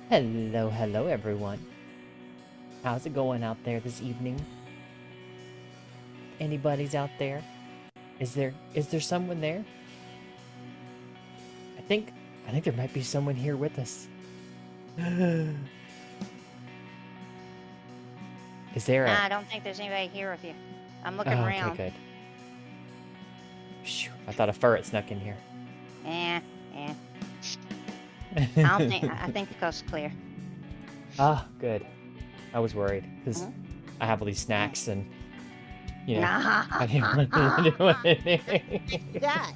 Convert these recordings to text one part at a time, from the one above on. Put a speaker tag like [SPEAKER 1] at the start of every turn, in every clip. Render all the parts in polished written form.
[SPEAKER 1] Hello, hello everyone. How's it going out there this evening? Anybody's out there? Is there someone there? I think there might be someone here with us. Is there
[SPEAKER 2] Nah, I don't think there's anybody here with you. I'm looking around.
[SPEAKER 1] Okay, good. Phew, I thought a ferret snuck in here.
[SPEAKER 2] Yeah. I think the coast's clear.
[SPEAKER 1] Ah, good. I was worried because I have all these snacks and you know
[SPEAKER 2] Nah.
[SPEAKER 1] I didn't want to do anything.
[SPEAKER 2] That.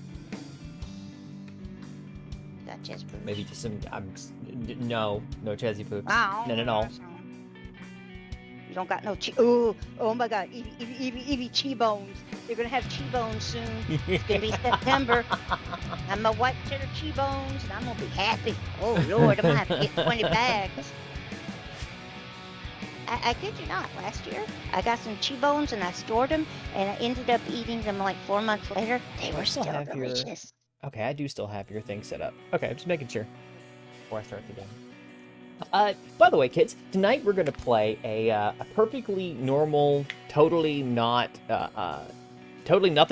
[SPEAKER 2] That just poops.
[SPEAKER 1] Maybe just some. No Chessie poops.
[SPEAKER 2] Oh,
[SPEAKER 1] None at all.
[SPEAKER 2] You don't got no oh my God, Evie Chi-bones. You're gonna have Chi-bones soon. It's gonna be September. I'm a white cheddar Chi-bones, and I'm gonna be happy. Oh Lord, I'm gonna have to get 20 bags. I kid you not. Last year, I got some Chi-bones and I stored them, and I ended up eating them like 4 months later. They were still delicious.
[SPEAKER 1] Okay, I do still have your thing set up. Okay, I'm just making sure before I start the game. By the way, kids, tonight we're gonna play a perfectly normal, totally nothing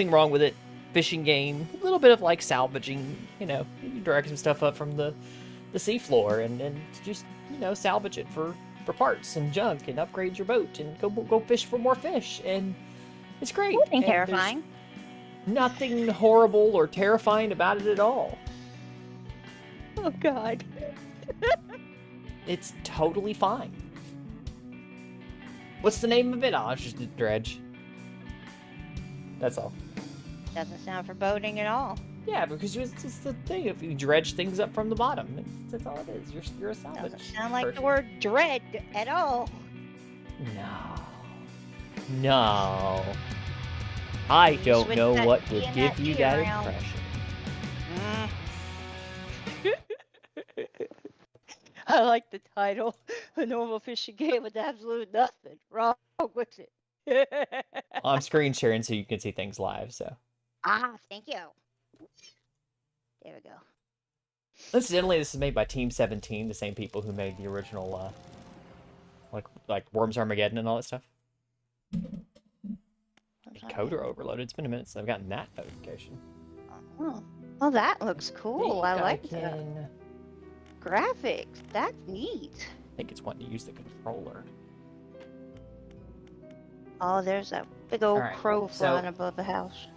[SPEAKER 1] wrong with it, fishing game. A little bit of like salvaging, you know, you drag some stuff up from the the seafloor and just, you know, salvage it for parts and junk and upgrade your boat and go fish for more fish. And it's great.
[SPEAKER 2] Nothing
[SPEAKER 1] And
[SPEAKER 2] terrifying.
[SPEAKER 1] there's nothing horrible or terrifying about it at all.
[SPEAKER 2] Oh, God.
[SPEAKER 1] It's totally fine. What's the name of it? Oh, it's just a dredge. That's all.
[SPEAKER 2] Doesn't sound foreboding at all.
[SPEAKER 1] Yeah, because it's the thing. If you dredge things up from the bottom, that's all it is. You're a salvage.
[SPEAKER 2] Doesn't sound like the
[SPEAKER 1] person.
[SPEAKER 2] word dread at all.
[SPEAKER 1] No. I
[SPEAKER 2] You
[SPEAKER 1] don't
[SPEAKER 2] switch
[SPEAKER 1] know
[SPEAKER 2] that
[SPEAKER 1] what
[SPEAKER 2] T
[SPEAKER 1] would
[SPEAKER 2] and
[SPEAKER 1] give
[SPEAKER 2] that
[SPEAKER 1] you
[SPEAKER 2] T
[SPEAKER 1] that
[SPEAKER 2] around.
[SPEAKER 1] impression.
[SPEAKER 2] I like the title. A normal fishing game with absolute nothing wrong with it.
[SPEAKER 1] Well, I'm screen sharing so you can see things live. So,
[SPEAKER 2] Thank you. There we go.
[SPEAKER 1] incidentally, this is made by Team 17, the same people who made the original, like Worms Armageddon and all that stuff. Coder overloaded. It's been a minute since I've gotten that notification.
[SPEAKER 2] Oh, well, that looks cool. I like that.
[SPEAKER 1] I
[SPEAKER 2] Graphics. That's neat.
[SPEAKER 1] think it's wanting to use the controller.
[SPEAKER 2] Oh, there's that big old
[SPEAKER 1] Alright,
[SPEAKER 2] crow
[SPEAKER 1] so-
[SPEAKER 2] flying above the house.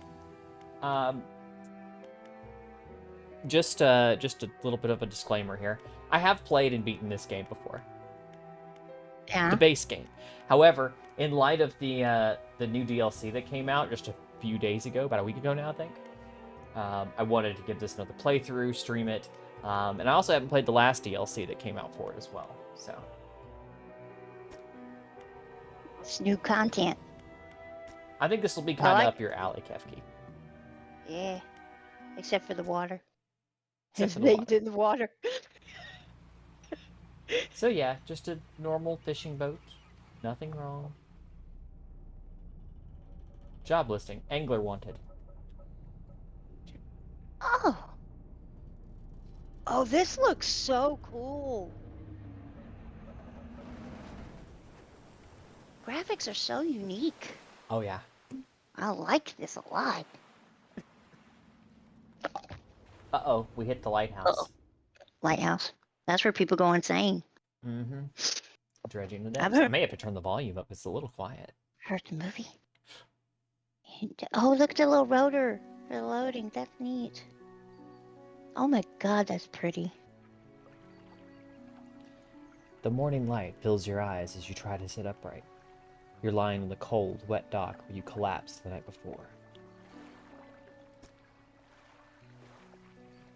[SPEAKER 1] Just a little bit of a disclaimer here. I have played and beaten this game before.
[SPEAKER 2] Yeah.
[SPEAKER 1] The base game. However, in light of the new DLC that came out just a few days ago, about a week ago now, I think, I wanted to give this another playthrough, stream it, and I also haven't played the last DLC that came out for it as well. So
[SPEAKER 2] It's new content.
[SPEAKER 1] I think this will be kind of
[SPEAKER 2] like-
[SPEAKER 1] up your alley, Kefki.
[SPEAKER 2] Yeah. Except for the water.
[SPEAKER 1] Except for the
[SPEAKER 2] They
[SPEAKER 1] water.
[SPEAKER 2] did the water.
[SPEAKER 1] So yeah, just a normal fishing boat. Nothing wrong. Job listing. Angler wanted.
[SPEAKER 2] Oh. Oh, this looks so cool. Graphics are so unique.
[SPEAKER 1] Oh yeah.
[SPEAKER 2] I like this a lot.
[SPEAKER 1] Uh-oh, we hit the lighthouse.
[SPEAKER 2] Uh-oh. Lighthouse. That's where people go insane.
[SPEAKER 1] Mm-hmm. Dredging the
[SPEAKER 2] I've
[SPEAKER 1] depths. I
[SPEAKER 2] heard-
[SPEAKER 1] may have to turn the volume up. It's a little quiet.
[SPEAKER 2] Heard the movie. Oh, look at the little rotor. They're loading. That's neat. Oh my God, that's pretty.
[SPEAKER 1] The morning light fills your eyes as you try to sit upright. You're lying on the cold, wet dock where you collapsed the night before.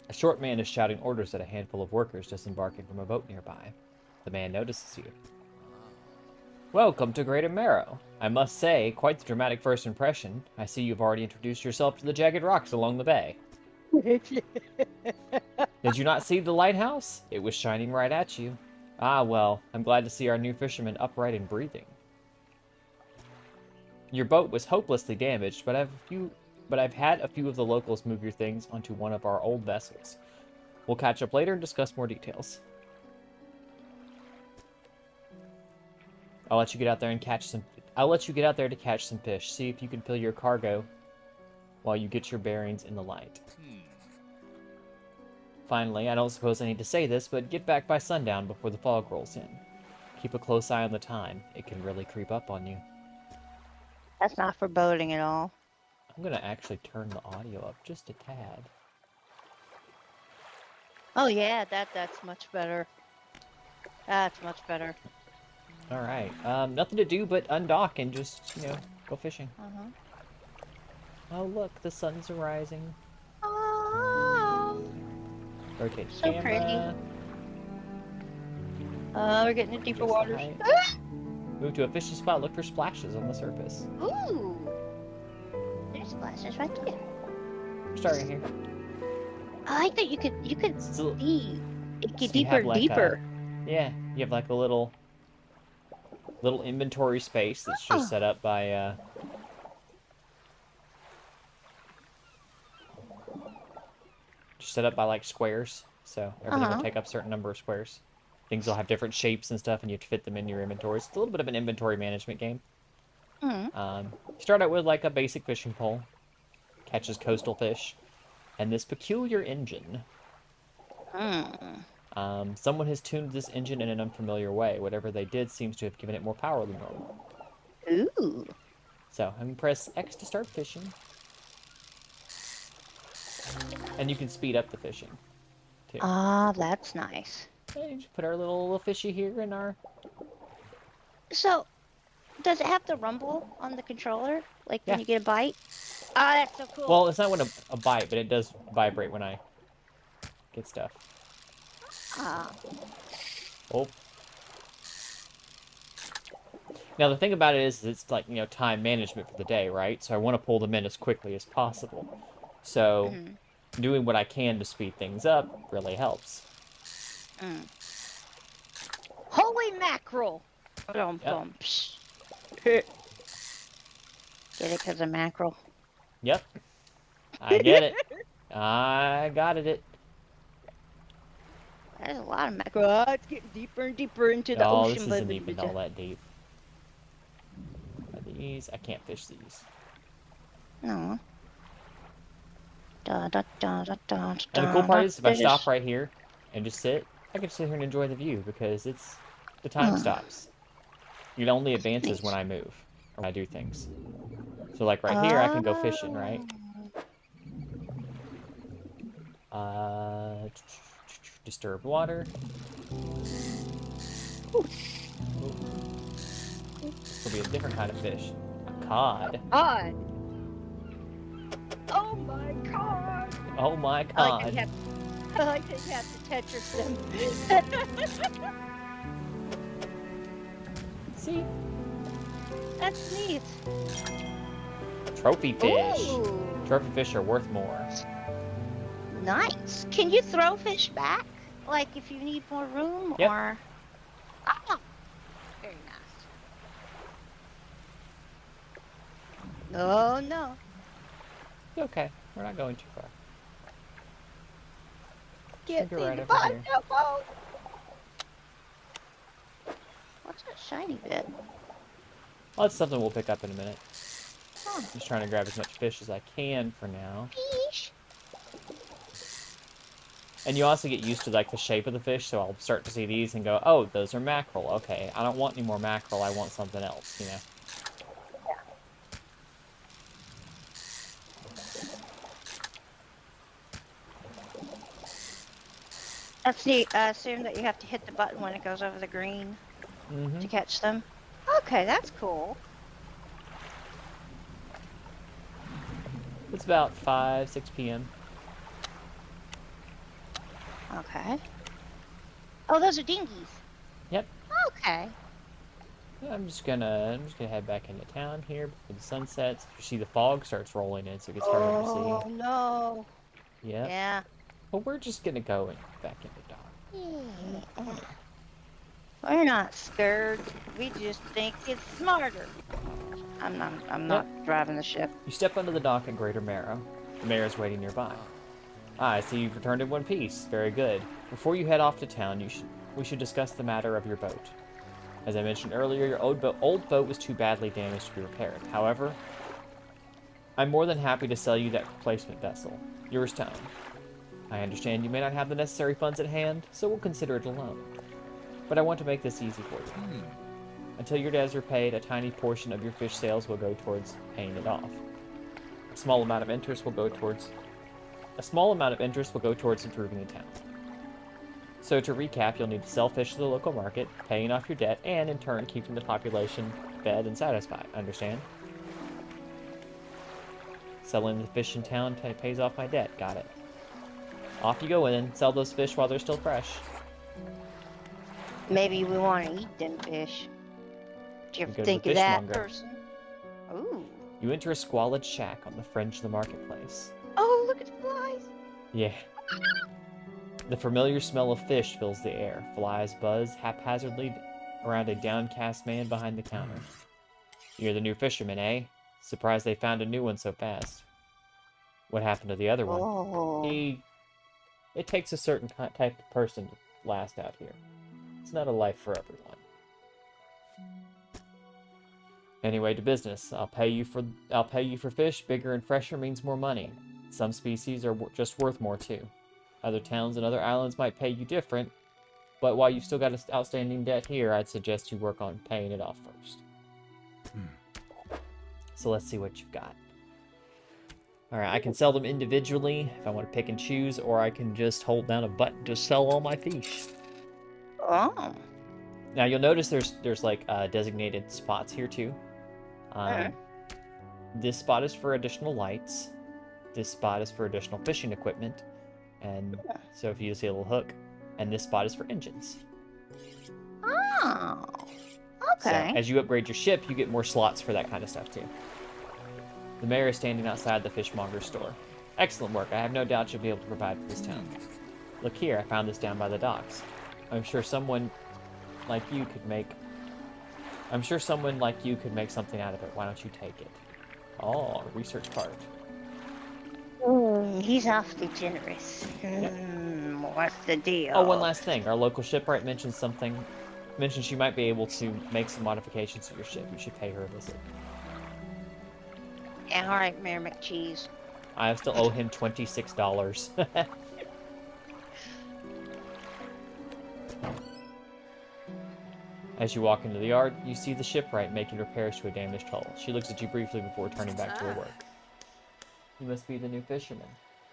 [SPEAKER 1] A short man is shouting orders at a handful of workers disembarking from a boat nearby. The man notices you. Welcome to Great Marrow. I must say, quite the dramatic first impression. I see you've already introduced yourself to the jagged rocks along the bay. Did you not see the lighthouse? It was shining right at you. Ah, well, I'm glad to see our new fisherman upright and breathing. Your boat was hopelessly damaged, but I've had a few of the locals move your things onto one of our old vessels. We'll catch up later and discuss more details. I'll let you get out there to catch some fish. See if you can fill your cargo while you get your bearings in the light. Finally, I don't suppose I need to say this, but get back by sundown before the fog rolls in. Keep a close eye on the time. It can really creep up on you.
[SPEAKER 2] That's not foreboding at all.
[SPEAKER 1] I'm gonna actually turn the audio up just a tad.
[SPEAKER 2] Oh yeah, that's much better. That's much better.
[SPEAKER 1] Alright, nothing to do but undock and just, go fishing.
[SPEAKER 2] Uh-huh.
[SPEAKER 1] Oh look, the sun's rising.
[SPEAKER 2] Oh,
[SPEAKER 1] Rotate
[SPEAKER 2] So
[SPEAKER 1] camera.
[SPEAKER 2] pretty. We're getting into deeper
[SPEAKER 1] adjust the
[SPEAKER 2] waters.
[SPEAKER 1] height. Move to a fishing spot, look for splashes on the surface.
[SPEAKER 2] Ooh, there's splashes right there.
[SPEAKER 1] We're starting here.
[SPEAKER 2] I like that you could
[SPEAKER 1] So,
[SPEAKER 2] see it
[SPEAKER 1] so
[SPEAKER 2] get
[SPEAKER 1] you
[SPEAKER 2] deeper
[SPEAKER 1] have
[SPEAKER 2] and
[SPEAKER 1] like
[SPEAKER 2] deeper.
[SPEAKER 1] yeah, you have like a little inventory space that's just set up by like squares. So everything will take up a certain number of squares. Things will have different shapes and stuff, and you have to fit them in your inventory. It's a little bit of an inventory management game.
[SPEAKER 2] Mm.
[SPEAKER 1] Start out with like a basic fishing pole, catches coastal fish, and this peculiar engine.
[SPEAKER 2] Mm.
[SPEAKER 1] Someone has tuned this engine in an unfamiliar way. Whatever they did seems to have given it more power than normal.
[SPEAKER 2] Ooh.
[SPEAKER 1] So I'm gonna press X to start fishing. And you can speed up the fishing, too.
[SPEAKER 2] Ah, that's nice.
[SPEAKER 1] And you just put our little fishy here in our...
[SPEAKER 2] So, does it have the rumble on the controller? Like when
[SPEAKER 1] Yeah.
[SPEAKER 2] you get a bite? Ah, that's so cool.
[SPEAKER 1] Well, it's not when a bite, but it does vibrate when I get stuff.
[SPEAKER 2] Ah.
[SPEAKER 1] Oh. Now, the thing about it is it's like, time management for the day, right? So I want to pull them in as quickly as possible. So doing what I can to speed things up really helps.
[SPEAKER 2] Holy mackerel!
[SPEAKER 1] Yep.
[SPEAKER 2] Get it because of mackerel?
[SPEAKER 1] Yep. I get it. I got it.
[SPEAKER 2] There's a lot of mackerel. Oh, it's getting deeper and deeper into the
[SPEAKER 1] Oh,
[SPEAKER 2] ocean.
[SPEAKER 1] this isn't even all that deep. These, I can't fish these.
[SPEAKER 2] No. Da, da, da, da, da,
[SPEAKER 1] And the cool
[SPEAKER 2] da,
[SPEAKER 1] part
[SPEAKER 2] da,
[SPEAKER 1] is, if I
[SPEAKER 2] fish.
[SPEAKER 1] stop right here and just sit, I can sit here and enjoy the view because the time stops. It only advances when I move or when I do things. So like right here, I can go fishing, right? Disturbed water. This will be a different kind of fish. A cod.
[SPEAKER 2] Cod. Oh my god.
[SPEAKER 1] Oh my
[SPEAKER 2] I
[SPEAKER 1] god.
[SPEAKER 2] like that you have to Tetris them.
[SPEAKER 1] See?
[SPEAKER 2] That's neat.
[SPEAKER 1] Trophy fish.
[SPEAKER 2] Ooh.
[SPEAKER 1] Trophy fish are worth more.
[SPEAKER 2] Nice. Can you throw fish back? Like if you need more room
[SPEAKER 1] Yep.
[SPEAKER 2] or... Ah, very nice. Oh no.
[SPEAKER 1] Okay, we're not going too far.
[SPEAKER 2] Get
[SPEAKER 1] go
[SPEAKER 2] me
[SPEAKER 1] right
[SPEAKER 2] the
[SPEAKER 1] over here.
[SPEAKER 2] boat. What's that shiny bit?
[SPEAKER 1] Well, that's something we'll pick up in a minute.
[SPEAKER 2] Huh.
[SPEAKER 1] Just trying to grab as much fish as I can for now.
[SPEAKER 2] Fish.
[SPEAKER 1] And you also get used to like the shape of the fish, so I'll start to see these and go, oh, those are mackerel. Okay, I don't want any more mackerel, I want something else,
[SPEAKER 2] Yeah. That's neat. I assume that you have to hit the button when it goes over the green to catch them. Okay, that's cool.
[SPEAKER 1] It's about 5, 6 p.m.
[SPEAKER 2] Okay. Oh, those are dinghies.
[SPEAKER 1] Yep.
[SPEAKER 2] Okay.
[SPEAKER 1] I'm just gonna head back into town here before the sun sets. You see the fog starts rolling in, so it gets harder to
[SPEAKER 2] Oh
[SPEAKER 1] see.
[SPEAKER 2] no.
[SPEAKER 1] Yep.
[SPEAKER 2] Yeah.
[SPEAKER 1] But we're just gonna go back into dock.
[SPEAKER 2] We're not scared. We just think it's smarter. I'm not driving the ship.
[SPEAKER 1] You step onto the dock at Greater Marrow. The mayor is waiting nearby. I see you've returned in one piece. Very good. Before you head off to town, we should discuss the matter of your boat. As I mentioned earlier, your old boat was too badly damaged to be repaired. However, I'm more than happy to sell you that replacement vessel. Yours to own. I understand you may not have the necessary funds at hand, so we'll consider it a loan. But I want to make this easy for you. Until your debts are paid, a tiny portion of your fish sales will go towards paying it off. A small amount of interest will go towards improving the town. So to recap, you'll need to sell fish to the local market, paying off your debt, and in turn keeping the population fed and satisfied. Understand? Selling the fish in town pays off my debt. Got it. Off you go in, sell those fish while they're still fresh.
[SPEAKER 2] Maybe we want to eat them fish. Do you
[SPEAKER 1] We
[SPEAKER 2] ever
[SPEAKER 1] go to
[SPEAKER 2] think
[SPEAKER 1] the
[SPEAKER 2] of that
[SPEAKER 1] fishmonger.
[SPEAKER 2] person? Ooh.
[SPEAKER 1] You enter a squalid shack on the fringe of the marketplace.
[SPEAKER 2] Oh, look at the flies.
[SPEAKER 1] Yeah. The familiar smell of fish fills the air. Flies buzz haphazardly around a downcast man behind the counter. You're the new fisherman, eh? Surprised they found a new one so fast. What happened to the other one?
[SPEAKER 2] Oh.
[SPEAKER 1] It takes a certain type of person to last out here. It's not a life for everyone. Anyway, to business. I'll pay you for fish. Bigger and fresher means more money. Some species are just worth more too. Other towns and other islands might pay you different, But while you've still got an outstanding debt here, I'd suggest you work on paying it off first. So let's see what you've got. Alright, I can sell them individually if I want to pick and choose, or I can just hold down a button to sell all my fish.
[SPEAKER 2] Oh.
[SPEAKER 1] Now you'll notice there's like designated spots here too. This spot is for additional lights. This spot is for additional fishing equipment. And so if you see a little hook, and this spot is for engines.
[SPEAKER 2] Oh. Okay.
[SPEAKER 1] So as you upgrade your ship, you get more slots for that kind of stuff too. The mayor is standing outside the fishmonger's store. Excellent work. I have no doubt you'll be able to provide for this town. Look here, I found this down by the docks. I'm sure someone like you could make something out of it. Why don't you take it? Oh, a research card.
[SPEAKER 2] He's awfully generous.
[SPEAKER 1] Yep.
[SPEAKER 2] What's the deal?
[SPEAKER 1] Oh, one last thing. Our local shipwright mentioned she might be able to make some modifications to your ship. You should pay her a visit.
[SPEAKER 2] Yeah, all right, Mayor McCheese.
[SPEAKER 1] I still owe him $26. As you walk into the yard, you see the shipwright making repairs to a damaged hull. She looks at you briefly before turning back to her work. You must be the new fisherman.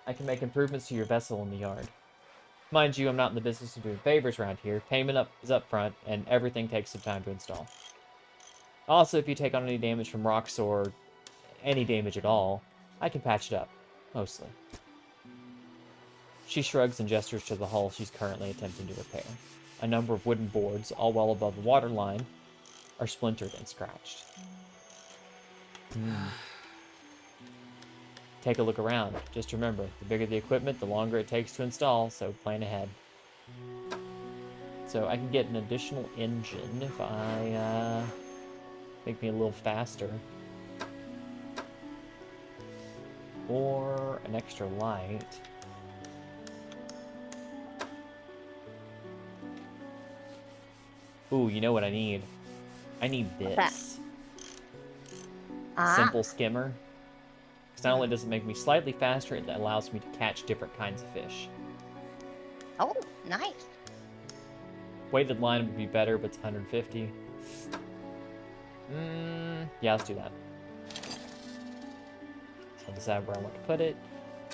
[SPEAKER 1] I can make improvements to your vessel in the yard. Mind you, I'm not in the business of doing favors around here. Payment is up front, and everything takes some time to install. Also, if you take on any damage from rocks or any damage at all, I can patch it up. Mostly. She shrugs and gestures to the hull she's currently attempting to repair. A number of wooden boards, all well above the waterline, are splintered and scratched. Take a look around. Just remember, the bigger the equipment, the longer it takes to install, so plan ahead. So I can get an additional engine if I make me a little faster. Or an extra light. Ooh, you know what I need? I need this. Simple skimmer. Because not only does it make me slightly faster, it allows me to catch different kinds of fish.
[SPEAKER 2] Oh, nice.
[SPEAKER 1] Weighted line would be better, but it's 150. Yeah, let's do that. So I'll decide where I want to put it.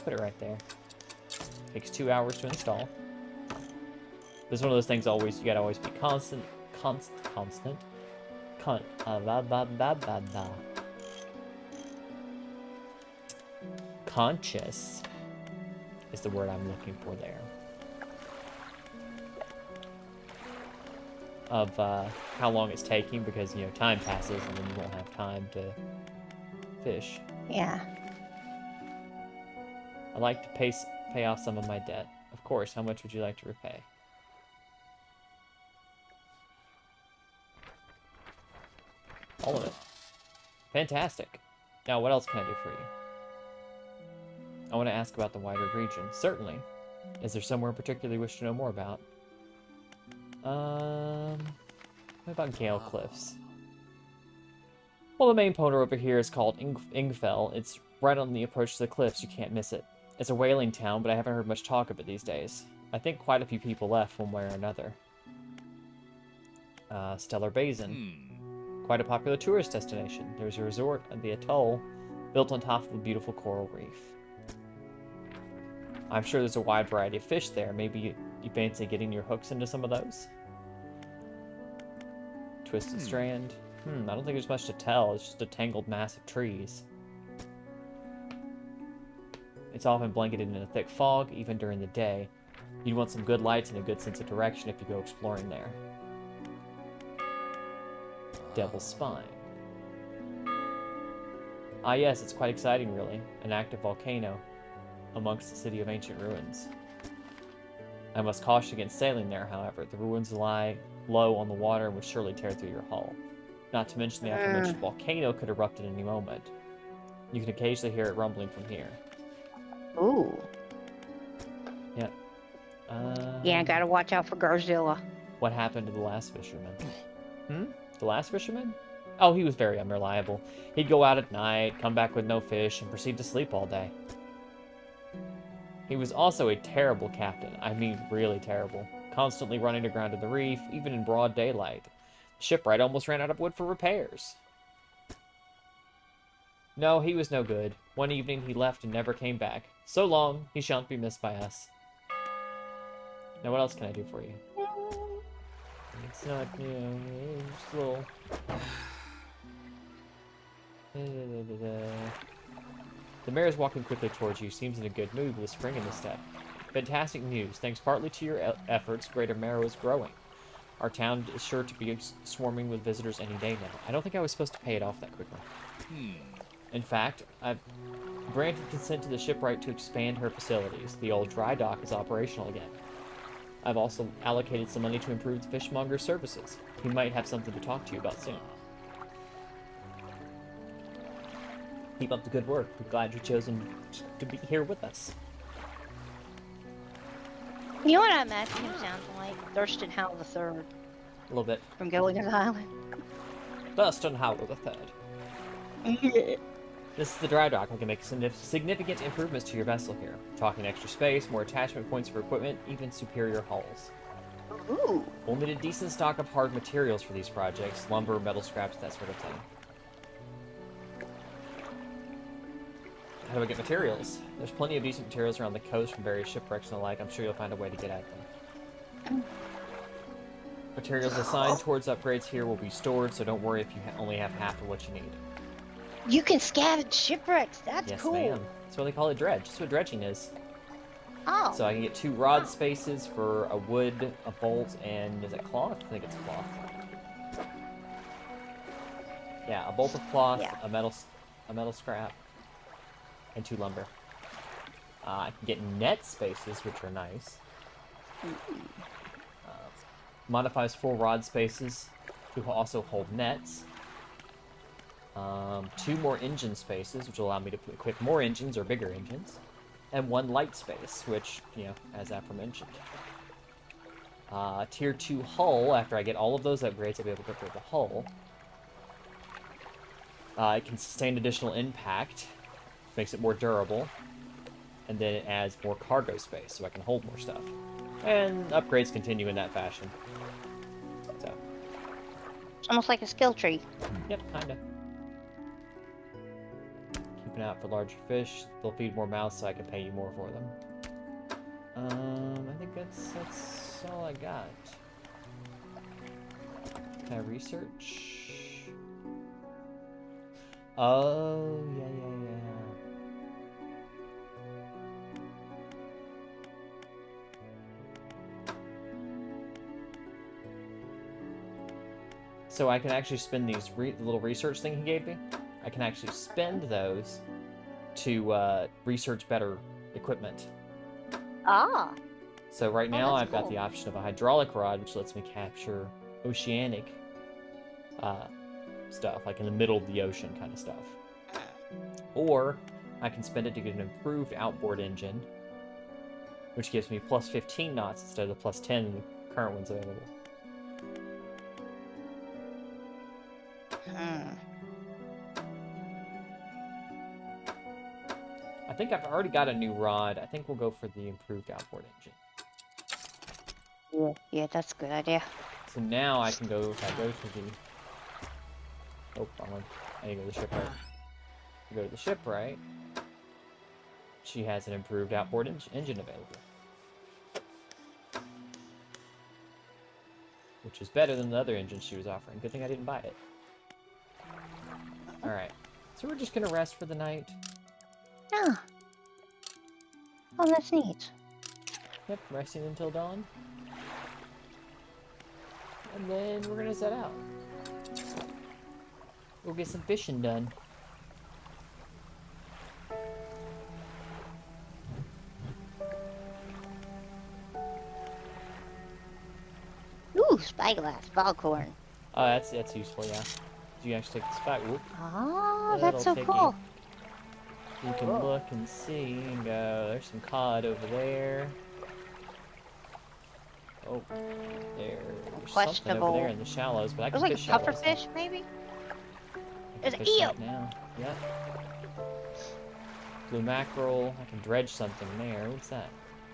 [SPEAKER 1] Put it right there. Takes 2 hours to install. This is one of those things you gotta always be conscious is the word I'm looking for there. Of how long it's taking, because time passes and then you won't have time to fish.
[SPEAKER 2] Yeah.
[SPEAKER 1] I'd like to pay off some of my debt. Of course, how much would you like to repay? All of it. Fantastic. Now, what else can I do for you? I want to ask about the wider region. Certainly. Is there somewhere in particular you wish to know more about? What about Gale Cliffs? Well, the main point over here is called Ingfell. It's right on the approach to the cliffs. You can't miss it. It's a whaling town, but I haven't heard much talk of it these days. I think quite a few people left one way or another. Stellar Basin. Quite a popular tourist destination. There's a resort at the atoll built on top of a beautiful coral reef. I'm sure there's a wide variety of fish there. Maybe you fancy getting your hooks into some of those? Twisted Strand. I don't think there's much to tell. It's just a tangled mass of trees. It's often blanketed in a thick fog, even during the day. You'd want some good lights and a good sense of direction if you go exploring there. Devil's Spine. Ah yes, it's quite exciting really. An active volcano amongst the city of ancient ruins. I must caution against sailing there, however. The ruins lie low on the water and would surely tear through your hull. Not to mention the aforementioned volcano could erupt at any moment. You can occasionally hear it rumbling from here.
[SPEAKER 2] Ooh.
[SPEAKER 1] Yep.
[SPEAKER 2] Yeah, gotta watch out for Garzilla.
[SPEAKER 1] What happened to the last fisherman? The last fisherman? Oh, he was very unreliable. He'd go out at night, come back with no fish, and proceed to sleep all day. He was also a terrible captain. I mean, really terrible. constantly running aground in the reef, even in broad daylight. The shipwright almost ran out of wood for repairs. No, he was no good. One evening he left and never came back. So long, he shan't be missed by us. Now what else can I do for you? It's not, you know, just a little... The mayor is walking quickly towards you, seems in a good mood with a spring in his step. Fantastic news. Thanks partly to your efforts, Greater Marrow is growing. Our town is sure to be swarming with visitors any day now. I don't think I was supposed to pay it off that quickly. In fact, I've granted consent to the shipwright to expand her facilities. The old dry dock is operational again. I've also allocated some money to improve the fishmonger's services. He might have something to talk to you about soon. Keep up the good work. We're glad you've chosen to be here with us.
[SPEAKER 2] You know what I imagine him sounds like? Thurston Howell III
[SPEAKER 1] A little bit.
[SPEAKER 2] from Gilligan's Island.
[SPEAKER 1] Thurston Howell III.
[SPEAKER 2] Yeah.
[SPEAKER 1] This is the dry dock. I can make significant improvements to your vessel here. Talking extra space, more attachment points for equipment, even superior hulls.
[SPEAKER 2] Ooh.
[SPEAKER 1] We'll need a decent stock of hard materials for these projects. Lumber, metal scraps, that sort of thing. How do I get materials? There's plenty of decent materials around the coast from various shipwrecks and the like. I'm sure you'll find a way to get at them. Materials assigned towards upgrades here will be stored, so don't worry if you only have half of what you need.
[SPEAKER 2] You can scavenge shipwrecks. That's
[SPEAKER 1] Yes,
[SPEAKER 2] cool.
[SPEAKER 1] ma'am. That's why they call it dredge. That's what dredging is.
[SPEAKER 2] Oh.
[SPEAKER 1] So I can get 2 rod spaces for a wood, a bolt, and is it cloth? I think it's cloth. Yeah, a bolt of cloth,
[SPEAKER 2] Yeah.
[SPEAKER 1] a metal scrap, and 2 lumber. I can get net spaces, which are nice. Modifies 4 rod spaces to also hold nets. 2 more engine spaces, which will allow me to equip more engines or bigger engines. And 1 light space, which, you know, as aforementioned. Tier 2 hull, after I get all of those upgrades, I'll be able to upgrade the hull. It can sustain additional impact, makes it more durable. And then it adds more cargo space, so I can hold more stuff. And upgrades continue in that fashion. So.
[SPEAKER 2] It's almost like a skill tree.
[SPEAKER 1] Yep, kinda. Keeping out for larger fish. They'll feed more mouths, so I can pay you more for them. I think that's all I got. Can I research? Oh, yeah. So I can actually spend these the little research thing he gave me. I can actually spend those to research better equipment.
[SPEAKER 2] Ah.
[SPEAKER 1] So right now
[SPEAKER 2] that's
[SPEAKER 1] I've got
[SPEAKER 2] cool.
[SPEAKER 1] the option of a hydraulic rod, which lets me capture oceanic stuff, like in the middle of the ocean kind of stuff. Or I can spend it to get an improved outboard engine, which gives me plus 15 knots instead of the plus 10 the current one's available. I think I've already got a new rod. I think we'll go for the improved outboard engine.
[SPEAKER 2] Yeah, that's a good idea.
[SPEAKER 1] So now I can go, if I go to the... Oh, wrong one. I need to go to the shipwright. I go to the shipwright. She has an improved outboard engine available. Which is better than the other engine she was offering. Good thing I didn't buy it. Alright. So we're just gonna rest for the night.
[SPEAKER 2] Ah. Oh, that's neat.
[SPEAKER 1] Yep, resting until dawn. And then we're gonna set out. We'll get some fishing done.
[SPEAKER 2] Ooh, spyglass, foghorn.
[SPEAKER 1] Oh, that's useful, yeah. You actually take the spot. Whoop.
[SPEAKER 2] Oh, that's so
[SPEAKER 1] Little
[SPEAKER 2] cool.
[SPEAKER 1] You can look and see and go, there's some cod over there. Oh, there's something
[SPEAKER 2] Questionable.
[SPEAKER 1] over there in the shallows, but I
[SPEAKER 2] It
[SPEAKER 1] can
[SPEAKER 2] was like
[SPEAKER 1] fish
[SPEAKER 2] a puffer
[SPEAKER 1] shallows.
[SPEAKER 2] fish, maybe?
[SPEAKER 1] I
[SPEAKER 2] There's
[SPEAKER 1] can
[SPEAKER 2] an
[SPEAKER 1] fish
[SPEAKER 2] eel.
[SPEAKER 1] that now. Yep. Blue mackerel. I can dredge something there. What's that?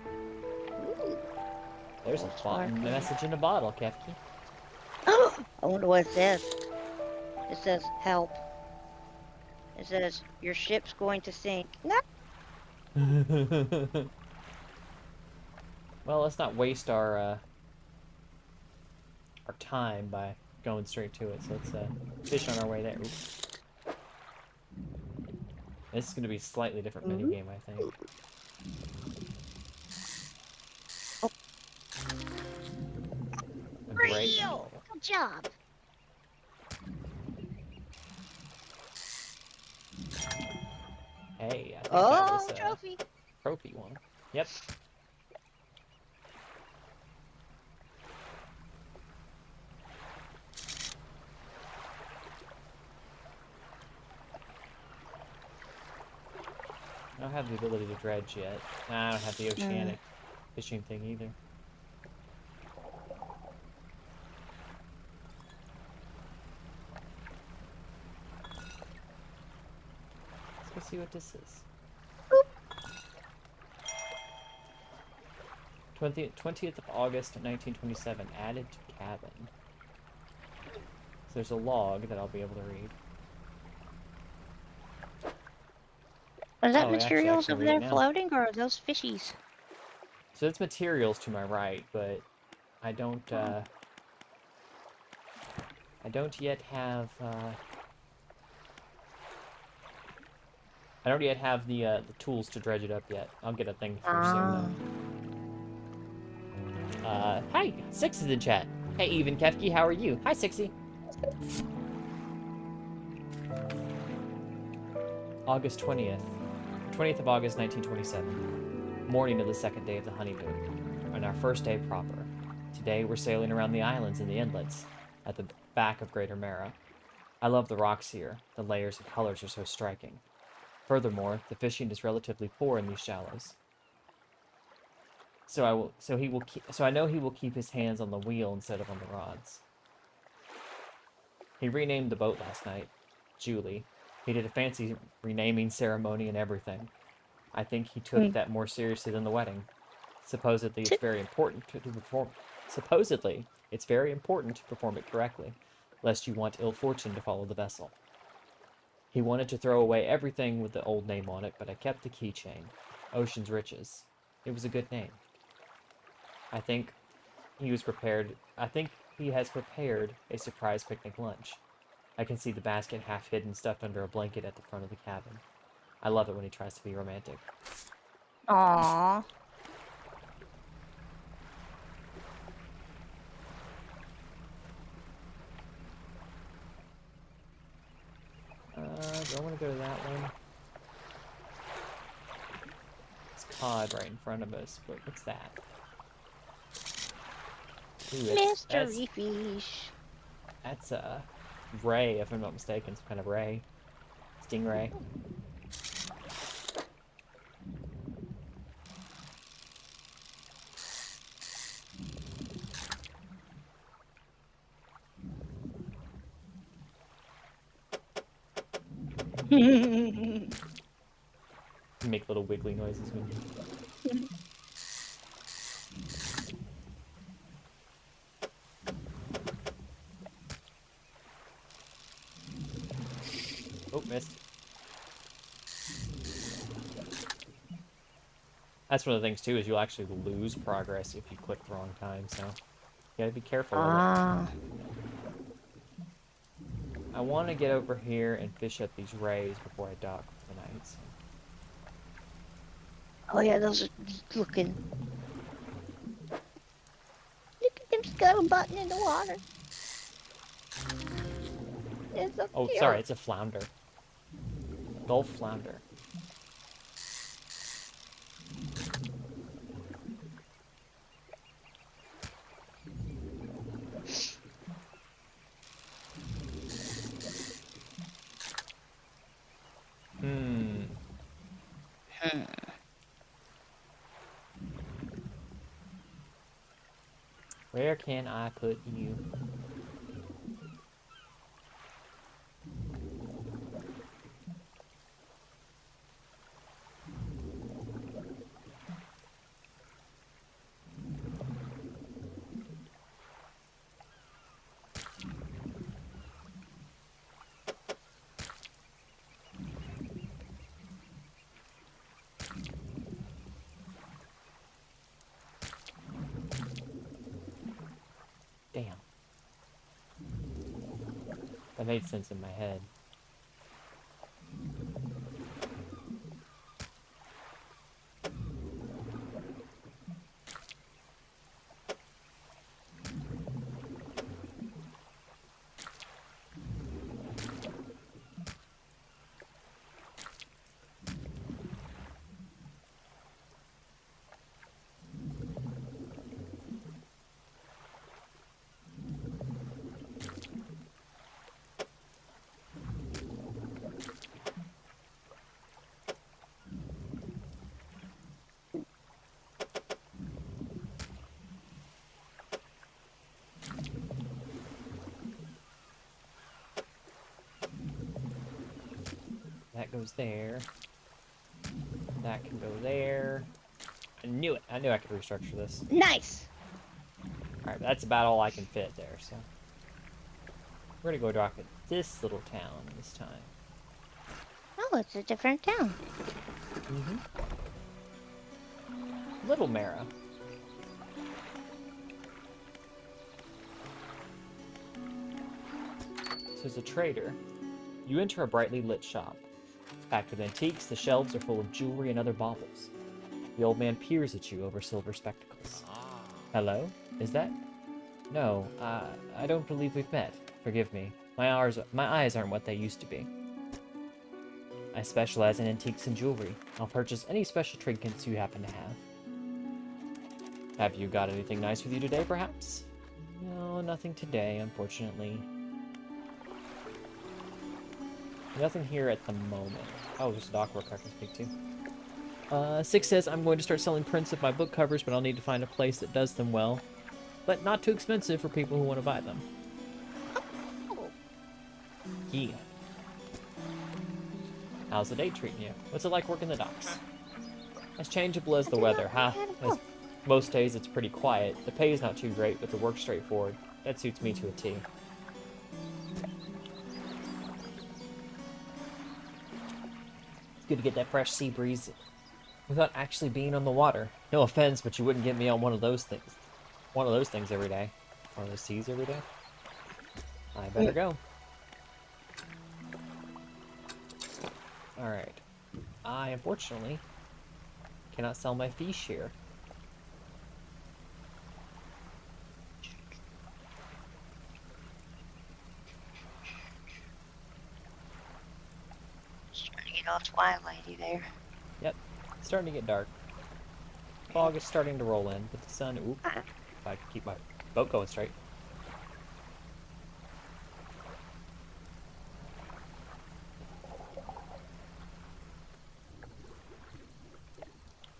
[SPEAKER 2] Ooh.
[SPEAKER 1] There's a
[SPEAKER 2] Sparky.
[SPEAKER 1] message in a bottle, Kefki.
[SPEAKER 2] I wonder what it says. It says, help. It says, your ship's going to sink. No.
[SPEAKER 1] Well, let's not waste our time by going straight to it. So let's fish on our way there. Oops. This is going to be a slightly different minigame, I think.
[SPEAKER 2] Oh.
[SPEAKER 1] A great
[SPEAKER 2] Real.
[SPEAKER 1] minigame.
[SPEAKER 2] Good job.
[SPEAKER 1] Hey, I think that
[SPEAKER 2] Oh,
[SPEAKER 1] was a
[SPEAKER 2] trophy.
[SPEAKER 1] trophy one. Yep. I don't have the ability to dredge yet. I don't have the oceanic fishing thing either. Let's go see what this is. 20th of August, 1927. Added to cabin. So there's a log that I'll be able to read.
[SPEAKER 2] Are that
[SPEAKER 1] Oh, actually, I
[SPEAKER 2] materials
[SPEAKER 1] can
[SPEAKER 2] over
[SPEAKER 1] read it
[SPEAKER 2] there
[SPEAKER 1] now.
[SPEAKER 2] floating, or are those fishies?
[SPEAKER 1] So it's materials to my right, but I don't yet have I don't yet have the tools to dredge it up yet. I'll get a thing for soon though. Hi, Six is in chat. Hey, Even Kefki, how are you? Hi, Sixy. August 20th. 20th of August, 1927. Morning of the second day of the honeymoon. And our first day proper. Today we're sailing around the islands and the inlets at the back of Greater Mara. I love the rocks here. The layers and colors are so striking. Furthermore, the fishing is relatively poor in these shallows. So I know he will keep his hands on the wheel instead of on the rods. He renamed the boat last night, Julie. He did a fancy renaming ceremony and everything. I think he took that more seriously than the wedding. Supposedly, it's very important to perform it correctly, lest you want ill fortune to follow the vessel. He wanted to throw away everything with the old name on it, but I kept the keychain. Ocean's Riches. It was a good name. I think he has prepared a surprise picnic lunch. I can see the basket half hidden, stuffed under a blanket at the front of the cabin. I love it when he tries to be romantic.
[SPEAKER 2] Aww.
[SPEAKER 1] Do I want to go to that one? It's cod right in front of us, but what's that? Ooh,
[SPEAKER 2] Mystery fish.
[SPEAKER 1] That's a ray, if I'm not mistaken. Some kind of ray. Stingray. Make little wiggly noises when you... Oh, missed. That's one of the things too, is you'll actually lose progress if you click the wrong time, so you gotta be careful with it. I want to get over here and fish up these rays before I dock for the night. So.
[SPEAKER 2] Oh yeah, those are looking. Look at them scuttlebutting in the water. It's so
[SPEAKER 1] Oh,
[SPEAKER 2] cute.
[SPEAKER 1] sorry, it's a flounder. Gulf flounder. Where can I put you? That made sense in my head. That goes there. That can go there. I knew it. I knew I could restructure this.
[SPEAKER 2] Nice.
[SPEAKER 1] Alright, but that's about all I can fit there, so. We're gonna go dock at this little town this time.
[SPEAKER 2] Oh, it's a different town.
[SPEAKER 1] Mm-hmm. Little Mara. So as a trader, you enter a brightly lit shop. Packed with antiques, the shelves are full of jewelry and other baubles. The old man peers at you over silver spectacles. Hello? Is that? No, I don't believe we've met. Forgive me. My eyes aren't what they used to be. I specialize in antiques and jewelry. I'll purchase any special trinkets you happen to have. Have you got anything nice with you today, perhaps? No, nothing today, unfortunately. Nothing here at the moment. Oh, there's a dock worker I can speak to. Six says, I'm going to start selling prints of my book covers, but I'll need to find a place that does them well. But not too expensive for people who want to buy them. Yeah. How's the day treating you? What's it like working the docks? As changeable as the weather, huh? As most days it's pretty quiet. The pay is not too great, but the work's straightforward. That suits me to a T. It's good to get that fresh sea breeze without actually being on the water. No offense, but you wouldn't get me on one of those things. One of those things every day. One of those seas every day. I better go. Alright. I, unfortunately, cannot sell my fish here.
[SPEAKER 2] Starting to get all twilighty there.
[SPEAKER 1] Yep. It's starting to get dark. Fog is starting to roll in, but the sun... Oop. If I can keep my boat going straight.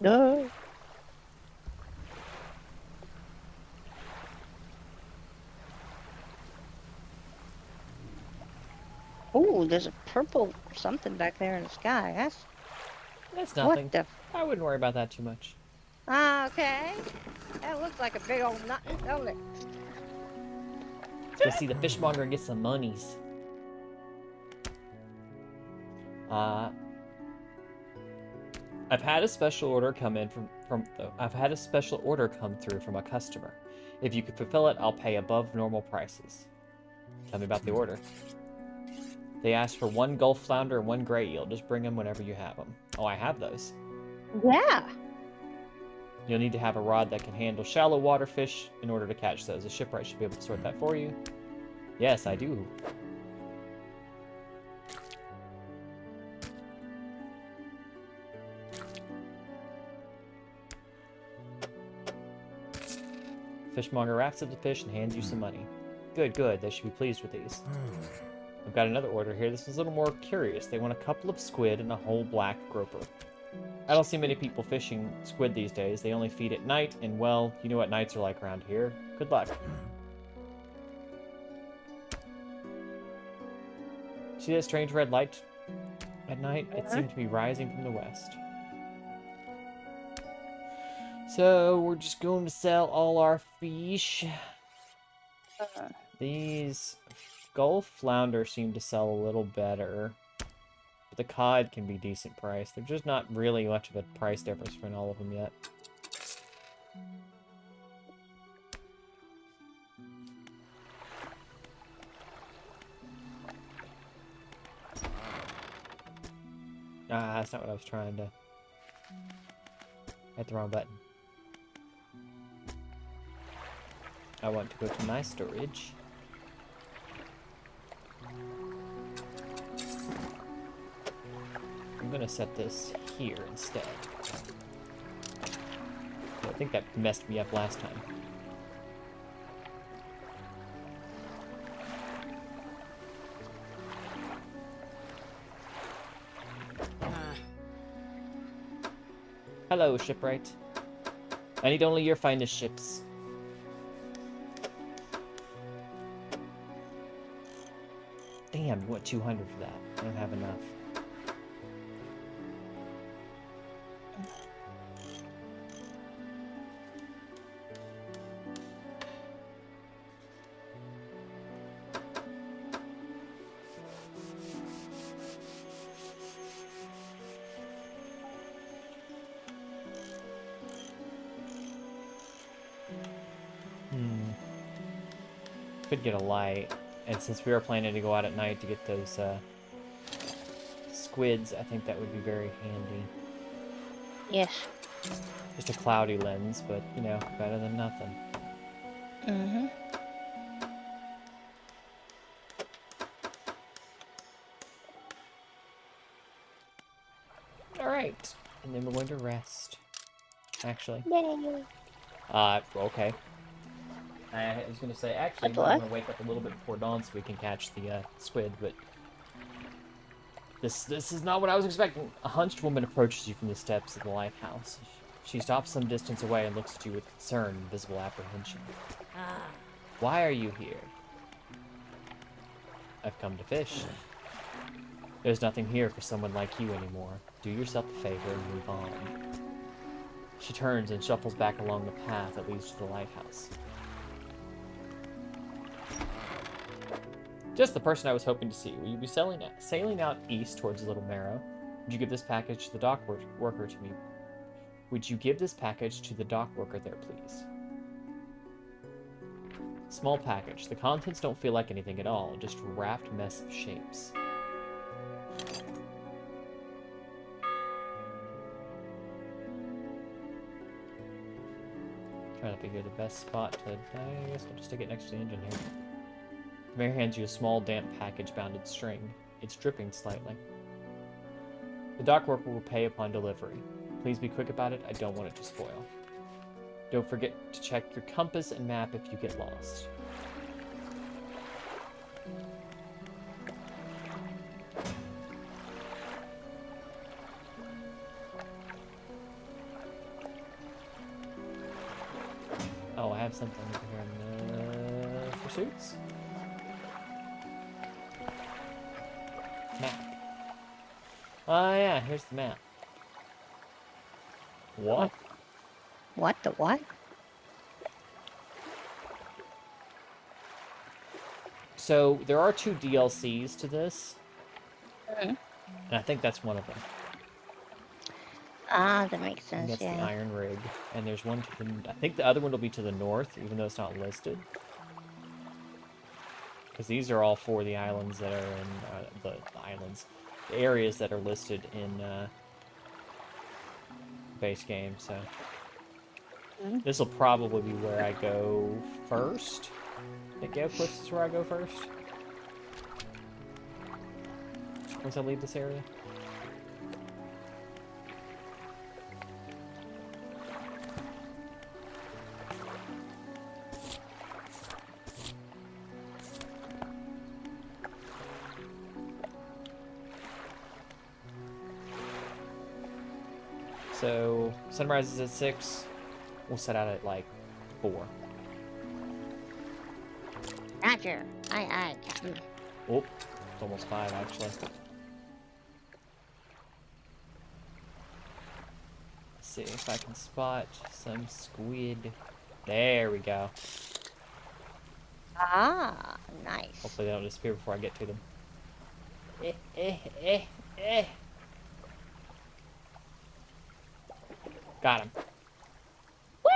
[SPEAKER 2] No. Oh, there's a purple something back there in the sky.
[SPEAKER 1] That's nothing.
[SPEAKER 2] What the?
[SPEAKER 1] I wouldn't worry about that too much.
[SPEAKER 2] Okay. That looks like a big old nothing, don't it?
[SPEAKER 1] Let's go see the fishmonger and get some monies. I've had a special order come in I've had a special order come through from a customer. If you could fulfill it, I'll pay above normal prices. Tell me about the order. They asked for 1 Gulf flounder and 1 gray eel. Just bring them whenever you have them. Oh, I have those.
[SPEAKER 2] Yeah.
[SPEAKER 1] You'll need to have a rod that can handle shallow water fish in order to catch those. A shipwright should be able to sort that for you. Yes, I do. Fishmonger rafts up the fish and hands you some money. Good, good. They should be pleased with these. I've got another order here. This is a little more curious. They want a couple of squid and a whole black grouper. I don't see many people fishing squid these days. They only feed at night, and well, you know what nights are like around here. Good luck. See that strange red light at night? It seemed to be rising from the west. So, we're just going to sell all our fish. These Gulf flounder seem to sell a little better. But the cod can be decent price. There's just not really much of a price difference between all of them yet. Ah, that's not what I was trying to... I hit the wrong button. I want to go to my storage. I'm gonna set this here instead. I think that messed me up last time. Hello, shipwright. I need only your finest ships. Damn, you want 200 for that. I don't have enough. Could get a light, and since we are planning to go out at night to get those squids, I think that would be very handy.
[SPEAKER 2] Yes.
[SPEAKER 1] Just a cloudy lens, but you know, better than nothing.
[SPEAKER 2] Mm-hmm.
[SPEAKER 1] All right, and then we're going to rest. Actually.
[SPEAKER 2] Yay.
[SPEAKER 1] Okay. I was gonna say, actually, I'm gonna wake up a little bit before dawn so we can catch the squid, but this is not what I was expecting. A hunched woman approaches you from the steps of the lighthouse. She stops some distance away and looks at you with concern and visible apprehension. Why are you here? I've come to fish. There's nothing here for someone like you anymore. Do yourself a favor and move on. She turns and shuffles back along the path that leads to the lighthouse. Just the person I was hoping to see. Will you be sailing out east towards Little Marrow? Would you give this package to the dock worker to me? Would you give this package to the dock worker there, please? Small package. The contents don't feel like anything at all. Just a wrapped mess of shapes. Trying to figure the best spot to... I guess I'll just stick it next to the engine here. Mary hands you a small, damp package bound in string. It's dripping slightly. The dock worker will pay upon delivery. Please be quick about it. I don't want it to spoil. Don't forget to check your compass and map if you get lost. Oh, I have something over here in the pursuits. Map. Oh yeah, here's the map. What?
[SPEAKER 2] What? The what?
[SPEAKER 1] So, there are 2 DLCs to this.
[SPEAKER 2] Mm-hmm.
[SPEAKER 1] And I think that's one of them.
[SPEAKER 2] Ah, that makes sense,
[SPEAKER 1] That's
[SPEAKER 2] yeah.
[SPEAKER 1] the Iron Rig. And there's one to the... I think the other one will be to the north, even though it's not listed. Because these are all for the islands that are in... the islands. The areas that are listed in base game, so...
[SPEAKER 2] Mm-hmm.
[SPEAKER 1] This will probably be where I go first. I think Outpost is where I go first. Once I leave this area. So, sunrise is at 6. We'll set out at, like, 4.
[SPEAKER 2] Roger. Aye, Captain.
[SPEAKER 1] Oh, it's almost 5, actually. Let's see if I can spot some squid. There we go.
[SPEAKER 2] Ah, nice.
[SPEAKER 1] Hopefully they don't disappear before I get to them. Got him.
[SPEAKER 2] Woo!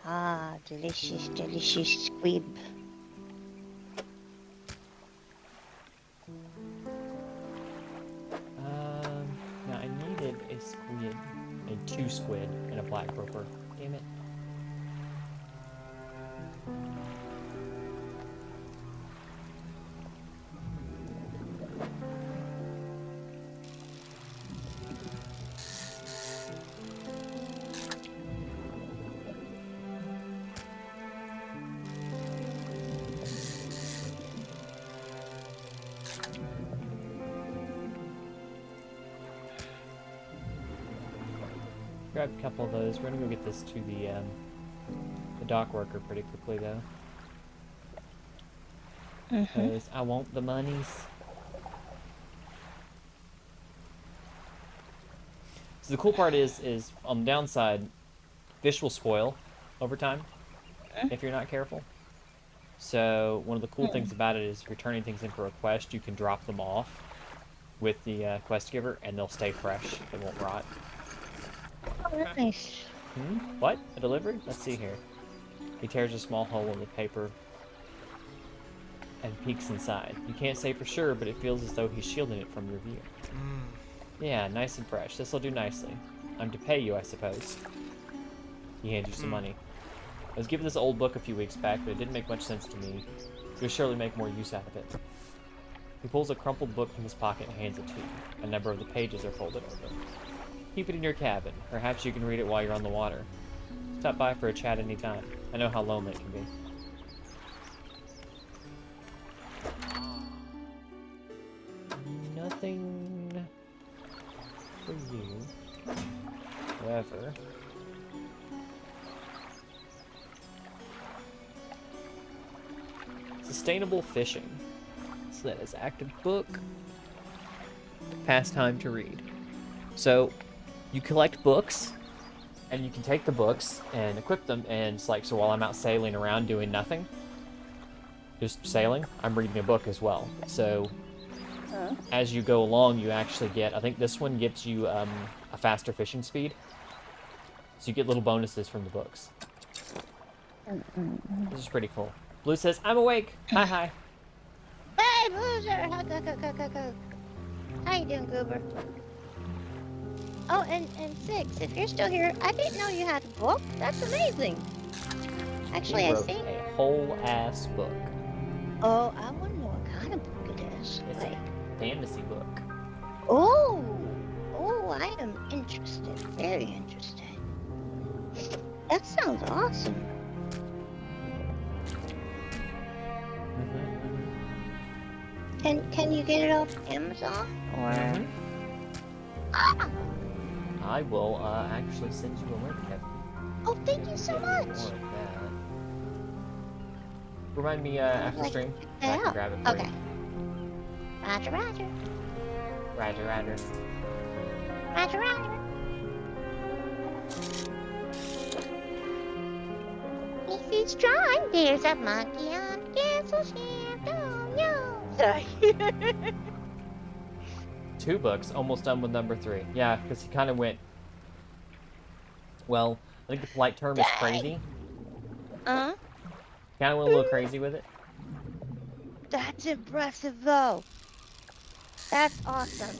[SPEAKER 2] Ah, delicious, delicious squib.
[SPEAKER 1] grab a couple of those. We're gonna go get this to the dock worker pretty quickly though. Because I want the monies. So the cool part is on the downside, fish will spoil over time if you're not careful. So one of the cool things about it is if you're turning things in for a quest, you can drop them off with the quest giver, and they'll stay fresh. They won't rot.
[SPEAKER 2] Oh, nice.
[SPEAKER 1] What? A delivery? Let's see here. He tears a small hole in the paper and peeks inside. You can't say for sure, but it feels as though he's shielding it from your view. Yeah, nice and fresh. This'll do nicely. I'm to pay you, I suppose. He hands you some money. I was given this old book a few weeks back, but it didn't make much sense to me. You'll surely make more use out of it. He pulls a crumpled book from his pocket and hands it to you. A number of the pages are folded over. Keep it in your cabin. Perhaps you can read it while you're on the water. Stop by for a chat anytime. I know how lonely it can be. Nothing for you. However, sustainable fishing. So that is active book. Pastime to read. So you collect books, and you can take the books and equip them, and it's like, so while I'm out sailing around doing nothing, just sailing, I'm reading a book as well. So as you go along, you actually get, I think this one gives you a faster fishing speed. So you get little bonuses from the books. This is pretty cool. Blue says, I'm awake. Hi, hi.
[SPEAKER 2] Hey, Boozer! How you doing, Goober? Oh, and Six, if you're still here, I didn't know you had a book. That's amazing. Actually, I think
[SPEAKER 1] a whole ass book.
[SPEAKER 2] Oh, I want to know what kind of book it is.
[SPEAKER 1] It's a fantasy book.
[SPEAKER 2] Oh, I am interested. Very interested. That sounds awesome. Can you get it off Amazon or? Ah!
[SPEAKER 1] I will actually send you a link, Kevin.
[SPEAKER 2] Oh, thank you so much.
[SPEAKER 1] More of that. Remind me after stream. I can grab it for
[SPEAKER 2] you. Roger, Roger.
[SPEAKER 1] Roger, Roger.
[SPEAKER 2] Roger, Roger. If it's dry, there's a monkey on the castle ship. Oh, no. Sorry.
[SPEAKER 1] 2 books, almost done with number 3. Yeah, because he kind of went. Well, I think the polite term is crazy. Kind of went a little crazy with it.
[SPEAKER 2] That's impressive, though. That's awesome.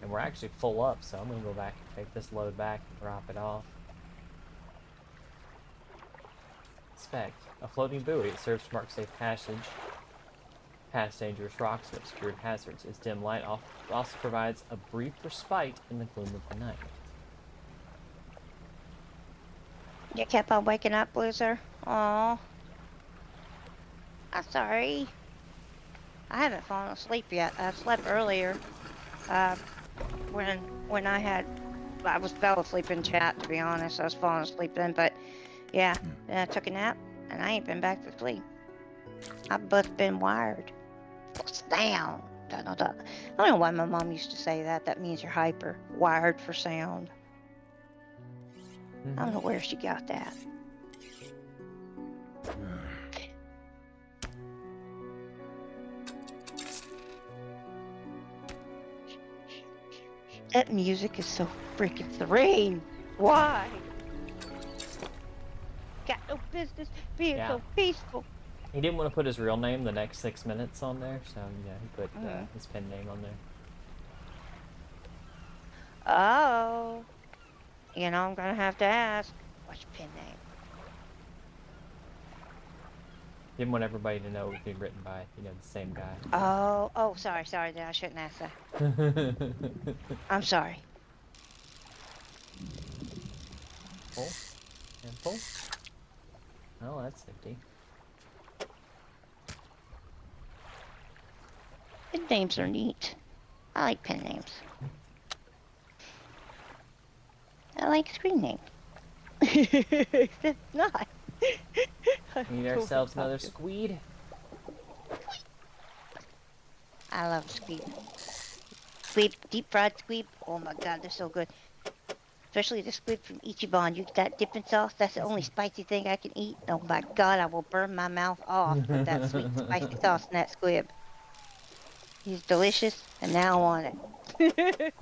[SPEAKER 1] And we're actually full up, so I'm going to go back and take this load back and drop it off. Inspect. A floating buoy. It serves to mark safe passage past dangerous rocks and obscured hazards. Its dim light also provides a brief respite in the gloom of the night.
[SPEAKER 2] You kept on waking up, Loser? Aw. I'm sorry. I haven't fallen asleep yet. I slept earlier. When I fell asleep in chat, to be honest. I was falling asleep then, but yeah. Then I took a nap, and I ain't been back to sleep. I've both been wired. Sound. I don't know why my mom used to say that. That means you're hyper. Wired for sound. I don't know where she got that. That music is so freaking serene. Why? Got no business being so peaceful.
[SPEAKER 1] He didn't want to put his real name the next 6 minutes on there, so yeah, he put his pen name on there.
[SPEAKER 2] Oh. You know, I'm gonna have to ask, what's your pen name?
[SPEAKER 1] Didn't want everybody to know it was being written by, the same guy.
[SPEAKER 2] Oh, sorry, then I shouldn't ask that. I'm sorry.
[SPEAKER 1] Pull and pull. Oh, that's empty.
[SPEAKER 2] The names are neat. I like pen names. I like screen names. Except not.
[SPEAKER 1] We need ourselves another squid.
[SPEAKER 2] I love squid. Squid, deep fried squid. Oh my god, they're so good. Especially the squid from Ichiban. You get that dipping sauce. That's the only spicy thing I can eat. Oh my god, I will burn my mouth off with that sweet spicy sauce in that squid. He's delicious, and now I want it.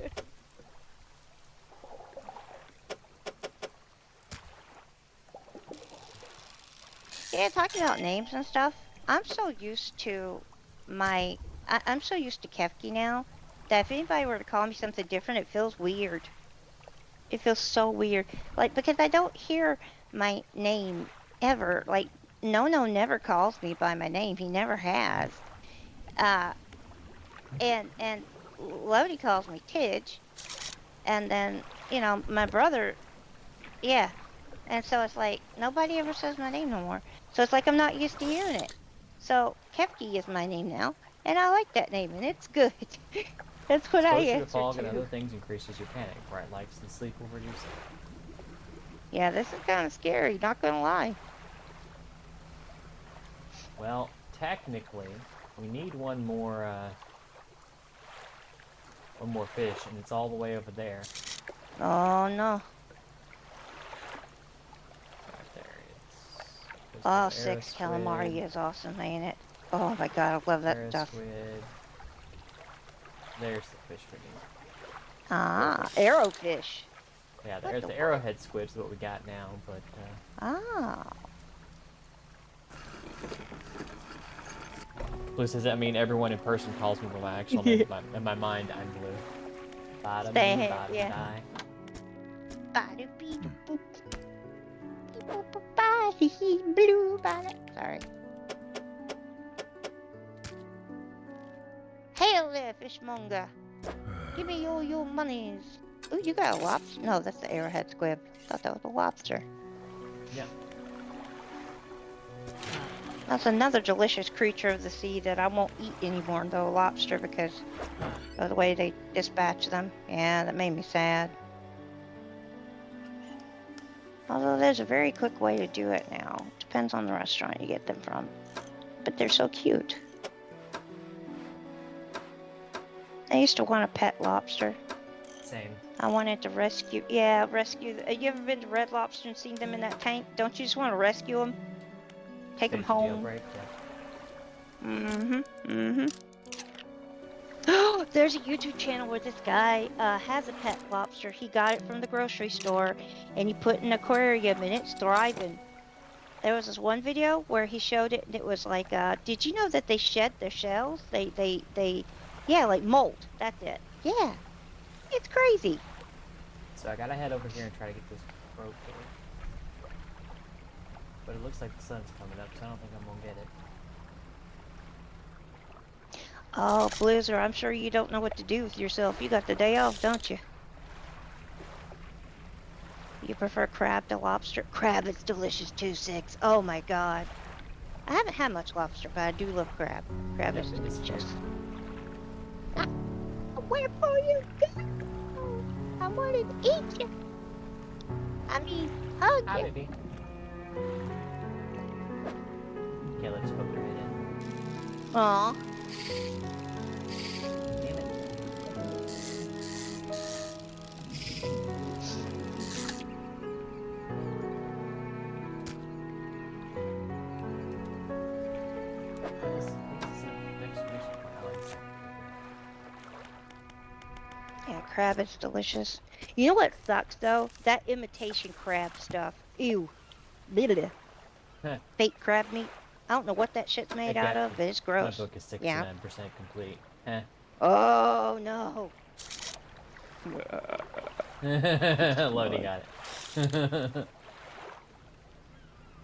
[SPEAKER 2] Yeah, talking about names and stuff. I'm so used to I'm so used to Kefki now that if anybody were to call me something different, it feels weird. It feels so weird. Like, because I don't hear my name ever. Like, No never calls me by my name. He never has. Uh, and Lodi calls me Tidge. And then, my brother, yeah. And so it's like, nobody ever says my name no more. So it's like I'm not used to hearing it. So Kefki is my name now. And I like that name, and it's good. That's what I
[SPEAKER 1] Exposure to
[SPEAKER 2] answer
[SPEAKER 1] fog and
[SPEAKER 2] to.
[SPEAKER 1] other things increases your panic. Bright lights and sleep will reduce it.
[SPEAKER 2] Yeah, this is kind of scary, not gonna lie.
[SPEAKER 1] Well, technically, we need one more fish, and it's all the way over there.
[SPEAKER 2] Oh no.
[SPEAKER 1] Right there. There's
[SPEAKER 2] Oh,
[SPEAKER 1] another arrow
[SPEAKER 2] 6
[SPEAKER 1] squid,
[SPEAKER 2] calamari is awesome, ain't it? Oh my god, I love that
[SPEAKER 1] arrow
[SPEAKER 2] stuff.
[SPEAKER 1] squid. There's the fish we need.
[SPEAKER 2] Ah, arrowfish.
[SPEAKER 1] Yeah,
[SPEAKER 2] What
[SPEAKER 1] there's
[SPEAKER 2] the
[SPEAKER 1] the arrowhead squid is what we got now, but
[SPEAKER 2] Ah.
[SPEAKER 1] Blue says that mean everyone in person calls me Blue. Actually, in my mind, I'm Blue. Bada
[SPEAKER 2] Same,
[SPEAKER 1] bing, bada
[SPEAKER 2] yeah.
[SPEAKER 1] die.
[SPEAKER 2] Blue bada. Sorry. Hail there, fishmonger. Give me all your monies. Ooh, you got a lobster? No, that's the arrowhead squib. Thought that was a lobster.
[SPEAKER 1] Yeah.
[SPEAKER 2] That's another delicious creature of the sea that I won't eat anymore, though, lobster, because of the way they dispatch them. Yeah, that made me sad. Although there's a very quick way to do it now. Depends on the restaurant you get them from. But they're so cute. I used to want a pet lobster.
[SPEAKER 1] Same.
[SPEAKER 2] I wanted to rescue. You ever been to Red Lobster and seen them in that tank? Don't you just want to rescue them? Take them home.
[SPEAKER 1] Jailbreak,
[SPEAKER 2] yeah. There's a YouTube channel where this guy has a pet lobster. He got it from the grocery store, and he put in an aquarium, and it's thriving. There was this one video where he showed it, and it was like, did you know that they shed their shells? Yeah, like molt. That's it. Yeah, it's crazy.
[SPEAKER 1] So I gotta head over here and try to get this rope here. But it looks like the sun's coming up, so I don't think I'm gonna get it.
[SPEAKER 2] Oh, Blizzard, I'm sure you don't know what to do with yourself. You got the day off, don't you? You prefer crab to lobster? Crab is delicious too, 6. Oh my god. I haven't had much lobster, but I do love crab. Crab is delicious. Where for you go? I wanted to eat you. I mean, hug
[SPEAKER 1] Hi,
[SPEAKER 2] you.
[SPEAKER 1] baby. Okay, let's poke her head in.
[SPEAKER 2] Aw.
[SPEAKER 1] Damn it.
[SPEAKER 2] Yeah, crab is delicious. You know what sucks though? That imitation crab stuff. Ew. Bleh.
[SPEAKER 1] Huh.
[SPEAKER 2] Fake crab meat. I don't know what that shit's made out of, but it's gross.
[SPEAKER 1] My book is 69%
[SPEAKER 2] Yeah.
[SPEAKER 1] complete. Heh.
[SPEAKER 2] Oh no.
[SPEAKER 1] Lodi got it.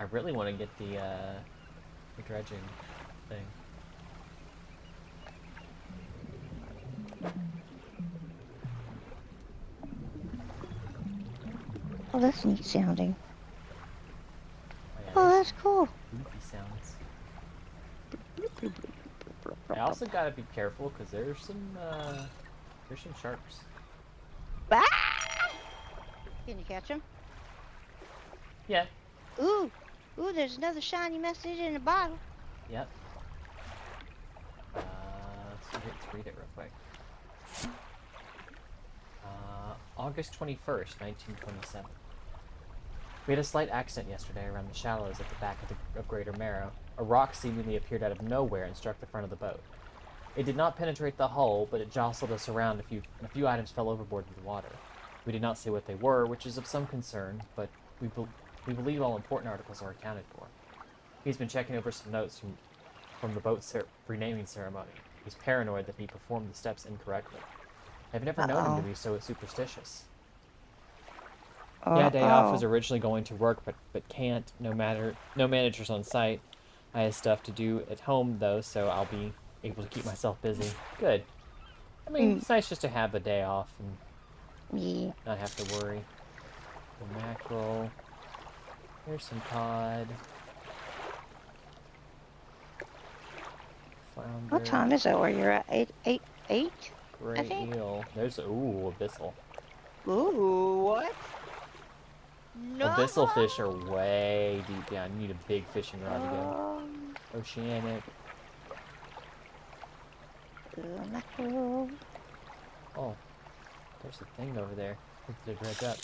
[SPEAKER 1] I really want to get the dredging thing.
[SPEAKER 2] Oh, that's neat sounding.
[SPEAKER 1] Yeah,
[SPEAKER 2] Oh,
[SPEAKER 1] there's
[SPEAKER 2] that's cool.
[SPEAKER 1] goofy sounds. I also gotta be careful because there's some There's some sharks.
[SPEAKER 2] Ah! Can you catch them?
[SPEAKER 1] Yeah.
[SPEAKER 2] Ooh, there's another shiny message in the bottle.
[SPEAKER 1] Yep. Let's read it real quick. August 21st, 1927. We had a slight accident yesterday around the shallows at the back of Greater Marrow. A rock seemingly appeared out of nowhere and struck the front of the boat. It did not penetrate the hull, but it jostled us around, and a few items fell overboard into the water. We did not see what they were, which is of some concern, but we believe all important articles are accounted for. He's been checking over some notes from the boat renaming ceremony. He's paranoid that he performed the steps incorrectly. I've never known him to be so superstitious. Yeah, day off. Was originally going to work, but can't. No managers on site. I have stuff to do at home though, so I'll be able to keep myself busy. Good. I mean, it's nice just to have a day off and not have to worry. The mackerel. Here's some cod. Flounder.
[SPEAKER 2] What time is it where you're at? 8?
[SPEAKER 1] Great eel. There's abyssal.
[SPEAKER 2] Ooh, what? No.
[SPEAKER 1] Abyssal fish are way deep. Yeah, I need a big fishing rod to go. Oceanic.
[SPEAKER 2] Mackerel.
[SPEAKER 1] Oh, there's a thing over there. To dredge up.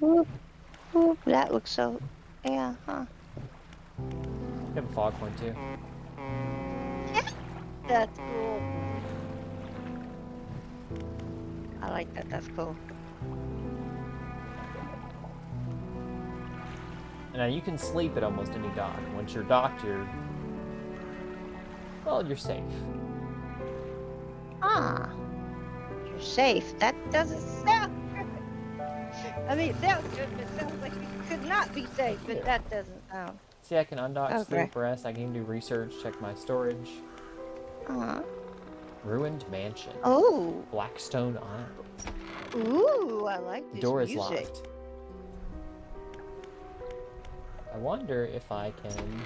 [SPEAKER 2] Ooh, that looks so. Yeah, huh?
[SPEAKER 1] You have a foghorn too.
[SPEAKER 2] That's cool. I like that. That's cool.
[SPEAKER 1] Now you can sleep at almost any dock. Once you're docked, you're safe.
[SPEAKER 2] Ah, you're safe. That doesn't sound good. I mean, it sounds good, but it sounds like you could not be safe, but that doesn't sound.
[SPEAKER 1] See, I can undock, sleep, rest. I can do research, check my storage. Ruined mansion.
[SPEAKER 2] Oh.
[SPEAKER 1] Blackstone Isle.
[SPEAKER 2] Ooh, I like this.
[SPEAKER 1] The door
[SPEAKER 2] music.
[SPEAKER 1] is locked. I wonder if I can.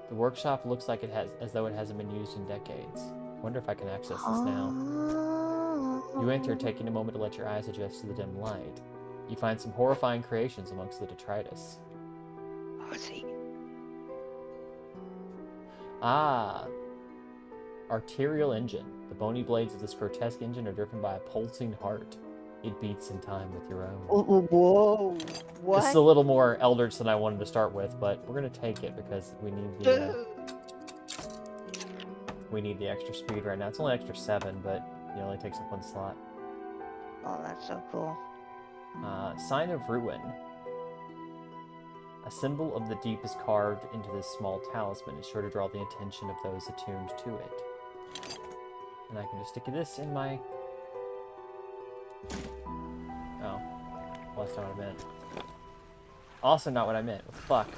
[SPEAKER 1] The workshop looks like as though it hasn't been used in decades. I wonder if I can access this now. You enter, taking a moment to let your eyes adjust to the dim light. You find some horrifying creations amongst the detritus.
[SPEAKER 2] Let's see.
[SPEAKER 1] Ah. Arterial engine. The bony blades of this grotesque engine are driven by a pulsing heart. It beats in time with your own.
[SPEAKER 2] Whoa. What?
[SPEAKER 1] This is a little more eldritch than I wanted to start with, but we're going to take it because we need the extra speed right now. It's only extra 7, but it only takes up 1 slot.
[SPEAKER 2] Oh, that's so cool.
[SPEAKER 1] Sign of ruin. A symbol of the deep is carved into this small talisman. It's sure to draw the attention of those attuned to it. And I can just stick this in my... Oh. Well, that's not what I meant. Also not what I meant. What the fuck?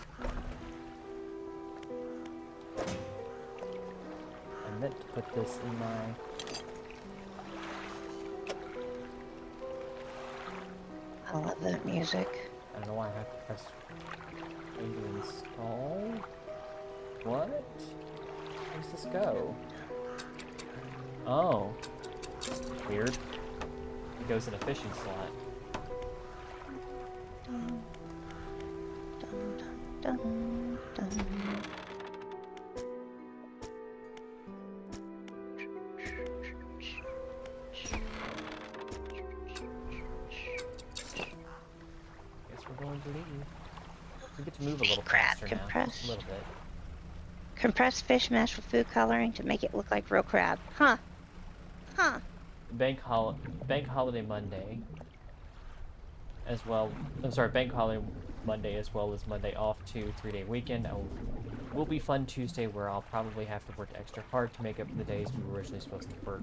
[SPEAKER 1] I meant to put this in my...
[SPEAKER 2] I love that music.
[SPEAKER 1] I don't know why I have to press A to install. What? Where does this go? Oh. Weird. It goes in a fishing slot.
[SPEAKER 2] Dun, dun, dun, dun.
[SPEAKER 1] Guess we're going to leave. We get to move a little
[SPEAKER 2] Crap,
[SPEAKER 1] faster now.
[SPEAKER 2] compress.
[SPEAKER 1] Just a little bit.
[SPEAKER 2] Compressed fish mashed with food coloring to make it look like real crab. Huh.
[SPEAKER 1] Bank holiday Monday. As well. I'm sorry, bank holiday Monday as well as Monday off to 3-day weekend. Will be fun Tuesday where I'll probably have to work extra hard to make up for the days we were originally supposed to work.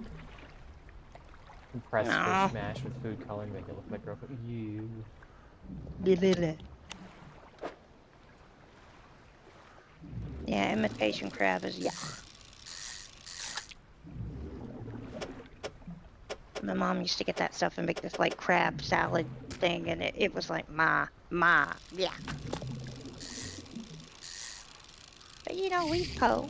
[SPEAKER 1] Compressed fish mashed with food coloring, make it look like real. You.
[SPEAKER 2] Yeah, imitation crab is My mom used to get that stuff and make this like crab salad thing, and it was like yeah. But we po.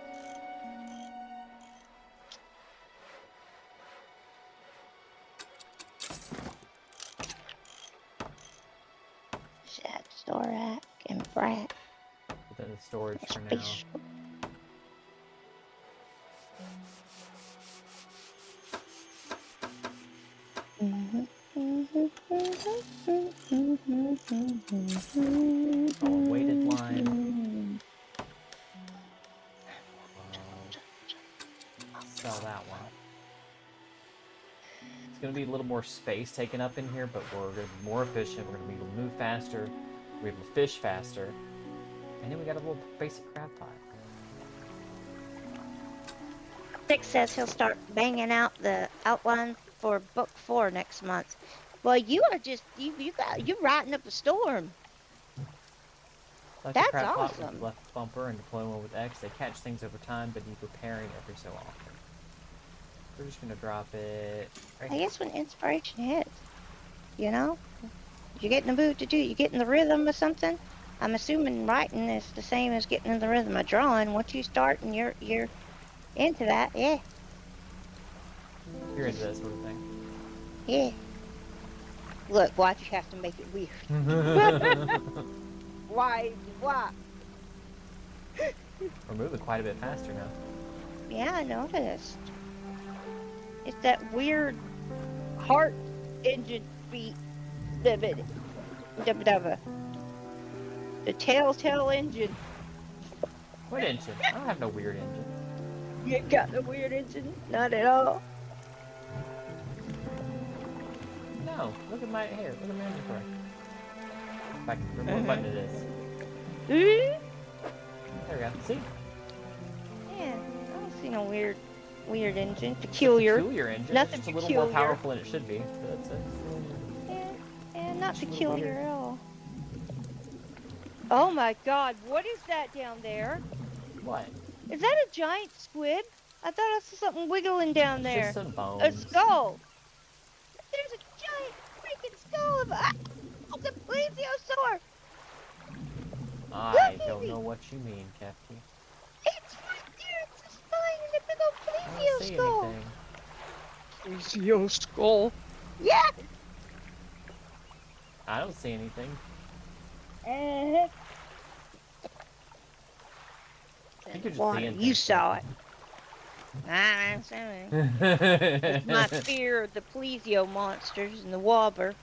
[SPEAKER 2] Thorac and Brack.
[SPEAKER 1] Put that in storage for now.
[SPEAKER 2] Space.
[SPEAKER 1] All weighted line. Sell that one. It's going to be a little more space taken up in here, but we're going to be more efficient. We're going to be able to move faster. We're able to fish faster. And then we got a little basic crab pot.
[SPEAKER 2] Nick says he'll start banging out the outline for book 4 next month. Well, you are just you're riding up a storm.
[SPEAKER 1] Like
[SPEAKER 2] That's
[SPEAKER 1] the crab pot
[SPEAKER 2] awesome.
[SPEAKER 1] with left bumper and deploy one with X. They catch things over time, but need repairing every so often. We're just gonna drop it right
[SPEAKER 2] I
[SPEAKER 1] here.
[SPEAKER 2] guess when inspiration hits, you know, you get in the mood to do, you get in the rhythm of something. I'm assuming writing is the same as getting in the rhythm of drawing. Once you start and you're into that, yeah,
[SPEAKER 1] You're into that sort of thing.
[SPEAKER 2] yeah. Look, why'd you have to make it weird? Why?
[SPEAKER 1] We're moving quite a bit faster now.
[SPEAKER 2] Yeah, I noticed. It's that weird heart engine beat. The telltale engine.
[SPEAKER 1] What engine? I don't have no weird engine.
[SPEAKER 2] You ain't got no weird engine? Not at all.
[SPEAKER 1] No, look at my hair. Look at my inventory. Back, remember what button it is.
[SPEAKER 2] Yeah,
[SPEAKER 1] There we go. See?
[SPEAKER 2] I don't see no weird engine. Peculiar.
[SPEAKER 1] Peculiar engine.
[SPEAKER 2] Nothing
[SPEAKER 1] It's just a little more
[SPEAKER 2] peculiar.
[SPEAKER 1] powerful than it should be. So that's it.
[SPEAKER 2] Yeah, not
[SPEAKER 1] Just a little
[SPEAKER 2] peculiar
[SPEAKER 1] weird.
[SPEAKER 2] at all. Oh my god, what is that down there?
[SPEAKER 1] What?
[SPEAKER 2] Is that a giant squid? I thought I saw something wiggling down
[SPEAKER 1] It's
[SPEAKER 2] there.
[SPEAKER 1] just some bones.
[SPEAKER 2] A skull. There's a giant freaking skull of the plesiosaur.
[SPEAKER 1] I don't know what you mean, Kefki.
[SPEAKER 2] It's right there. It's a spine and a big old
[SPEAKER 1] I don't
[SPEAKER 2] plesio
[SPEAKER 1] see
[SPEAKER 2] skull.
[SPEAKER 1] anything.
[SPEAKER 3] Your skull.
[SPEAKER 2] Yeah.
[SPEAKER 1] I don't see anything.
[SPEAKER 2] Uh-huh.
[SPEAKER 1] I think you're just
[SPEAKER 2] Water.
[SPEAKER 1] seeing
[SPEAKER 2] You
[SPEAKER 1] things,
[SPEAKER 2] saw it. I'm saying.
[SPEAKER 1] Kefki.
[SPEAKER 2] It's my fear of the plesio monsters and the water.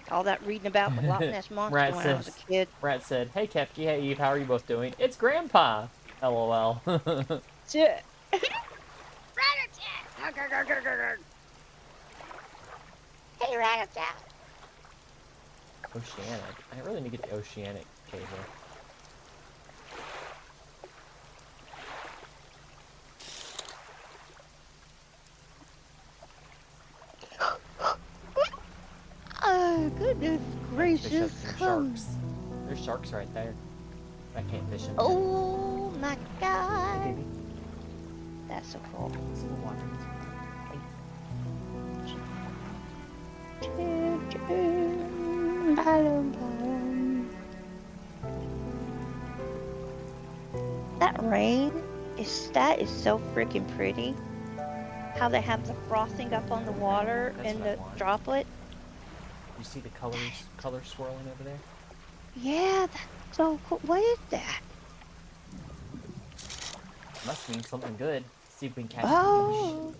[SPEAKER 2] All that reading about the Loch Ness monster
[SPEAKER 1] Rat
[SPEAKER 2] when I was a
[SPEAKER 1] says-
[SPEAKER 2] kid.
[SPEAKER 1] Rat said, "Hey Kefki, hey Eve, how are you both doing? It's Grandpa." LOL.
[SPEAKER 2] Shit. Rat-a-tat. Hey, Rat-a-tat.
[SPEAKER 1] Oceanic. I really need to get the oceanic cable.
[SPEAKER 2] Oh, goodness
[SPEAKER 1] Fish up
[SPEAKER 2] gracious.
[SPEAKER 1] some sharks. There's sharks right there. I can't fish them.
[SPEAKER 2] Oh my
[SPEAKER 1] Hey,
[SPEAKER 2] god.
[SPEAKER 1] baby.
[SPEAKER 2] That's so cool.
[SPEAKER 1] It's a little water.
[SPEAKER 2] That rain is so freaking pretty. How they have the frosting up on the water
[SPEAKER 1] That's
[SPEAKER 2] and
[SPEAKER 1] what I
[SPEAKER 2] the
[SPEAKER 1] want.
[SPEAKER 2] droplet.
[SPEAKER 1] You see the colors swirling over there?
[SPEAKER 2] Yeah, that's so cool. What is that?
[SPEAKER 1] Must mean something good. See if we can catch
[SPEAKER 2] Oh.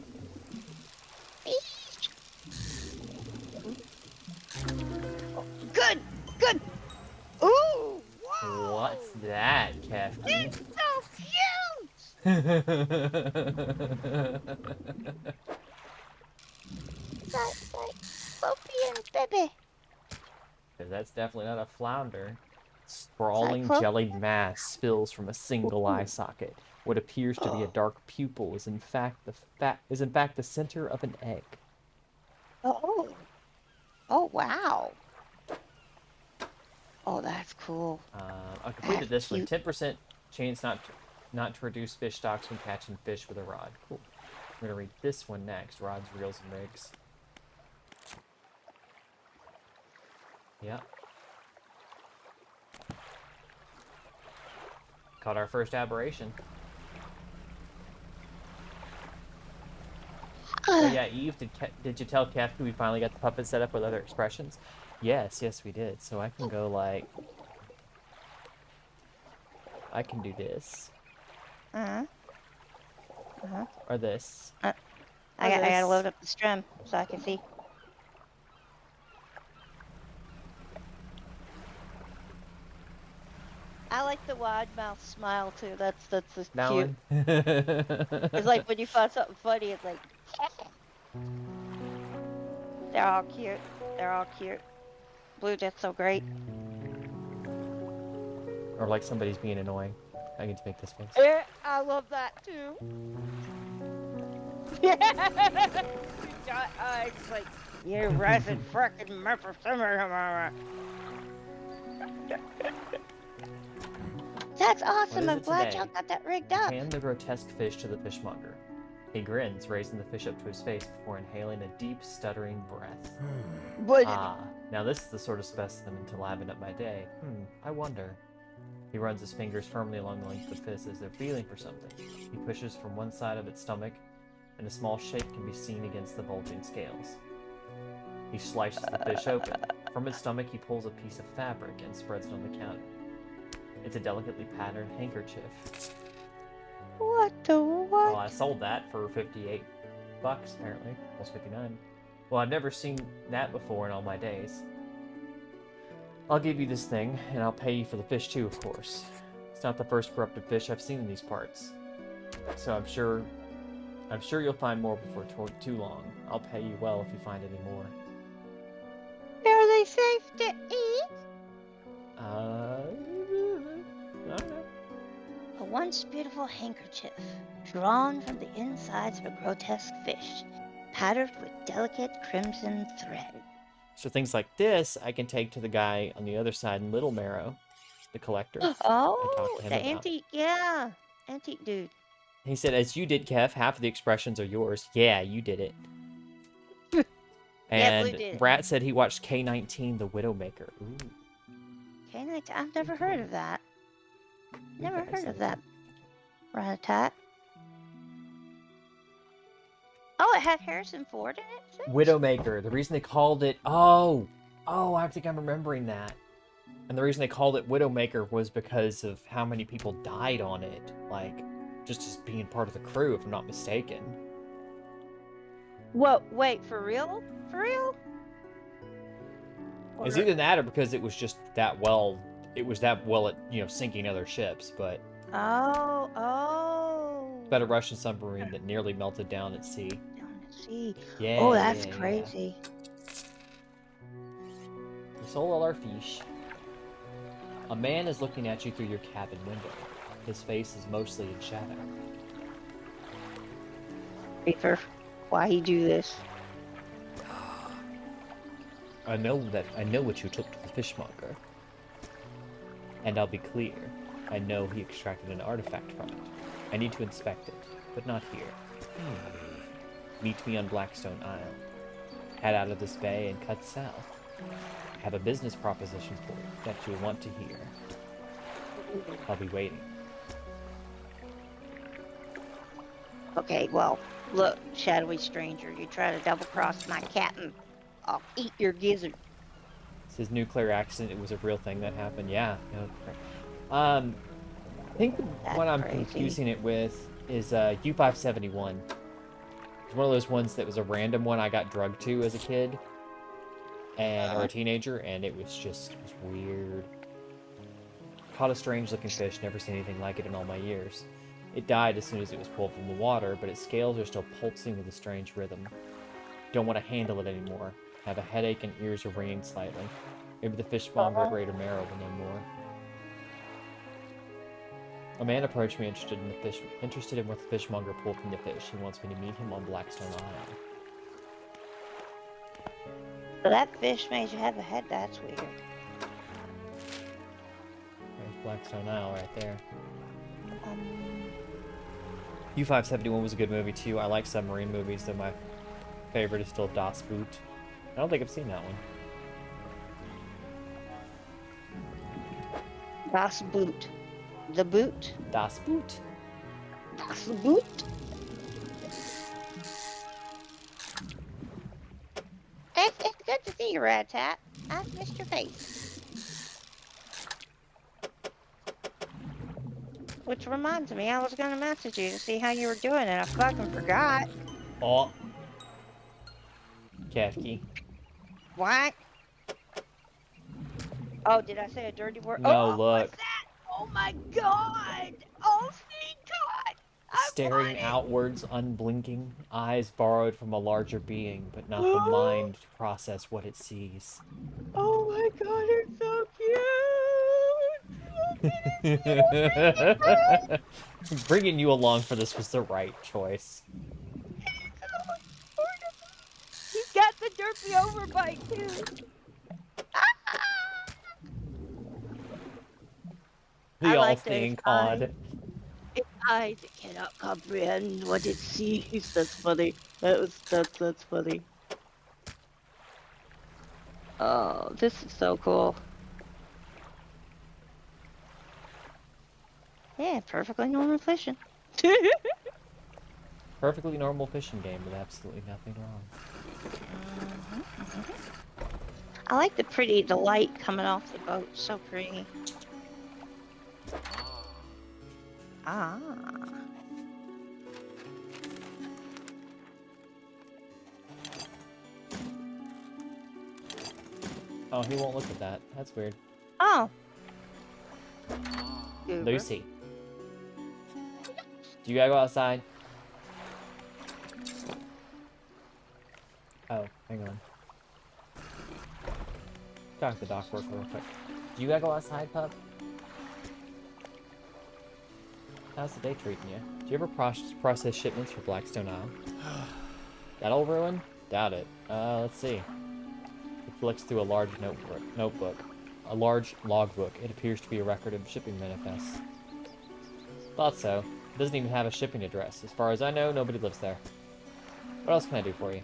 [SPEAKER 2] Good, good. Ooh,
[SPEAKER 1] fish.
[SPEAKER 2] wow.
[SPEAKER 1] What's that, Kefki?
[SPEAKER 2] It's so cute. That's like Sophie and Bebe.
[SPEAKER 1] Because that's definitely not a flounder. Sprawling
[SPEAKER 2] Cyclop-
[SPEAKER 1] jellied mass spills from a single eye socket. What appears to be a dark pupil is in fact the center of an egg.
[SPEAKER 2] Oh. Oh, wow. Oh, that's cool.
[SPEAKER 1] I completed this one.
[SPEAKER 2] Cute.
[SPEAKER 1] 10% chance not to reduce fish stocks when catching fish with a rod. Cool. We're gonna read this one next. Rods, reels, and rigs. Yep. Caught our first aberration. Oh yeah, Eve, did you tell Kefki we finally got the puppet set up with other expressions? Yes, yes, we did. So I can go like, I can do this
[SPEAKER 2] Uh-huh. Uh-huh.
[SPEAKER 1] or this.
[SPEAKER 2] I
[SPEAKER 1] Or
[SPEAKER 2] gotta
[SPEAKER 1] this.
[SPEAKER 2] load up the stream so I can see. I like the wide mouth smile too. That's just
[SPEAKER 1] That
[SPEAKER 2] cute.
[SPEAKER 1] one.
[SPEAKER 2] It's like when you find something funny, it's like they're all cute. They're all cute. Blue Jet's so great.
[SPEAKER 1] Or like somebody's being annoying. I get to make this face.
[SPEAKER 2] Yeah, I love that too. It's like you rising frickin' Memphis. That's awesome.
[SPEAKER 1] is
[SPEAKER 2] I'm
[SPEAKER 1] it
[SPEAKER 2] glad
[SPEAKER 1] today?
[SPEAKER 2] y'all got that rigged up.
[SPEAKER 1] Hand the grotesque fish to the fishmonger. He grins, raising the fish up to his face before inhaling a deep, stuttering breath. Ah, now this is the sort of specimen to liven up my day. I wonder. He runs his fingers firmly along the length of the fish as though feeling for something. He pushes from one side of its stomach, and a small shape can be seen against the bulging scales. He slices the fish open. From its stomach, he pulls a piece of fabric and spreads it on the counter. It's a delicately patterned handkerchief.
[SPEAKER 2] What the what?
[SPEAKER 1] Well, I sold that for $58, apparently. Almost 59. Well, I've never seen that before in all my days. I'll give you this thing, and I'll pay you for the fish too, of course. It's not the first corrupted fish I've seen in these parts. So I'm sure you'll find more before too long. I'll pay you well if you find any more.
[SPEAKER 2] Are they safe to eat?
[SPEAKER 1] I don't know.
[SPEAKER 2] A once beautiful handkerchief, drawn from the insides of a grotesque fish, patterned with delicate crimson thread.
[SPEAKER 1] So things like this, I can take to the guy on the other side in Little Marrow, the collector.
[SPEAKER 2] Oh,
[SPEAKER 1] him
[SPEAKER 2] the
[SPEAKER 1] about.
[SPEAKER 2] antique, yeah, antique dude.
[SPEAKER 1] He said, as you did, Kev, half of the expressions are yours. Yeah, you did it.
[SPEAKER 2] Yeah,
[SPEAKER 1] And
[SPEAKER 2] Blue did it.
[SPEAKER 1] Brat said he watched K-19, The Widowmaker. Ooh.
[SPEAKER 2] Okay, I've never heard of that. Never
[SPEAKER 1] Okay,
[SPEAKER 2] heard
[SPEAKER 1] so-
[SPEAKER 2] of that. Rat-a-tat. Oh, it had Harrison Ford in it? too?
[SPEAKER 1] Widowmaker. The reason they called it... Oh, I think I'm remembering that. And the reason they called it Widowmaker was because of how many people died on it. Like, just as being part of the crew, if I'm not mistaken.
[SPEAKER 2] Whoa, wait, for real? For real?
[SPEAKER 1] It's
[SPEAKER 2] Or-
[SPEAKER 1] either that or because it was just that well... It was that well at, sinking other ships, but...
[SPEAKER 2] Oh.
[SPEAKER 1] About a Russian submarine that nearly melted down at sea.
[SPEAKER 2] Down the sea.
[SPEAKER 1] Yeah,
[SPEAKER 2] Oh, that's
[SPEAKER 1] yeah.
[SPEAKER 2] crazy.
[SPEAKER 1] We sold all our fish. A man is looking at you through your cabin window. His face is mostly in shadow.
[SPEAKER 2] Reaper, why he do this?
[SPEAKER 1] I know what you took to the fishmonger. And I'll be clear. I know he extracted an artifact from it. I need to inspect it, but not here. Meet me on Blackstone Isle. Head out of this bay and cut south. I have a business proposition for you that you'll want to hear. I'll be waiting.
[SPEAKER 2] Okay, well, look, shadowy stranger, you try to double-cross my captain, I'll eat your gizzard.
[SPEAKER 1] It's his nuclear accident. It was a real thing that happened. Yeah. I think the
[SPEAKER 2] That's
[SPEAKER 1] one I'm
[SPEAKER 2] crazy.
[SPEAKER 1] confusing it with is U-571. It's one of those ones that was a random one I got drugged to as a kid or a teenager, and it was weird. Caught a strange looking fish, never seen anything like it in all my years. It died as soon as it was pulled from the water, but its scales are still pulsing with a strange rhythm. Don't want to handle it anymore. Have a headache and ears are ringing slightly. Maybe the fishmonger at Greater Marrow will know more. A man approached me interested in what the fishmonger pulled from the fish. He wants me to meet him on Blackstone Isle.
[SPEAKER 2] So that fish made you have a head, that's weird.
[SPEAKER 1] There's Blackstone Isle right there.
[SPEAKER 2] Um,
[SPEAKER 1] U-571 was a good movie too. I like submarine movies, though my favorite is still Das Boot. I don't think I've seen that one.
[SPEAKER 2] Das Boot. The boot?
[SPEAKER 1] Das Boot?
[SPEAKER 2] Das Boot? It's good to see you, Rat-Tat. I've missed your face. Which reminds me, I was gonna message you to see how you were doing, and I fucking forgot.
[SPEAKER 1] Oh. Kefki.
[SPEAKER 2] What? Oh, did I say a dirty word?
[SPEAKER 1] No,
[SPEAKER 2] Oh, what's
[SPEAKER 1] look.
[SPEAKER 2] that? Oh my god! Oh, sweet god! I
[SPEAKER 1] Staring
[SPEAKER 2] want
[SPEAKER 1] outwards, unblinking, eyes borrowed from a larger being, but not the
[SPEAKER 2] it!
[SPEAKER 1] mind to process what it sees.
[SPEAKER 2] Oh my god, it's so cute! Look at his little
[SPEAKER 1] Bringing you along for this was the right choice.
[SPEAKER 2] He's got the derpy overbite too.
[SPEAKER 1] The
[SPEAKER 2] I like that
[SPEAKER 1] all-seeing
[SPEAKER 2] his eyes,
[SPEAKER 1] cod.
[SPEAKER 2] its eyes cannot comprehend what it sees. That's funny. That's funny. Oh, this is so cool. Yeah, perfectly normal fishing.
[SPEAKER 1] Perfectly normal fishing game with absolutely nothing wrong.
[SPEAKER 2] I like the light coming off the boat. So pretty. Ah.
[SPEAKER 1] Oh, he won't look at that. That's weird.
[SPEAKER 2] Oh.
[SPEAKER 1] Lucy. Do you gotta go outside? Oh, hang on. Talk to the dock worker real quick. Do you gotta go outside, pup? How's the day treating you? Do you ever process shipments for Blackstone Isle? That old ruin? Doubt it. Let's see. It flicks through a large notebook. A large logbook. It appears to be a record of shipping manifests. Thought so. It doesn't even have a shipping address. As far as I know, nobody lives there. What else can I do for you?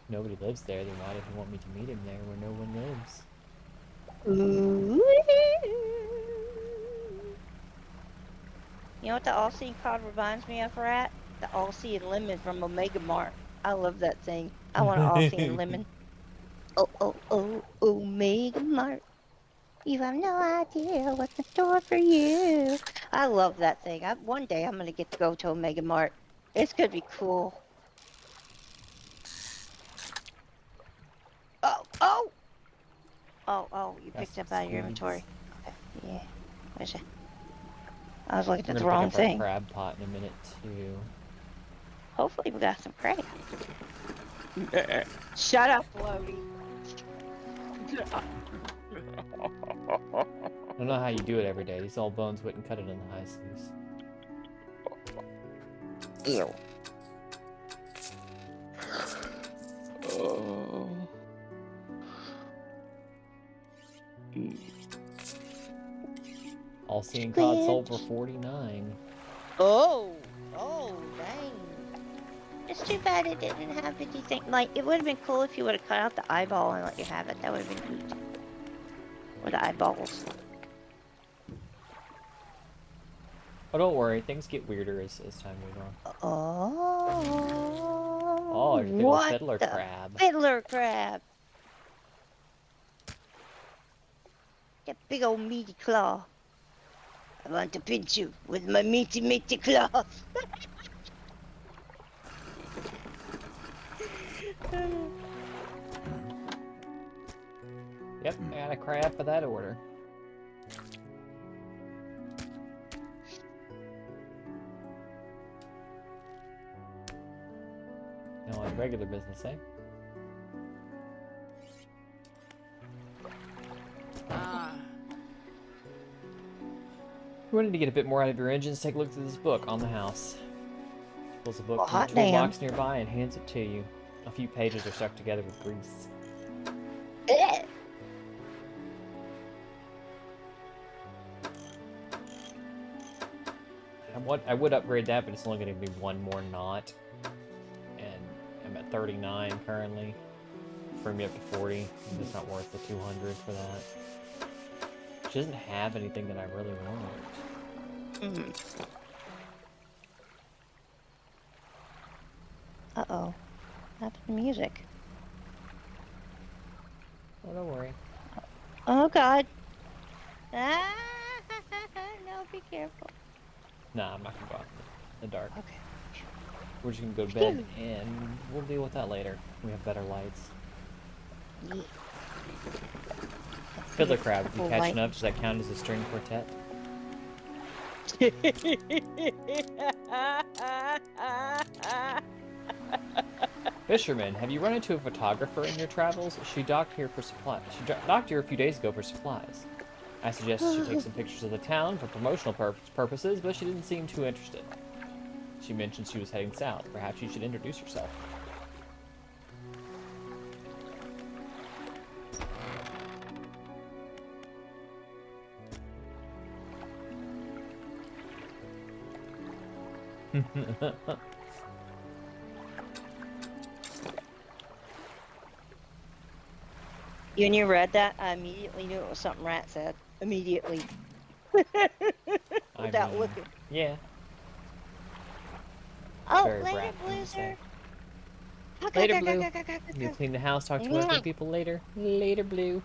[SPEAKER 1] Nobody lives there, then why did he want me to meet him there where no one lives?
[SPEAKER 2] Ooh. You know what the all-seeing cod reminds me of, Rat? The all-seeing lemon from Omega Mart. I love that thing. I want an all-seeing lemon. Oh, Omega Mart. You have no idea what's in store for you. I love that thing. One day I'm gonna get to go to Omega Mart. It's gonna be cool. Oh, you picked up out of your inventory. Okay. Yeah. Where's it? I was looking at the wrong thing.
[SPEAKER 1] We're gonna pick up our crab pot in a minute, too.
[SPEAKER 2] Hopefully we got some crab. Shut up, Floaty.
[SPEAKER 1] I don't know how you do it every day. These old bones wouldn't cut it in the high seas.
[SPEAKER 3] Ew. Oh.
[SPEAKER 1] All-seeing cod sold for 49.
[SPEAKER 2] Oh, dang. It's too bad it didn't have anything. Like, it would have been cool if you would have cut out the eyeball and let you have it. That would have been neat. Or the eyeballs.
[SPEAKER 1] Oh, don't worry. Things get weirder as time goes on.
[SPEAKER 2] Oh,
[SPEAKER 1] there's a big old fiddler crab.
[SPEAKER 2] Fiddler crab. That big old meaty claw. I want to pinch you with my meaty claws.
[SPEAKER 1] Yep, I got a crab for that order. No, like regular business, eh? You wanted to get a bit more out of your engines, take a look through this book on the house. She pulls a book from the toolbox nearby and hands it to you. A few pages are stuck together with grease. I would upgrade that, but it's only going to be one more knot. And I'm at 39 currently. Bring me up to 40. It's not worth the 200 for that. She doesn't have anything that I really want.
[SPEAKER 2] Uh-oh. What happened to music?
[SPEAKER 1] Oh, don't worry.
[SPEAKER 2] Oh, God. Ah, no, be careful.
[SPEAKER 1] Nah, I'm not gonna go out in the dark.
[SPEAKER 2] Okay.
[SPEAKER 1] We're just gonna go to bed, and we'll deal with that later. We have better lights.
[SPEAKER 2] Yeah.
[SPEAKER 1] Fiddler Crab, if you
[SPEAKER 2] Full
[SPEAKER 1] catching
[SPEAKER 2] light.
[SPEAKER 1] up, does that count as a string quartet? Fisherman, have you run into a photographer in your travels? She docked here for supplies. Docked here a few days ago for supplies. I suggested she take some pictures of the town for promotional purposes, but she didn't seem too interested. She mentioned she was heading south. Perhaps you should introduce yourself.
[SPEAKER 2] When you read that, I immediately knew it was something Rat said. Immediately. Without looking.
[SPEAKER 1] Yeah.
[SPEAKER 2] Oh,
[SPEAKER 1] Very
[SPEAKER 2] later,
[SPEAKER 1] Rat thing to say.
[SPEAKER 2] Blizzard.
[SPEAKER 1] Later, Blue. You clean the house, talk to working people later. Later, Blue.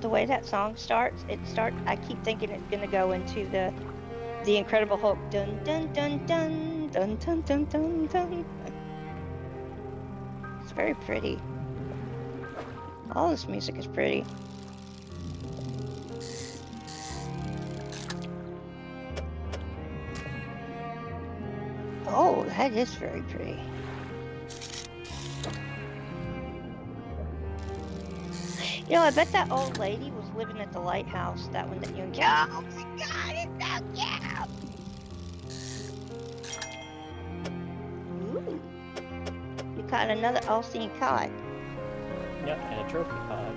[SPEAKER 2] The way that song starts, I keep thinking it's gonna go into the Incredible Hulk. Dun dun dun dun dun dun dun dun dun. It's very pretty. All this music is pretty. Oh, that is very pretty. You know, I bet that old lady was living at the lighthouse. That one that you and oh my God, it's so cute! Ooh, you caught another all-seen cod.
[SPEAKER 1] Yep, and a trophy pod.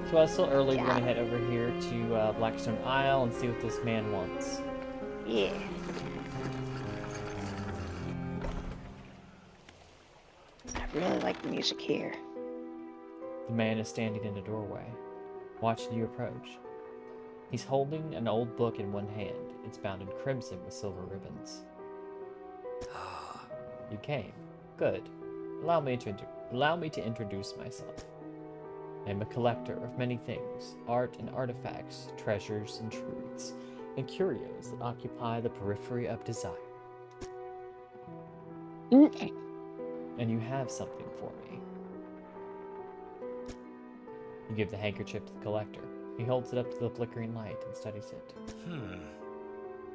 [SPEAKER 1] So while it's still early, we're gonna head over here to Blackstone Isle and see what this man wants.
[SPEAKER 2] Yeah. I really like the music here.
[SPEAKER 1] The man is standing in a doorway, watching you approach. He's holding an old book in one hand. It's bound in crimson with silver ribbons. You came. Good. Allow me to introduce myself. I am a collector of many things, art and artifacts, treasures and truths, and curios that occupy the periphery of desire. And you have something for me. You give the handkerchief to the collector. He holds it up to the flickering light and studies it.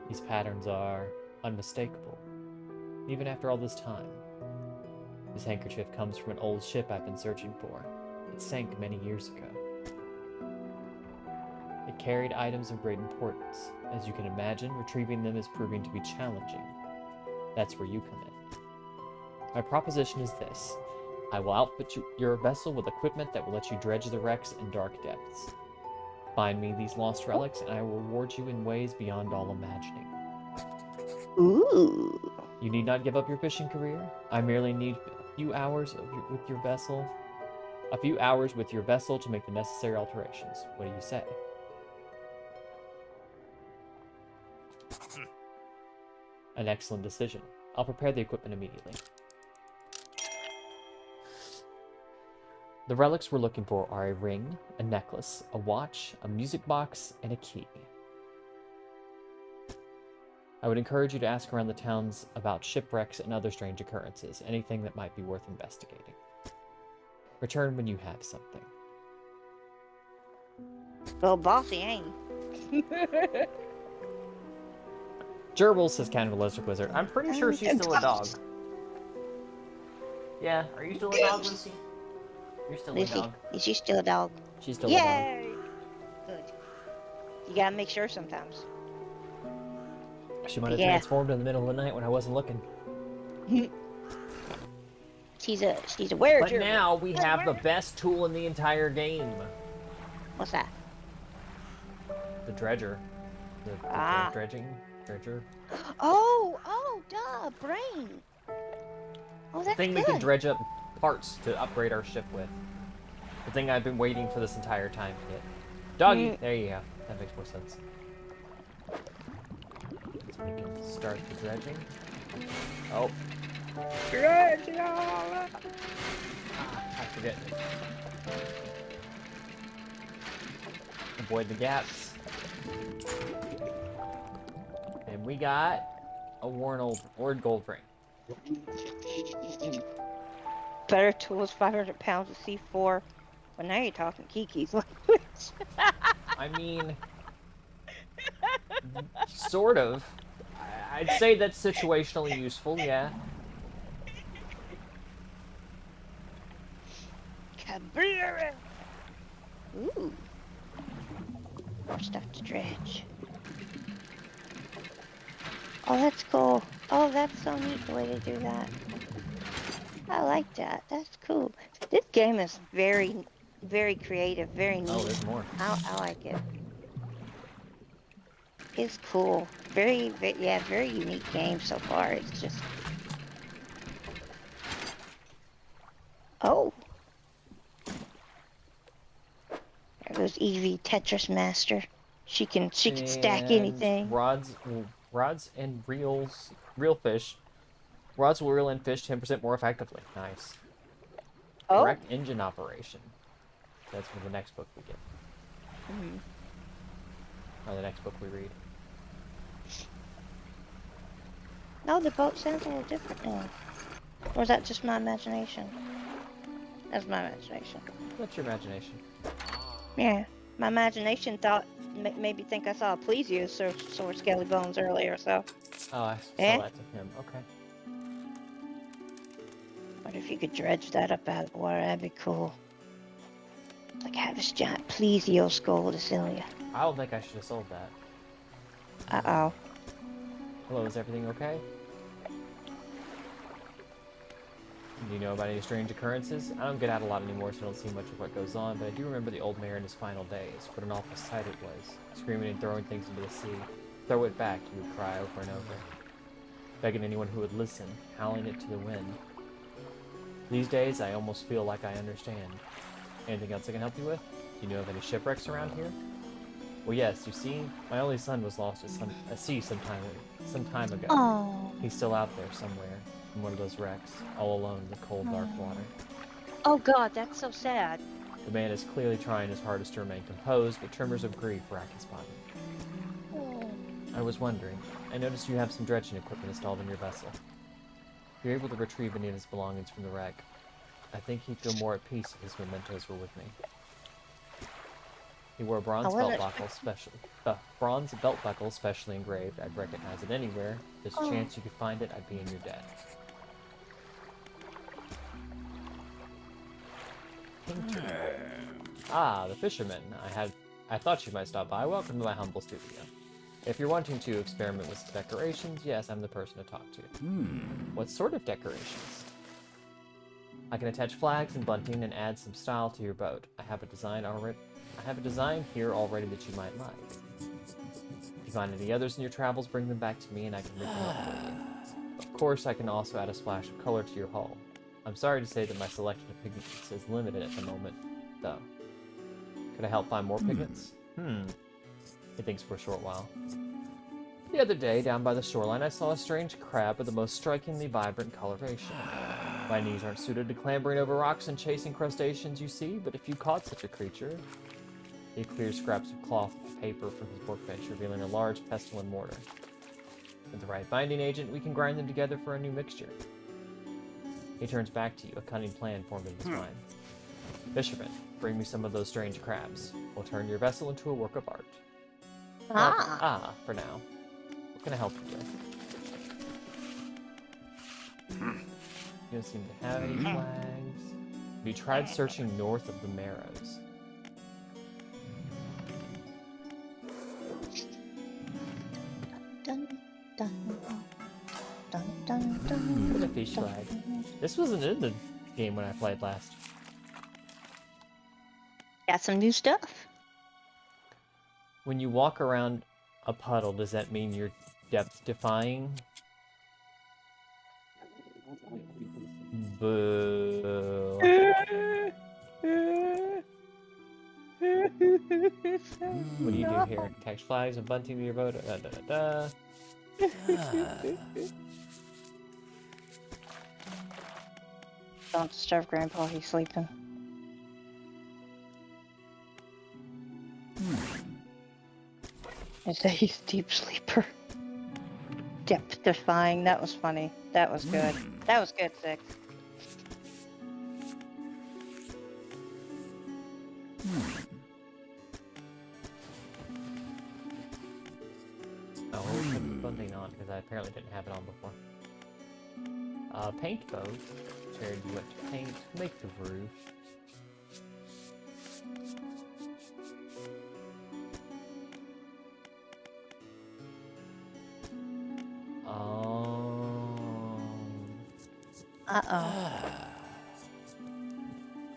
[SPEAKER 1] These patterns are unmistakable, even after all this time. This handkerchief comes from an old ship I've been searching for. It sank many years ago. It carried items of great importance. As you can imagine, retrieving them is proving to be challenging. That's where you come in. My proposition is this. I will outfit your vessel with equipment that will let you dredge the wrecks in dark depths. Find me these lost relics, and I will reward you in ways beyond all imagining.
[SPEAKER 2] Ooh.
[SPEAKER 1] You need not give up your fishing career. I merely need a few hours with your vessel to make the necessary alterations. What do you say? An excellent decision. I'll prepare the equipment immediately. The relics we're looking for are a ring, a necklace, a watch, a music box, and a key. I would encourage you to ask around the towns about shipwrecks and other strange occurrences, anything that might be worth investigating. Return when you have something.
[SPEAKER 2] Well, bossy, ain't he?
[SPEAKER 1] Gerbil, says Cannibalistic Wizard. I'm pretty sure she's still a dog. Yeah, are you still a dog, Lucy? You're still
[SPEAKER 2] Lucy,
[SPEAKER 1] a dog.
[SPEAKER 2] is she still a dog?
[SPEAKER 1] She's still a dog.
[SPEAKER 2] Yay! Good. You gotta make sure sometimes.
[SPEAKER 1] She might have transformed in the middle of the night when I wasn't looking.
[SPEAKER 2] She's a weird.
[SPEAKER 1] But now we have the best tool in the entire game.
[SPEAKER 2] What's that?
[SPEAKER 1] The dredger. The dredger.
[SPEAKER 2] Oh, duh, brain. Oh, that's
[SPEAKER 1] Thing
[SPEAKER 2] good.
[SPEAKER 1] we can dredge up parts to upgrade our ship with. The thing I've been waiting for this entire time to get. Doggy! There you go. That makes more sense. So we can start the dredging. Oh. Dredge! I forget. Avoid the gaps. And we got a worn old gold ring.
[SPEAKER 2] Better tools, 500 pounds of C4. Well, now you're talking Kiki's language.
[SPEAKER 1] I mean, sort of. I'd say that's situationally useful, yeah.
[SPEAKER 2] Kabir! Ooh. More stuff to dredge. Oh, that's cool. Oh, that's so neat the way to do that. I like that. That's cool. This game is very, very creative, very neat.
[SPEAKER 1] Oh, there's more.
[SPEAKER 2] I like it. It's cool. Very, yeah, very unique game so far. It's just... Oh. There goes Evie, Tetris Master. She can stack anything.
[SPEAKER 1] Rods and real fish. Rods will reel in fish 10% more effectively. Nice.
[SPEAKER 2] Oh.
[SPEAKER 1] Direct engine operation. That's for the next book we get. Or the next book we read.
[SPEAKER 2] No, the boat sounds a little different now. Or is that just my imagination? That's my imagination.
[SPEAKER 1] What's your imagination?
[SPEAKER 2] Yeah. My imagination thought, maybe think I saw a plesiosaur scaly bones earlier, so.
[SPEAKER 1] Oh, I saw
[SPEAKER 2] Eh?
[SPEAKER 1] that to him. Okay.
[SPEAKER 2] Wonder if you could dredge that up out of the water. That'd be cool. Like have this giant plesio skull to sell you.
[SPEAKER 1] I don't think I should have sold that.
[SPEAKER 2] Uh-oh.
[SPEAKER 1] Hello, is everything okay? Do you know about any strange occurrences? I don't get out a lot anymore, so I don't see much of what goes on, but I do remember the old mayor in his final days. What an awful sight it was. Screaming and throwing things into the sea. Throw it back, he would cry over and over. Begging anyone who would listen, howling it to the wind. These days, I almost feel like I understand. Anything else I can help you with? Do you know of any shipwrecks around here? Well, yes, you see, my only son was lost at sea some time ago.
[SPEAKER 2] Oh.
[SPEAKER 1] He's still out there somewhere, in one of those wrecks, all alone in the cold, dark water.
[SPEAKER 2] Oh God, that's so sad.
[SPEAKER 1] The man is clearly trying his hardest to remain composed, but tremors of grief rack his body.
[SPEAKER 2] Oh.
[SPEAKER 1] I was wondering, I noticed you have some dredging equipment installed in your vessel. If you're able to retrieve any of his belongings from the wreck, I think he'd feel more at peace if his mementos were with me. He wore a bronze belt buckle specially engraved. I'd recognize it anywhere. If there's a chance you could find it, I'd be in your debt. Tincture. Ah, the fisherman. I thought you might stop by. Welcome to my humble studio. If you're wanting to experiment with some decorations, yes, I'm the person to talk to. What sort of decorations? I can attach flags and bunting and add some style to your boat. I have a design here already that you might like. If you find any others in your travels, bring them back to me and I can make them up for you. Of course, I can also add a splash of color to your hull. I'm sorry to say that my selection of pigments is limited at the moment, though. Could I help find more pigments? He thinks for a short while. The other day, down by the shoreline, I saw a strange crab with the most strikingly vibrant coloration. My knees aren't suited to clambering over rocks and chasing crustaceans, you see, but if you caught such a creature... He clears scraps of cloth and paper from his workbench, revealing a large pestle and mortar. With the right binding agent, we can grind them together for a new mixture. He turns back to you, a cunning plan formed in his mind. Fisherman, bring me some of those strange crabs. We'll turn your vessel into a work of art. For now. What can I help you with? You don't seem to have any flags. Have you tried searching north of the Marrows?
[SPEAKER 2] Dun, dun, dun, dun, dun,
[SPEAKER 1] Look at a fish flag. This wasn't in the game when I played last.
[SPEAKER 2] Got some new stuff.
[SPEAKER 1] When you walk around a puddle, does that mean you're depth defying? Boo. What do you do here? Catch flags and bunting to your boat. Da, da, da, da.
[SPEAKER 2] Don't disturb Grandpa, he's sleeping. I say he's a deep sleeper. Depth defying, that was funny. That was good. That was good, Six.
[SPEAKER 1] Oh, we'll put the bunting on because I apparently didn't have it on before. Paint boat. Where do you want to paint? Make the roof.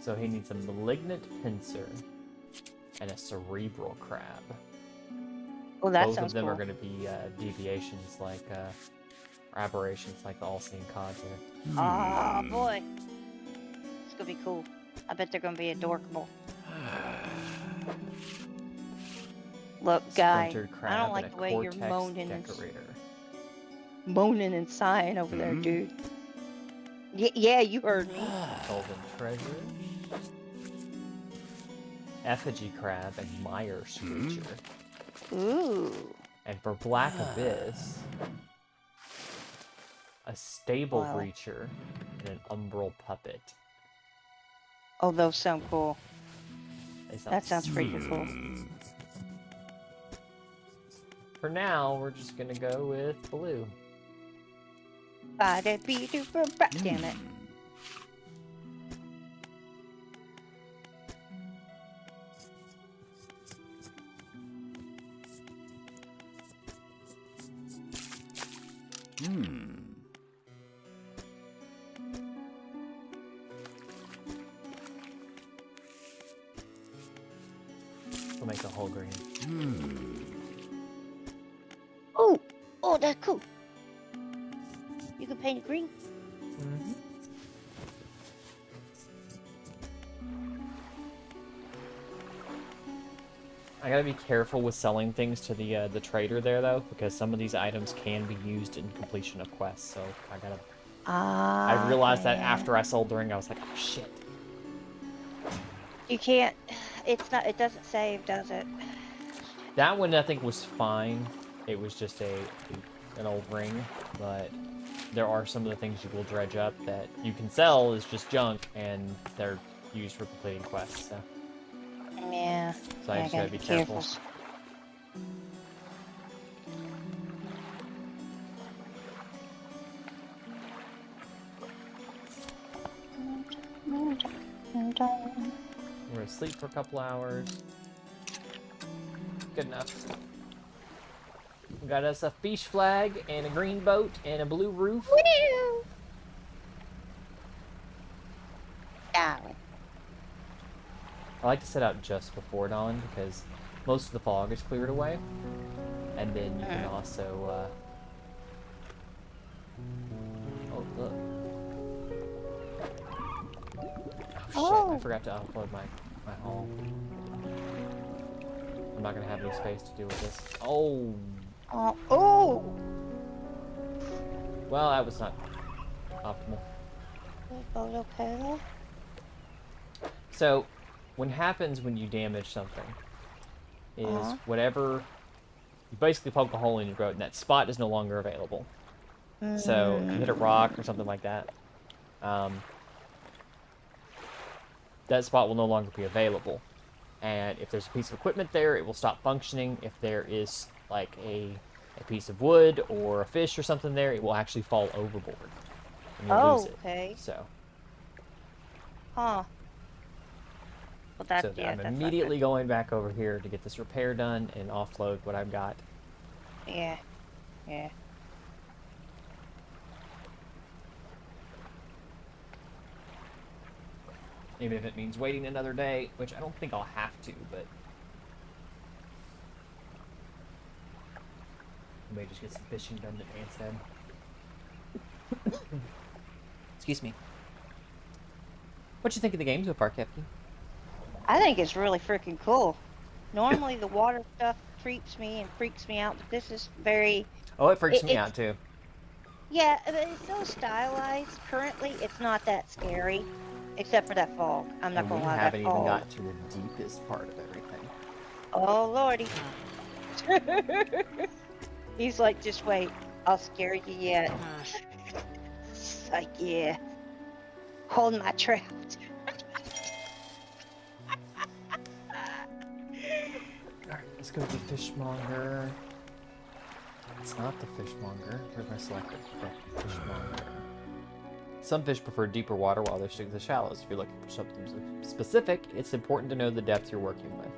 [SPEAKER 1] So he needs a malignant pincer and a cerebral crab.
[SPEAKER 2] Well, that
[SPEAKER 1] Both
[SPEAKER 2] sounds
[SPEAKER 1] of them
[SPEAKER 2] cool.
[SPEAKER 1] are going to be deviations like, or aberrations like the all-seeing cod here.
[SPEAKER 2] Oh boy, it's gonna be cool. I bet they're gonna be adorable. Look, guy,
[SPEAKER 1] Splintered crab
[SPEAKER 2] I don't
[SPEAKER 1] and
[SPEAKER 2] like
[SPEAKER 1] a
[SPEAKER 2] the way you're
[SPEAKER 1] cortex decorator.
[SPEAKER 2] moaning and sighing over there, dude. Yeah, you heard me.
[SPEAKER 1] Golden treasure. Effigy crab and mire screecher.
[SPEAKER 2] Ooh.
[SPEAKER 1] And for black abyss, a stable
[SPEAKER 2] Wow.
[SPEAKER 1] breacher and an umbral puppet.
[SPEAKER 2] Oh, those sound cool.
[SPEAKER 1] They
[SPEAKER 2] That sounds pretty cool.
[SPEAKER 1] For now, we're just gonna go with blue.
[SPEAKER 2] Damn it.
[SPEAKER 1] We'll make the whole green.
[SPEAKER 2] Oh, that's cool. You can paint it green.
[SPEAKER 1] Mm-hmm. I gotta be careful with selling things to the trader there though, because some of these items can be used in completion of quests. So I gotta. I realized that after I sold the ring, I was like, oh shit.
[SPEAKER 2] You can't. It's not. It doesn't save, does it?
[SPEAKER 1] That one I think was fine. It was just an old ring, but there are some of the things you will dredge up that you can sell as just junk, and they're used for completing quests. So,
[SPEAKER 2] Yeah.
[SPEAKER 1] so I just gotta be careful. We're gonna sleep for a couple hours. Good enough. We got us a fish flag and a green boat and a blue roof.
[SPEAKER 2] Woo! Darling.
[SPEAKER 1] I like to set out just before dawn because most of the fog is cleared away, and then you can also. Oh look! Oh shit! I forgot to upload my haul. I'm not gonna have any space to deal with this. Oh.
[SPEAKER 2] Oh!
[SPEAKER 1] Well, that was not optimal.
[SPEAKER 2] Boat okay?
[SPEAKER 1] So, what happens when you damage something is whatever you basically poke a hole in your boat, and that spot is no longer available. So, if you hit a rock or something like that, that spot will no longer be available. And if there's a piece of equipment there, it will stop functioning. If there is like a piece of wood or a fish or something there, it will actually fall overboard. And you'll lose it.
[SPEAKER 2] Okay.
[SPEAKER 1] So,
[SPEAKER 2] Huh. Well, that's,
[SPEAKER 1] so
[SPEAKER 2] yeah,
[SPEAKER 1] I'm
[SPEAKER 2] that's not
[SPEAKER 1] immediately going back over here to get this repair done and offload what I've got.
[SPEAKER 2] good. Yeah. Yeah.
[SPEAKER 1] Even if it means waiting another day, which I don't think I'll have to, but I may just get some fishing done today instead. Excuse me. What you think of the game so far, Kefki?
[SPEAKER 2] I think it's really freaking cool. Normally the water stuff creeps me and freaks me out, but this is very.
[SPEAKER 1] Oh, it freaks me
[SPEAKER 2] It's
[SPEAKER 1] out too.
[SPEAKER 2] yeah, but it's so stylized. Currently, it's not that scary, except for that fog. I'm not
[SPEAKER 1] And
[SPEAKER 2] gonna
[SPEAKER 1] we
[SPEAKER 2] lie, that
[SPEAKER 1] haven't even
[SPEAKER 2] fog.
[SPEAKER 1] got to the deepest part of everything.
[SPEAKER 2] Oh lordy. He's like, just wait, I'll scare you yet. It's like, yeah, hold my trout.
[SPEAKER 1] Alright, let's go to the fishmonger. It's not the fishmonger. Where's my selector? The fishmonger. Some fish prefer deeper water while they're sticking to the shallows. If you're looking for something specific, it's important to know the depth you're working with.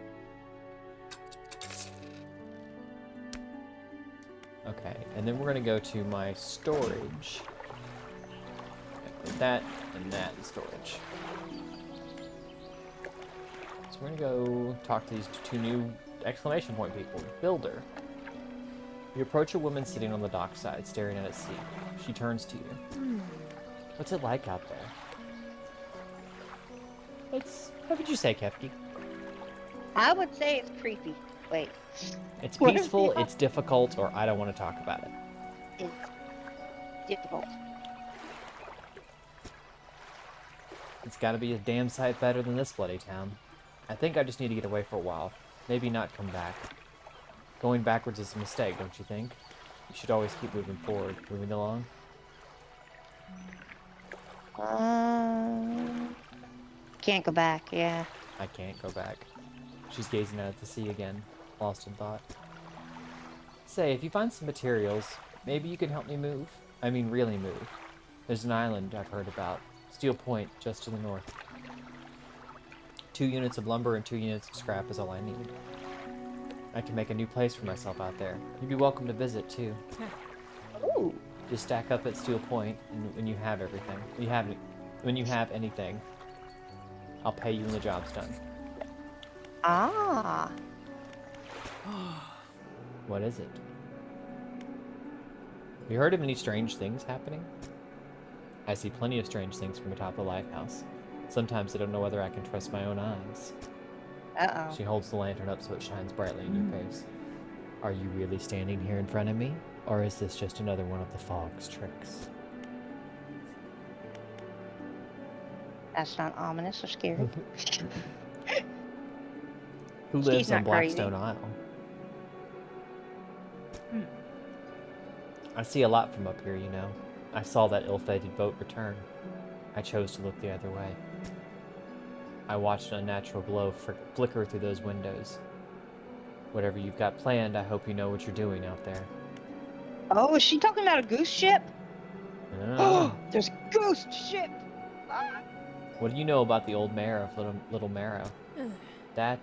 [SPEAKER 1] Okay, and then we're going to go to my storage. Put that and that in storage. So we're going to go talk to these two new exclamation point people. Builder. You approach a woman sitting on the dockside, staring at a sea. She turns to you. What's it like out there? What would you say, Kefki?
[SPEAKER 2] I would say it's creepy. Wait,
[SPEAKER 1] It's
[SPEAKER 2] What is
[SPEAKER 1] peaceful,
[SPEAKER 2] the-
[SPEAKER 1] it's difficult, or I don't want to talk about it.
[SPEAKER 2] it's difficult.
[SPEAKER 1] It's got to be a damn sight better than this bloody town. I think I just need to get away for a while. Maybe not come back. Going backwards is a mistake, don't you think? You should always keep moving forward. Moving along?
[SPEAKER 2] Can't go back. Yeah.
[SPEAKER 1] I can't go back. She's gazing out at the sea again, lost in thought. Say, if you find some materials, maybe you can help me move? I mean, really move. There's an island I've heard about. Steel Point, just to the north. 2 units of lumber and 2 units of scrap is all I need. I can make a new place for myself out there. You'd be welcome to visit, too.
[SPEAKER 2] Ooh.
[SPEAKER 1] Just stack up at Steel Point, and when you have everything, when you have anything, I'll pay you when the job's done.
[SPEAKER 2] Ah.
[SPEAKER 1] What is it? Have you heard of any strange things happening? I see plenty of strange things from atop the lighthouse. Sometimes I don't know whether I can trust my own eyes.
[SPEAKER 2] Uh-oh.
[SPEAKER 1] She holds the lantern up so it shines brightly in your face. Are you really standing here in front of me? Or is this just another one of the fog's tricks?
[SPEAKER 2] That's not ominous or scary.
[SPEAKER 1] Who lives
[SPEAKER 2] She's
[SPEAKER 1] on
[SPEAKER 2] not crazy.
[SPEAKER 1] Blackstone Isle? I see a lot from up here, you know. I saw that ill-fated boat return. I chose to look the other way. I watched an unnatural glow flicker through those windows. Whatever you've got planned, I hope you know what you're doing out there.
[SPEAKER 2] Oh, is she talking about a goose ship?
[SPEAKER 1] Ah.
[SPEAKER 2] Oh, there's a ghost ship. Ah.
[SPEAKER 1] What do you know about the old mayor of Little Marrow? I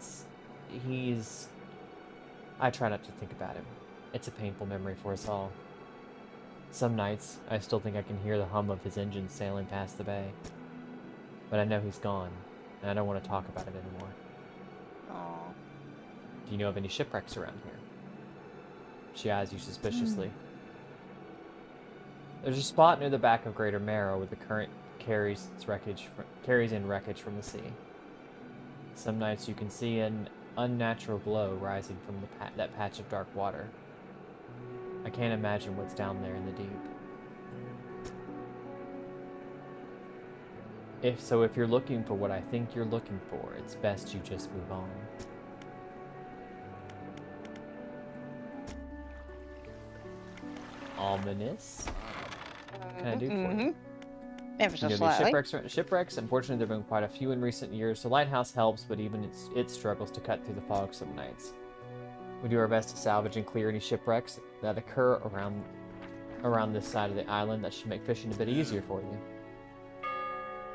[SPEAKER 1] try not to think about him. It's a painful memory for us all. Some nights, I still think I can hear the hum of his engine sailing past the bay. But I know he's gone, and I don't want to talk about it anymore.
[SPEAKER 2] Aw.
[SPEAKER 1] Do you know of any shipwrecks around here? She eyes you suspiciously. There's a spot near the back of Greater Marrow where the current carries in wreckage from the sea. Some nights you can see an unnatural glow rising from that patch of dark water. I can't imagine what's down there in the deep. If you're looking for what I think you're looking for, it's best you just move on. Ominous. What can I do for you?
[SPEAKER 2] Ever so
[SPEAKER 1] You know, these
[SPEAKER 2] slightly.
[SPEAKER 1] shipwrecks, unfortunately, there have been quite a few in recent years. The lighthouse helps, but even it struggles to cut through the fog some nights. We do our best to salvage and clear any shipwrecks that occur around this side of the island. That should make fishing a bit easier for you.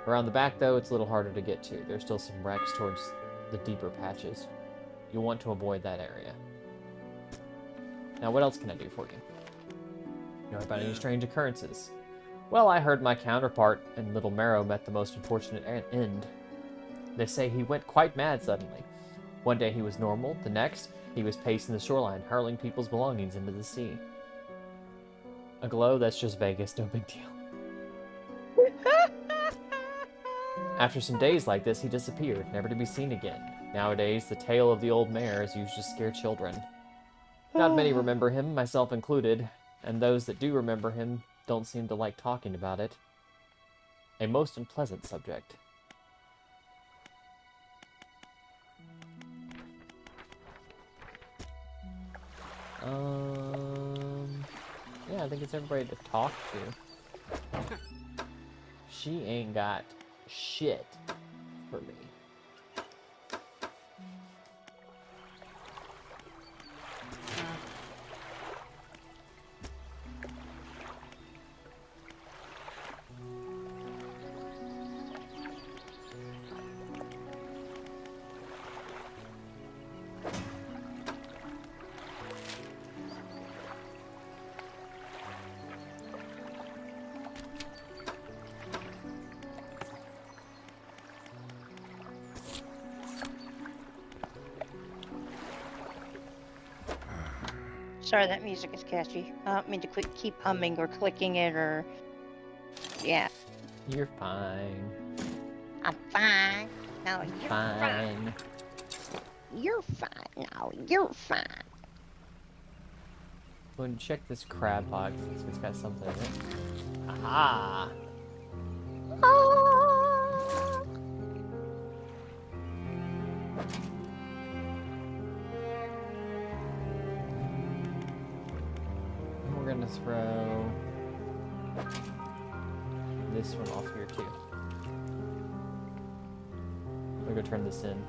[SPEAKER 1] Around the back, though, it's a little harder to get to. There's still some wrecks towards the deeper patches. You'll want to avoid that area. Now, what else can I do for you? You know about any strange occurrences? Well, I heard my counterpart in Little Marrow met the most unfortunate end. They say he went quite mad suddenly. One day he was normal, the next, he was pacing the shoreline, hurling people's belongings into the sea. A glow, that's just Vegas, no big deal. After some days like this, he disappeared, never to be seen again. Nowadays, the tale of the old mayor is used to scare children. Not many remember him, myself included, and those that do remember him don't seem to like talking about it. A most unpleasant subject. Yeah, I think it's everybody to talk to. She ain't got shit for me.
[SPEAKER 2] Sorry, that music is catchy. I don't mean to keep humming or clicking it or... Yeah.
[SPEAKER 1] You're fine.
[SPEAKER 2] I'm fine. No, you're fine.
[SPEAKER 1] Fine.
[SPEAKER 2] You're fine. No, you're fine.
[SPEAKER 1] Go and check this crab pot. See if it's got something in it. Aha!
[SPEAKER 2] Ah.
[SPEAKER 1] We're gonna throw this one off here too. We're gonna turn this in.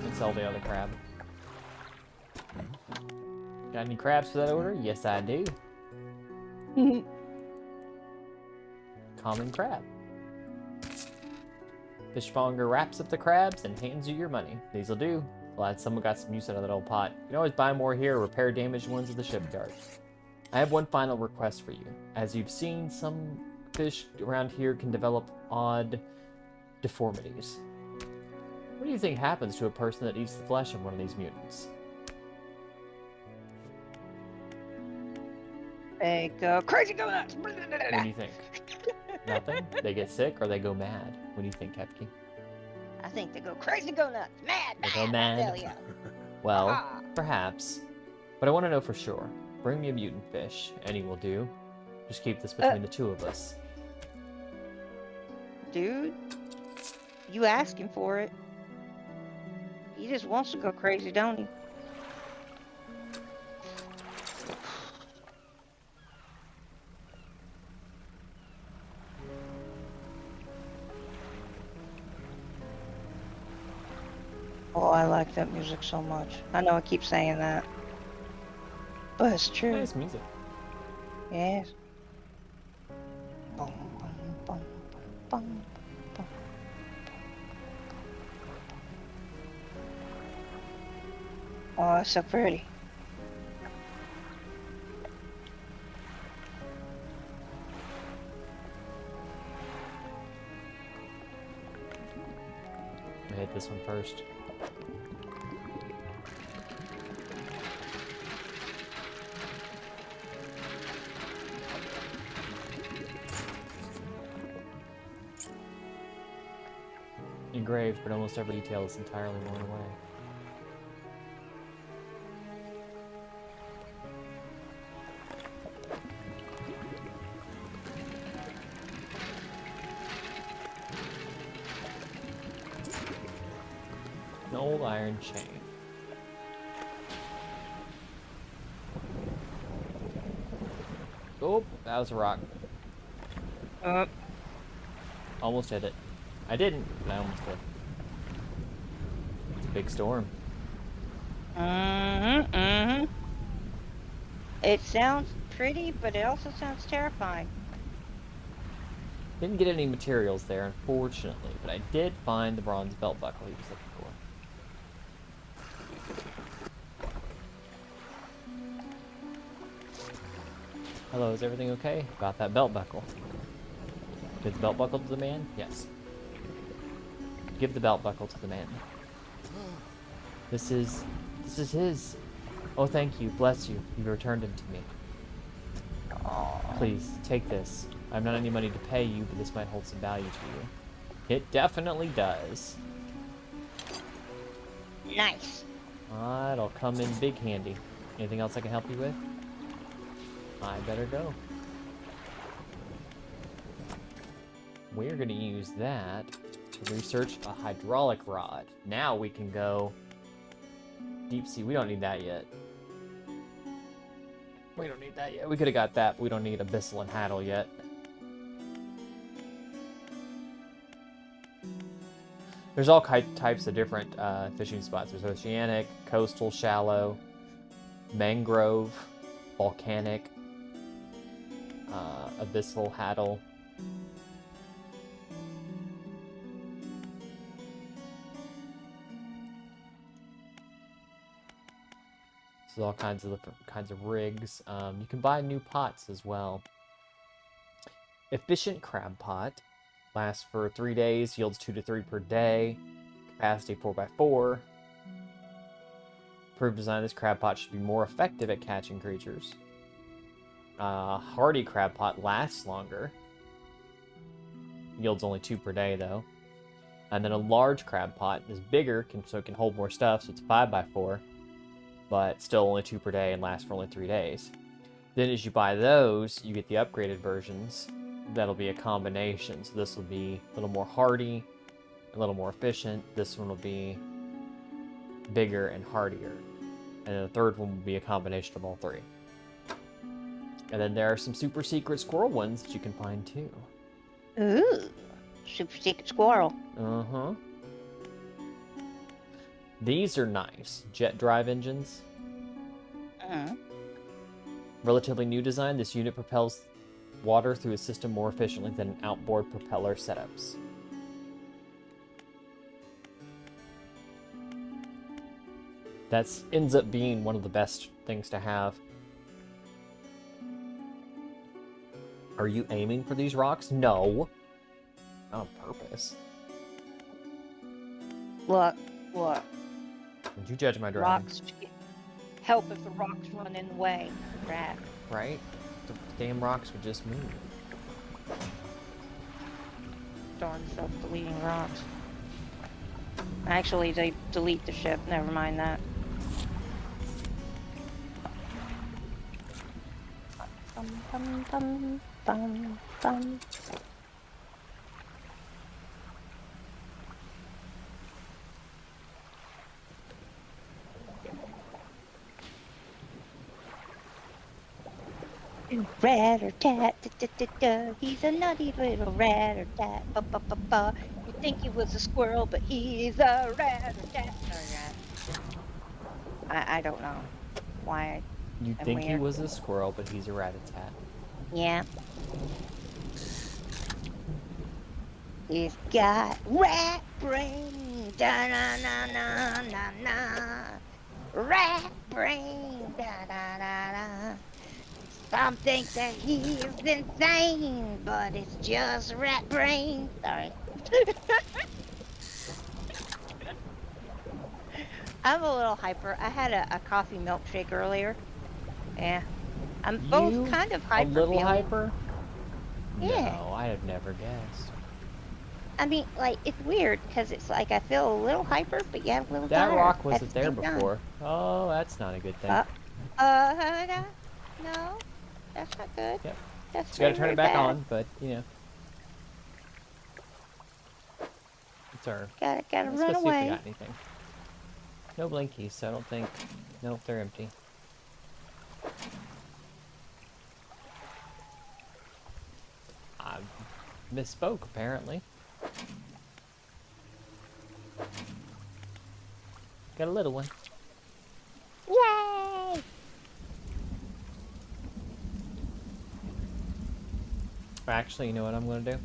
[SPEAKER 1] And sell the other crab. Got any crabs for that order? Yes, I do. Common crab. Fishmonger wraps up the crabs and hands you your money. These'll do. Glad someone got some use out of that old pot. You can always buy more here or repair damaged ones at the shipyard. I have one final request for you. As you've seen, some fish around here can develop odd deformities. What do you think happens to a person that eats the flesh of one of these mutants?
[SPEAKER 2] They go crazy, go nuts.
[SPEAKER 1] What do you think? Nothing? They get sick or they go mad? What do you think, Kepke?
[SPEAKER 2] I think they go crazy, go nuts. Mad,
[SPEAKER 1] They go
[SPEAKER 2] mad.
[SPEAKER 1] mad?
[SPEAKER 2] Hell yeah.
[SPEAKER 1] Well,
[SPEAKER 2] Ah.
[SPEAKER 1] perhaps. But I want to know for sure. Bring me a mutant fish. Any will do. Just keep this between the two of us.
[SPEAKER 2] Dude, you asking for it. He just wants to go crazy, don't he? Oh, I like that music so much. I know I keep saying that. But it's true.
[SPEAKER 1] Nice music.
[SPEAKER 2] Yes. Boom, boom, boom, boom, boom. Oh, it's so pretty.
[SPEAKER 1] I hit this one first. Engraved, but almost every detail is entirely worn away. An old iron chain. Oh, that was a rock. Almost hit it. I didn't, but I almost did. It's a big storm.
[SPEAKER 2] It sounds pretty, but it also sounds terrifying.
[SPEAKER 1] Didn't get any materials there, unfortunately, but I did find the bronze belt buckle he was looking for. Hello, is everything okay? Got that belt buckle. Give the belt buckle to the man? Yes. Give the belt buckle to the man. This is his. Oh, thank you. Bless you. You returned him to me. Please, take this. I have not any money to pay you, but this might hold some value to you. It definitely does.
[SPEAKER 2] Nice.
[SPEAKER 1] It'll come in big handy. Anything else I can help you with? I better go. We're going to use that to research a hydraulic rod. Now we can go deep sea. We don't need that yet. We don't need that yet. We could have got that, but we don't need abyssal and haddle yet. There's all types of different fishing spots. There's oceanic, coastal, shallow, mangrove, volcanic, abyssal, haddle. So all kinds of different kinds of rigs. You can buy new pots as well. Efficient crab pot. Lasts for 3 days, yields 2 to 3 per day. Capacity 4x4. Improved design, this crab pot should be more effective at catching creatures. Hardy crab pot lasts longer. Yields only 2 per day though. And then a large crab pot is bigger, so it can hold more stuff, so it's 5x4. But still only 2 per day and lasts for only 3 days. Then as you buy those, you get the upgraded versions. That'll be a combination. So this will be a little more hardy, a little more efficient. This one will be bigger and hardier. And then the third one will be a combination of all three. And then there are some super secret squirrel ones that you can find too.
[SPEAKER 2] Ooh, super secret squirrel.
[SPEAKER 1] Uh-huh. These are nice. Jet drive engines. Relatively new design, this unit propels water through a system more efficiently than outboard propeller setups. That ends up being one of the best things to have. Are you aiming for these rocks? No. Not on purpose.
[SPEAKER 2] Look.
[SPEAKER 1] Did you judge my driving?
[SPEAKER 2] Rocks help if the rocks run in the way. Right.
[SPEAKER 1] Right? The damn rocks would just move.
[SPEAKER 2] Darn self-deleting rocks. Actually, they delete the ship. Never mind that. Bum, bum, bum, bum. Rat or tat, da, da, da, da. He's a nutty little rat or tat. Ba, ba, ba, ba. You think he was a squirrel, but he's a rat or tat. Sorry, rat. I don't know why.
[SPEAKER 1] You
[SPEAKER 2] I'm
[SPEAKER 1] think he
[SPEAKER 2] weird.
[SPEAKER 1] was a squirrel, but he's a rat-a-tat.
[SPEAKER 2] Yeah. He's got rat brain. Da na na na na na. Rat brain. Da da da da. Some think that he's insane, but it's just rat brain. Sorry. I'm a little hyper. I had a coffee milkshake earlier. Yeah. I'm both kind of hyper.
[SPEAKER 1] A little
[SPEAKER 2] feeling.
[SPEAKER 1] hyper?
[SPEAKER 2] Yeah.
[SPEAKER 1] No, I have never guessed.
[SPEAKER 2] I mean, like, it's weird because it's like I feel a little hyper, but yeah, a little
[SPEAKER 1] That
[SPEAKER 2] tired
[SPEAKER 1] rock
[SPEAKER 2] at
[SPEAKER 1] wasn't
[SPEAKER 2] the
[SPEAKER 1] there
[SPEAKER 2] same time.
[SPEAKER 1] before. Oh, that's not a good thing.
[SPEAKER 2] No, that's not good.
[SPEAKER 1] Yep.
[SPEAKER 2] That's
[SPEAKER 1] Just gotta turn it back
[SPEAKER 2] bad.
[SPEAKER 1] on, but, you know. It's our...
[SPEAKER 2] Gotta
[SPEAKER 1] Let's
[SPEAKER 2] run
[SPEAKER 1] go see if we
[SPEAKER 2] away.
[SPEAKER 1] got anything. No blinkies, so I don't think... Nope, they're empty. I misspoke, apparently. Got a little one.
[SPEAKER 2] Yay!
[SPEAKER 1] Actually, you know what I'm gonna do?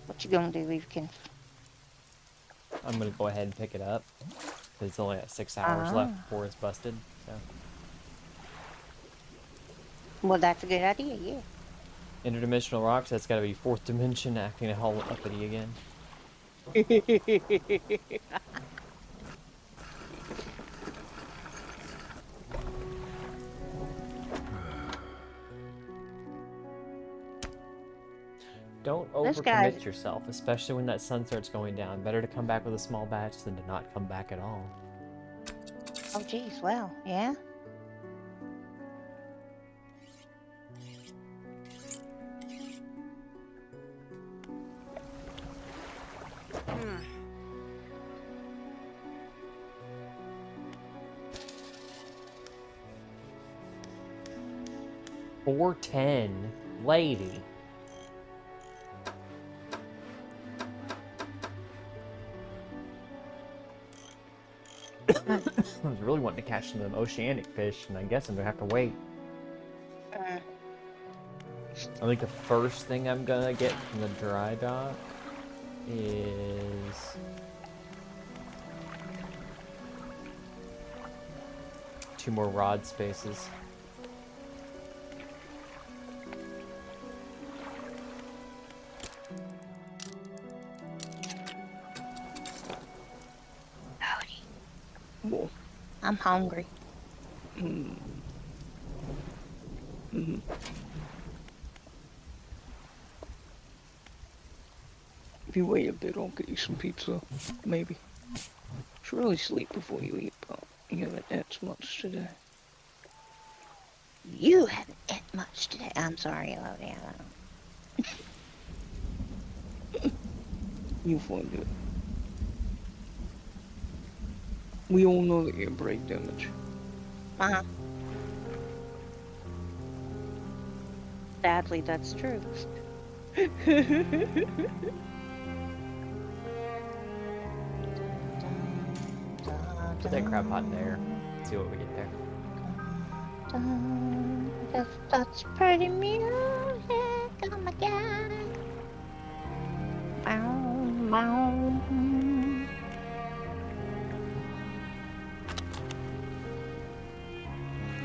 [SPEAKER 2] What you gonna do, Leafkin?
[SPEAKER 1] I'm gonna go ahead and pick it up. 'Cause it's only got 6 hours left before it's busted, so...
[SPEAKER 2] Well, that's a good idea, yeah.
[SPEAKER 1] Interdimensional rocks, that's gotta be 4th dimension acting all uppity again. Don't
[SPEAKER 2] This guy's-
[SPEAKER 1] overcommit yourself, especially when that sun starts going down. Better to come back with a small batch than to not come back at all.
[SPEAKER 2] Oh, geez. Well, yeah.
[SPEAKER 4] Hmm.
[SPEAKER 1] 410, lady. I was really wanting to catch some of them oceanic fish, and I guess I'm gonna have to wait.
[SPEAKER 2] Uh,
[SPEAKER 1] I think the first thing I'm gonna get from the dry dock is two more rod spaces.
[SPEAKER 2] howdy.
[SPEAKER 3] Well,
[SPEAKER 2] I'm hungry.
[SPEAKER 3] if you wait a bit, I'll get you some pizza. Maybe. Should really sleep before you eat, but you haven't ate much today.
[SPEAKER 2] You haven't ate much today. I'm sorry, Lodiana.
[SPEAKER 3] You'll find it. We all know that you have brain damage.
[SPEAKER 2] Uh-huh. Sadly, that's true.
[SPEAKER 1] Put that crab pot in there. See what we get there.
[SPEAKER 2] That's such pretty music. Oh my god. Bow, bow.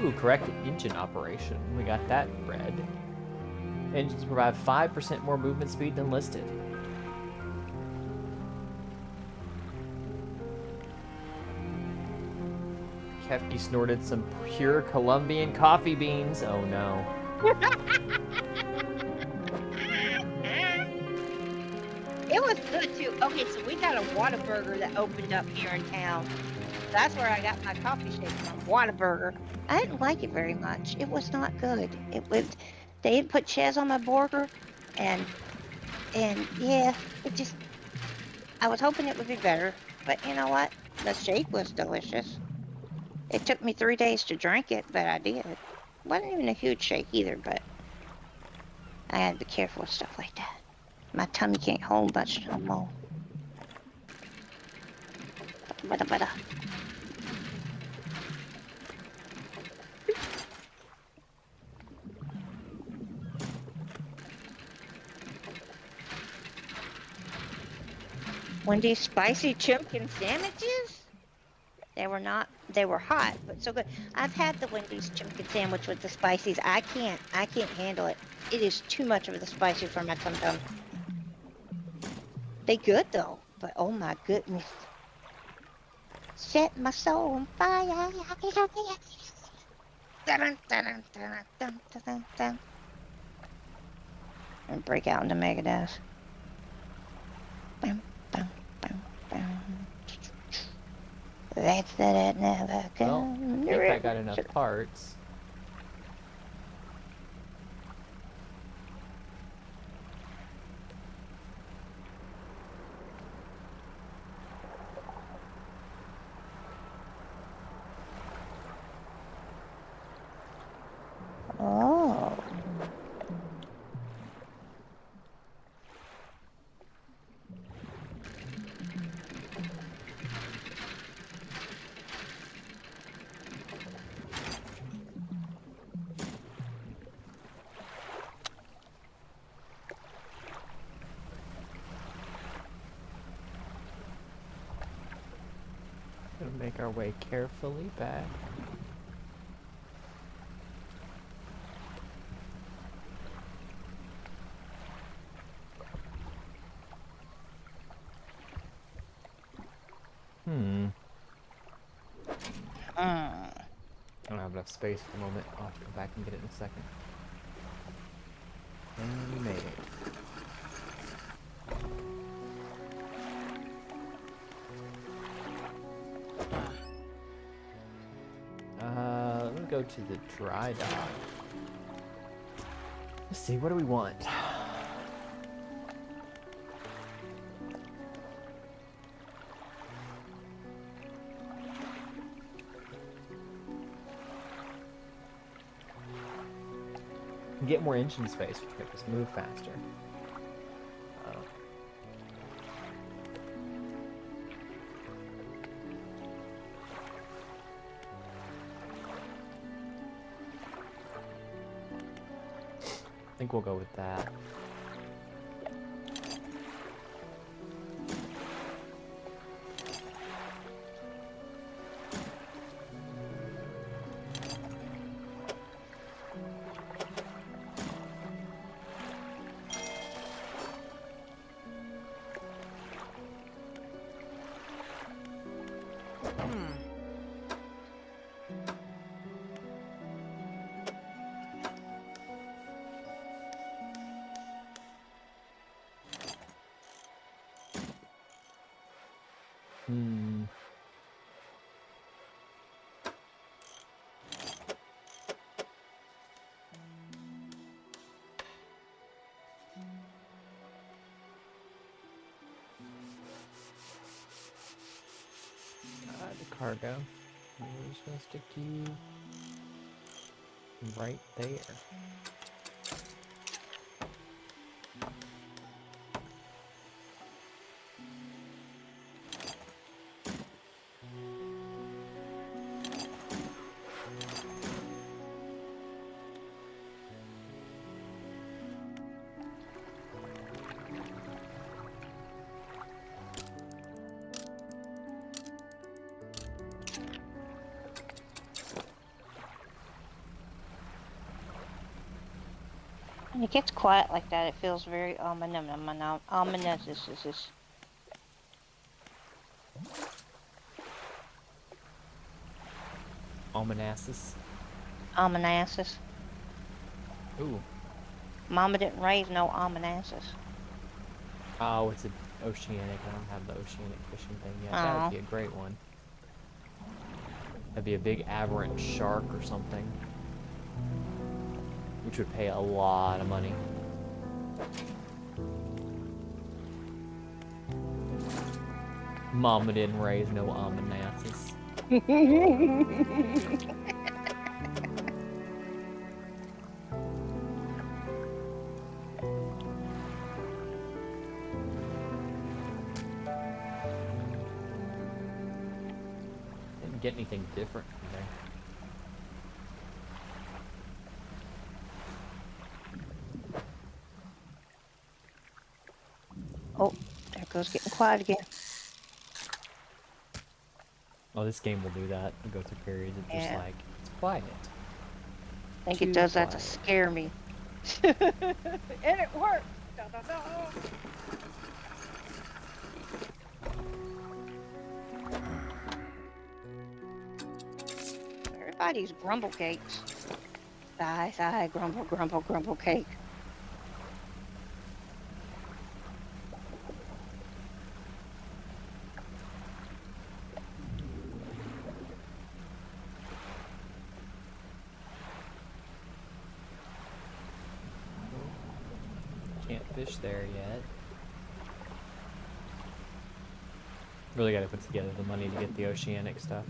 [SPEAKER 1] Ooh, correct engine operation. We got that read. Engines provide 5% more movement speed than listed. Kefki snorted some pure Colombian coffee beans. Oh no.
[SPEAKER 2] It was good too. Okay, so we got a Whataburger that opened up here in town. That's where I got my coffee shake from. Whataburger. I didn't like it very much. It was not good. It was. They didn't put cheese on my burger, and yeah, it just. I was hoping it would be better, but you know what? The shake was delicious. It took me 3 days to drink it, but I did. Wasn't even a huge shake either, but I had to be careful with stuff like that. My tummy can't hold much no more. Bada. Wendy's spicy chicken sandwiches? They were not, they were hot, but so good. I've had the Wendy's chicken sandwich with the spices. I can't handle it. It is too much of the spicy for my tum-tum. They good though, but oh my goodness. Set my soul on fire. Dun, dun, dun, dun, dun, dun. And break out into Megadeth. Bam, bam, bam, bam. That's that never
[SPEAKER 1] Well,
[SPEAKER 2] comes.
[SPEAKER 1] I think I got enough parts.
[SPEAKER 2] Oh.
[SPEAKER 1] Gonna make our way carefully back. I don't have enough space at the moment. I'll have to go back and get it in a second. And we made it. go to the dry dock. Let's see, what do we want? Get more engine space, which makes us move faster. Oh. I think we'll go with that. Hmm. The cargo. We're just gonna stick to you right there.
[SPEAKER 2] When it gets quiet like that, it feels very ominous.
[SPEAKER 1] Omenassus.
[SPEAKER 2] Omenassus.
[SPEAKER 1] Ooh.
[SPEAKER 2] Mama didn't raise no omenassus.
[SPEAKER 1] Oh, it's an oceanic. I don't have the oceanic fishing thing yet. That
[SPEAKER 2] Aw.
[SPEAKER 1] would be a great one. That'd be a big aberrant shark or something. Which would pay a lot of money. Mama didn't raise no omenassus. Didn't get anything different from there.
[SPEAKER 2] Oh, there goes getting quiet again.
[SPEAKER 1] Oh, this game will do that. It'll go through periods of just
[SPEAKER 2] Yeah.
[SPEAKER 1] like, it's quiet.
[SPEAKER 2] I think
[SPEAKER 1] Too
[SPEAKER 2] it does that to
[SPEAKER 1] quiet.
[SPEAKER 2] scare me. And it worked. Da, da, da. Everybody's grumble cakes. Sigh, sigh, grumble, grumble, grumble cake.
[SPEAKER 1] Can't fish there yet. Really gotta put together the money to get the oceanic stuff.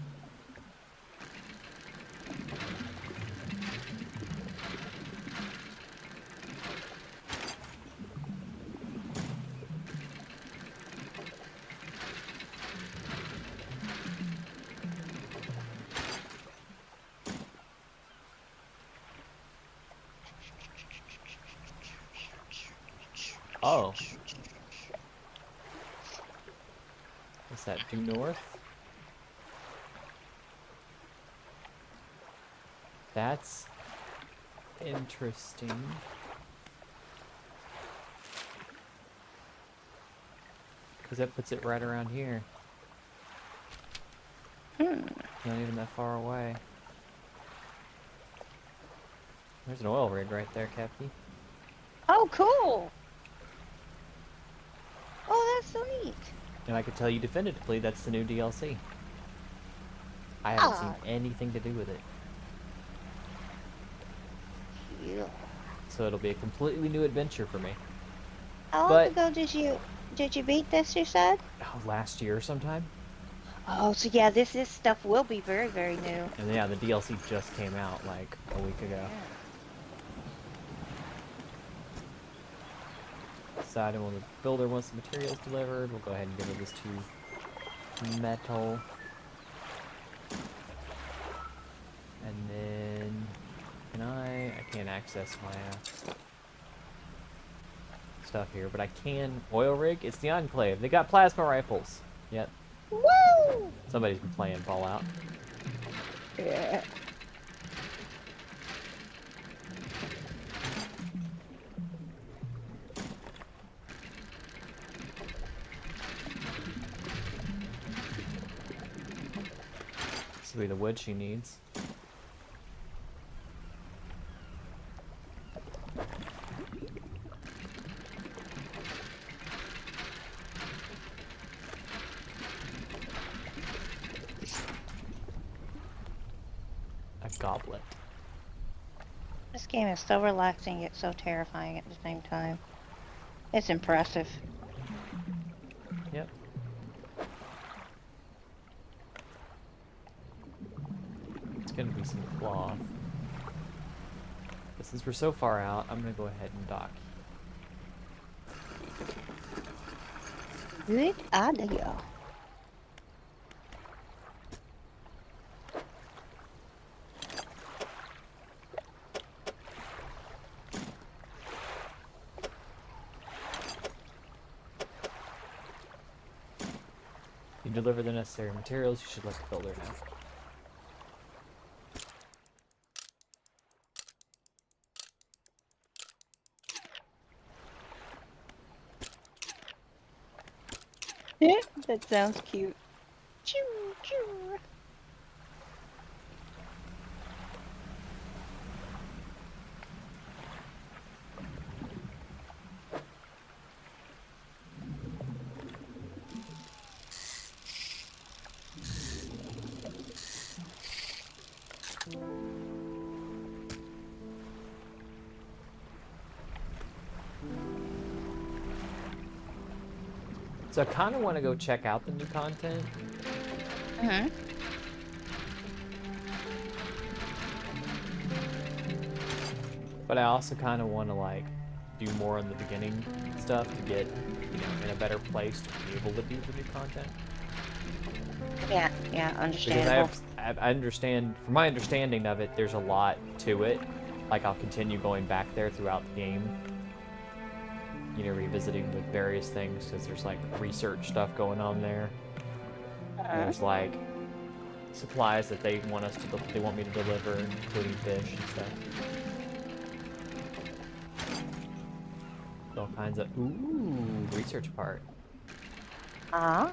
[SPEAKER 1] Oh. What's that, due north? That's interesting. Because that puts it right around here. Not even that far away. There's an oil rig right there, Cappy.
[SPEAKER 2] Oh, cool. Oh, that's so neat.
[SPEAKER 1] And I could tell you definitively that's the new DLC. I haven't seen
[SPEAKER 2] Ah.
[SPEAKER 1] anything to do with it.
[SPEAKER 2] Yeah.
[SPEAKER 1] So it'll be a completely new adventure for me.
[SPEAKER 2] How long
[SPEAKER 1] But-
[SPEAKER 2] ago did you beat this? You said.
[SPEAKER 1] Oh, last year sometime.
[SPEAKER 2] Oh, so yeah, this stuff will be very, very new.
[SPEAKER 1] And yeah, the DLC just came out like a week ago. Decided when the builder wants the materials delivered, we'll go ahead and give her this 2 metal. And then, I can't access my stuff here, but I can oil rig. It's the Enclave. They got plasma rifles. Yep.
[SPEAKER 2] Woo!
[SPEAKER 1] Somebody's been playing Fallout.
[SPEAKER 3] Yeah.
[SPEAKER 1] This will be the wood she needs. A goblet.
[SPEAKER 2] This game is so relaxing yet so terrifying at the same time. It's impressive.
[SPEAKER 1] Yep. It's gonna be some cloth. But since we're so far out, I'm gonna go ahead and dock.
[SPEAKER 2] Good idea.
[SPEAKER 1] You deliver the necessary materials, you should let the builder know.
[SPEAKER 2] That sounds cute. Choo choo.
[SPEAKER 1] So I kind of want to go check out the new content.
[SPEAKER 2] Mm-hmm.
[SPEAKER 1] But I also kind of want to like do more on the beginning stuff to get, in a better place to be able to do the new content.
[SPEAKER 2] Yeah,
[SPEAKER 1] Because
[SPEAKER 2] understandable.
[SPEAKER 1] I understand, from my understanding of it, there's a lot to it. Like I'll continue going back there throughout the game. Revisiting with various things because there's like research stuff going on there. There's like supplies that they want me to deliver, including fish and stuff. All kinds of research part.
[SPEAKER 2] Ah.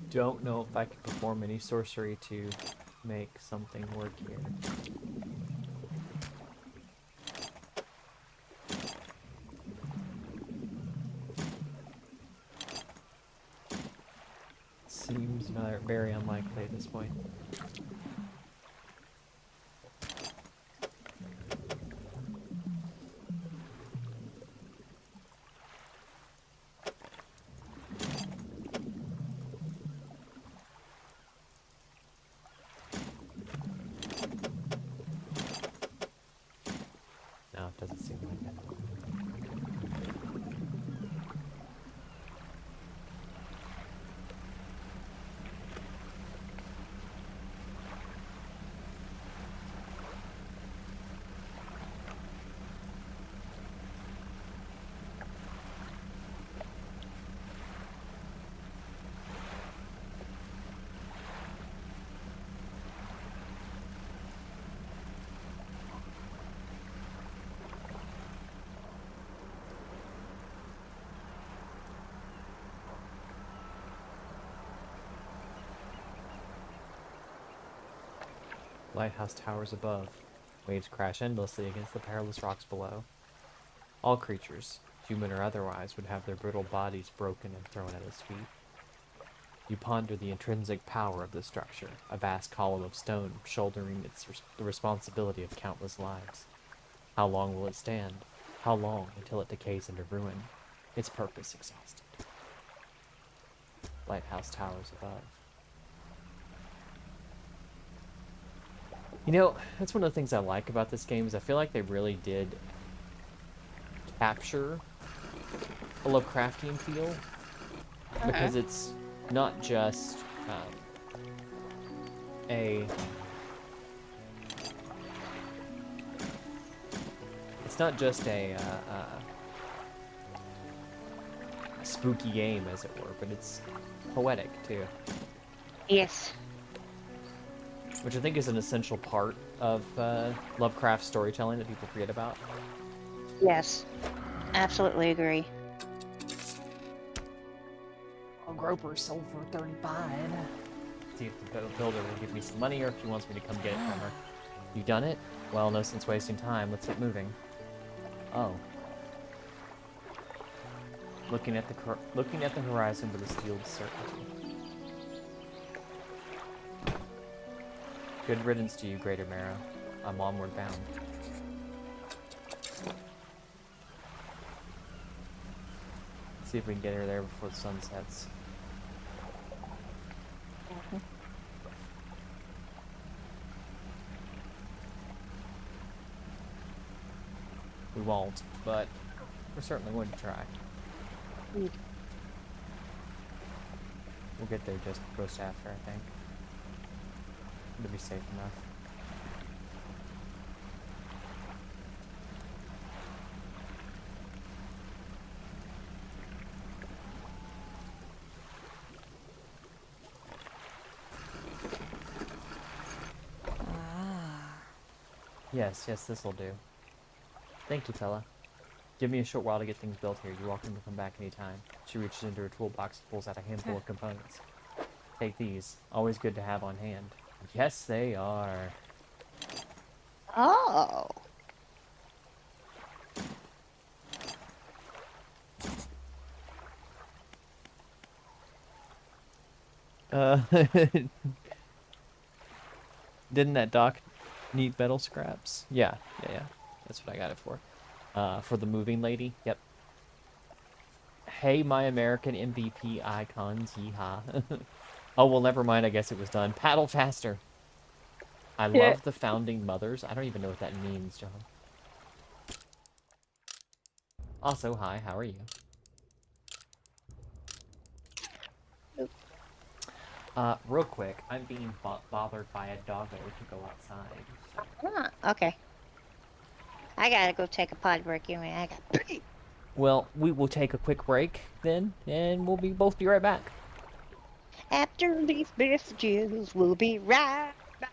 [SPEAKER 1] I don't know if I can perform any sorcery to make something work here. Seems very unlikely at this point. No, it doesn't seem like it. Lighthouse towers above. Waves crash endlessly against the perilous rocks below. All creatures, human or otherwise, would have their brittle bodies broken and thrown at its feet. You ponder the intrinsic power of the structure, a vast column of stone shouldering the responsibility of countless lives. How long will it stand? How long until it decays into ruin, its purpose exhausted? Lighthouse towers above. You know, that's one of the things I like about this game is I feel like they really did capture a Lovecraftian feel, because it's not just it's not just a spooky game, as it were, but it's poetic too,
[SPEAKER 2] Yes.
[SPEAKER 1] which I think is an essential part of Lovecraft storytelling that people forget about.
[SPEAKER 2] Yes. Absolutely agree.
[SPEAKER 1] Oh, Groper sold for 35. See if the builder will give me some money or if she wants me to come get it from her. You done it? Well, no sense wasting time. Let's get moving. Oh. Looking at the horizon with a steeled certainty. Good riddance to you, Greater Marrow. I'm onward bound. See if we can get her there before the sun sets. We won't, but we're certainly going to try. We'll get there just after, I think. It'll be safe enough. Yes, this'll do. Thank you, fella. Give me a short while to get things built here. You're welcome to come back anytime. She reaches into her toolbox and pulls out a handful of components. Take these. Always good to have on hand. Yes, they are.
[SPEAKER 2] Oh.
[SPEAKER 1] Didn't that dock need metal scraps? Yeah. That's what I got it for. For the moving lady. Yep. Hey, my American MVP icons. Yeehaw. Oh, well, never mind. I guess it was done. Paddle faster. I love the founding mothers. I don't even know what that means, John. Also, hi. How are you? Real quick, I'm being bothered by a doggo to go outside. So.
[SPEAKER 2] Okay. I gotta go take a potty break anyway. I got.
[SPEAKER 1] Well, we will take a quick break then, and we'll both be right back.
[SPEAKER 2] After these messages, we'll be right back.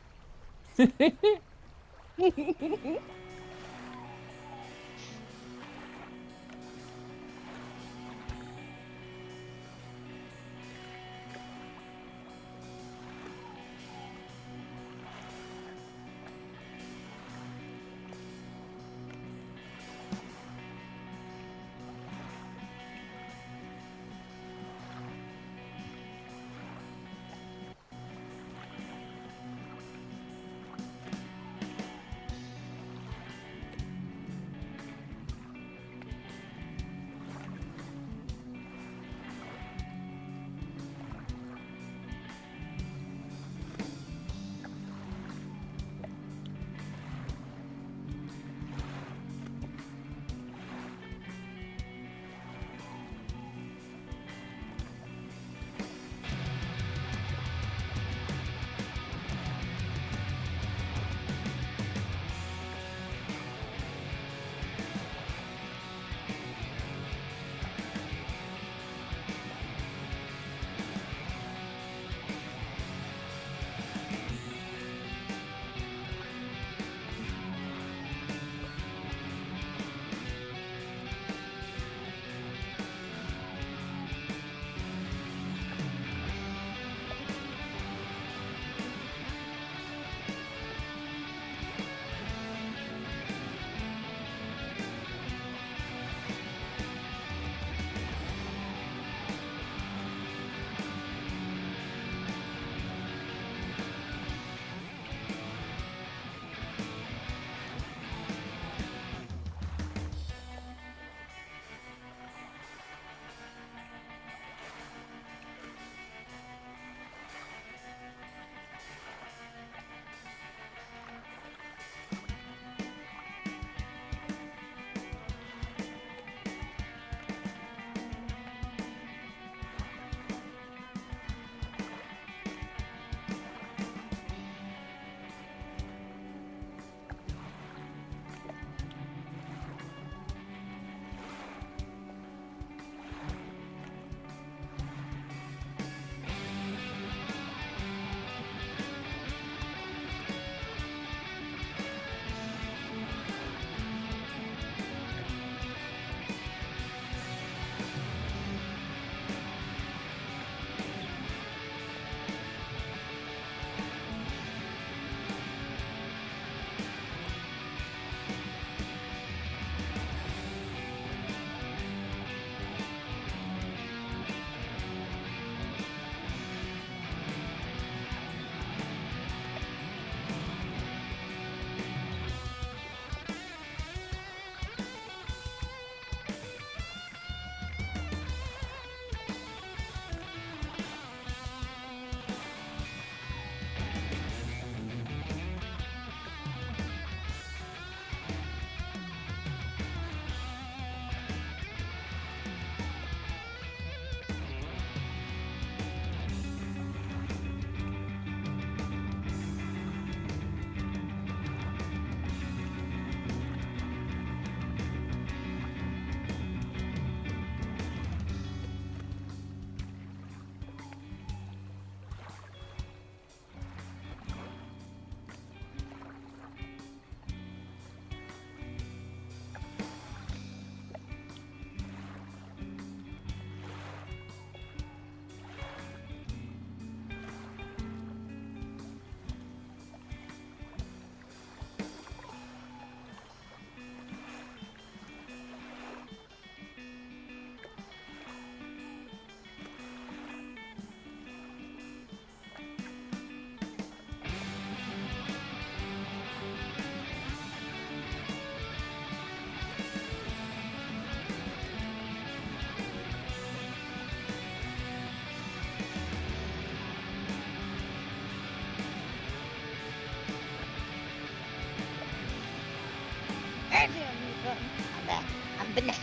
[SPEAKER 2] button. I'm back. I'm back.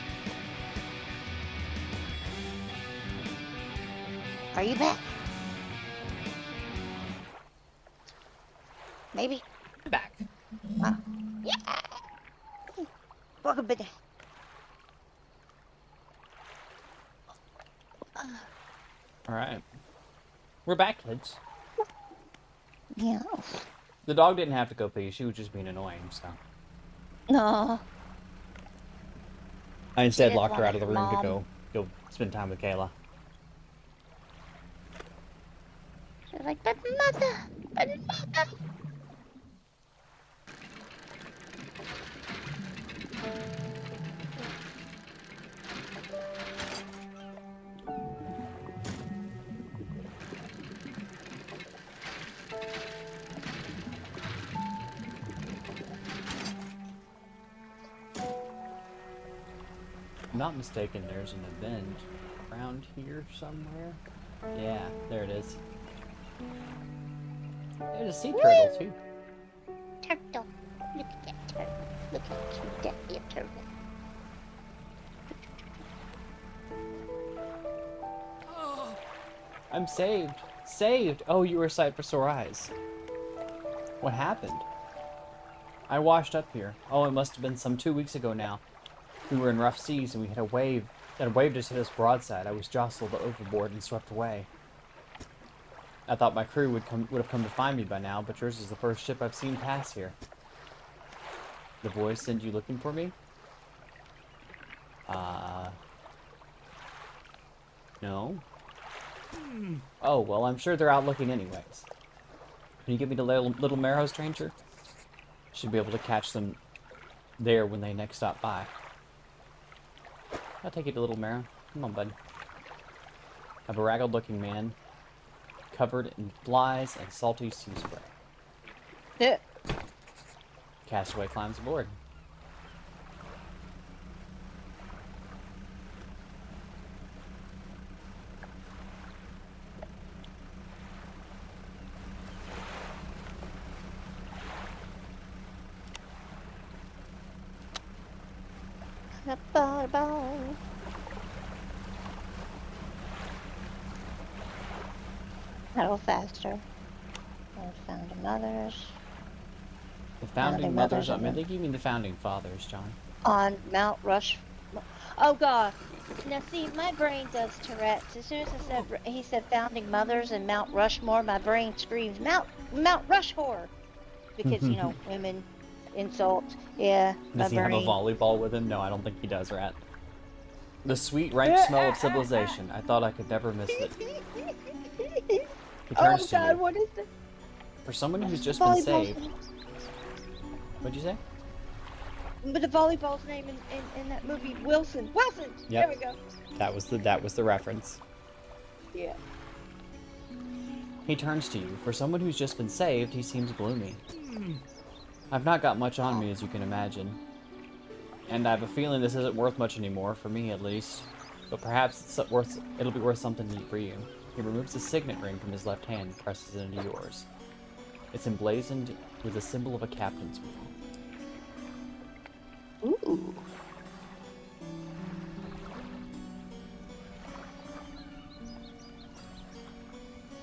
[SPEAKER 2] Are you back? Maybe.
[SPEAKER 1] I'm back.
[SPEAKER 2] Yeah. Welcome back.
[SPEAKER 1] All right. We're back, kids.
[SPEAKER 2] Yeah.
[SPEAKER 1] The dog didn't have to go pee. She was just being annoying, so.
[SPEAKER 2] No.
[SPEAKER 1] I instead
[SPEAKER 2] just
[SPEAKER 1] locked her
[SPEAKER 2] wanted
[SPEAKER 1] out of the
[SPEAKER 2] her
[SPEAKER 1] room to
[SPEAKER 2] mom.
[SPEAKER 1] go spend time with Kayla.
[SPEAKER 2] She's like, but mother.
[SPEAKER 1] If I'm not mistaken, there's an event around here somewhere. Yeah, there it is. There's a sea turtle, too.
[SPEAKER 2] Turtle. Look at that turtle. Look how cute that is, turtle.
[SPEAKER 1] I'm saved. Saved! Oh, you were a sight for sore eyes. What happened? I washed up here. Oh, it must have been some 2 weeks ago now. We were in rough seas and we had a wave. That wave just hit us broadside. I was jostled overboard and swept away. I thought my crew would have come to find me by now, but yours is the first ship I've seen pass here. The boys send you looking for me? No. Oh, well, I'm sure they're out looking anyways. Can you give me the little marrow, stranger? Should be able to catch them there when they next stop by. I'll take you to Little Marrow. Come on, bud. A beraggled-looking man, covered in flies and salty sea spray.
[SPEAKER 2] Yeah.
[SPEAKER 1] Castaway climbs aboard.
[SPEAKER 2] Pedal faster. I found mothers
[SPEAKER 1] The founding mothers.
[SPEAKER 2] mothers
[SPEAKER 1] I
[SPEAKER 2] of
[SPEAKER 1] mean, I
[SPEAKER 2] the-
[SPEAKER 1] think you mean the founding fathers, John.
[SPEAKER 2] on Mount Rush. Oh God! Now see, my brain does Tourette's. As soon as he said founding mothers and Mount Rushmore, my brain screams Mount Rushmore, because you know women insults. Yeah, my
[SPEAKER 1] Does he have a
[SPEAKER 2] brain.
[SPEAKER 1] volleyball with him? No, I don't think he does, Rat. The sweet, rank smell of civilization. I thought I could never miss it. He
[SPEAKER 2] Oh
[SPEAKER 1] turns to
[SPEAKER 2] God!
[SPEAKER 1] you.
[SPEAKER 2] What is this?
[SPEAKER 1] For someone who's just been
[SPEAKER 2] Volleyball's
[SPEAKER 1] saved.
[SPEAKER 2] name?
[SPEAKER 1] What'd you say?
[SPEAKER 2] But the volleyball's name in that movie, Wilson. Wilson.
[SPEAKER 1] Yep.
[SPEAKER 2] There we go.
[SPEAKER 1] That was the reference.
[SPEAKER 2] Yeah.
[SPEAKER 1] He turns to you. For someone who's just been saved, he seems gloomy. I've not got much on me, as you can imagine. And I have a feeling this isn't worth much anymore, for me at least. But perhaps it'll be worth something neat for you. He removes a signet ring from his left hand and presses it into yours. It's emblazoned with the symbol of a captain's wheel.
[SPEAKER 2] Ooh.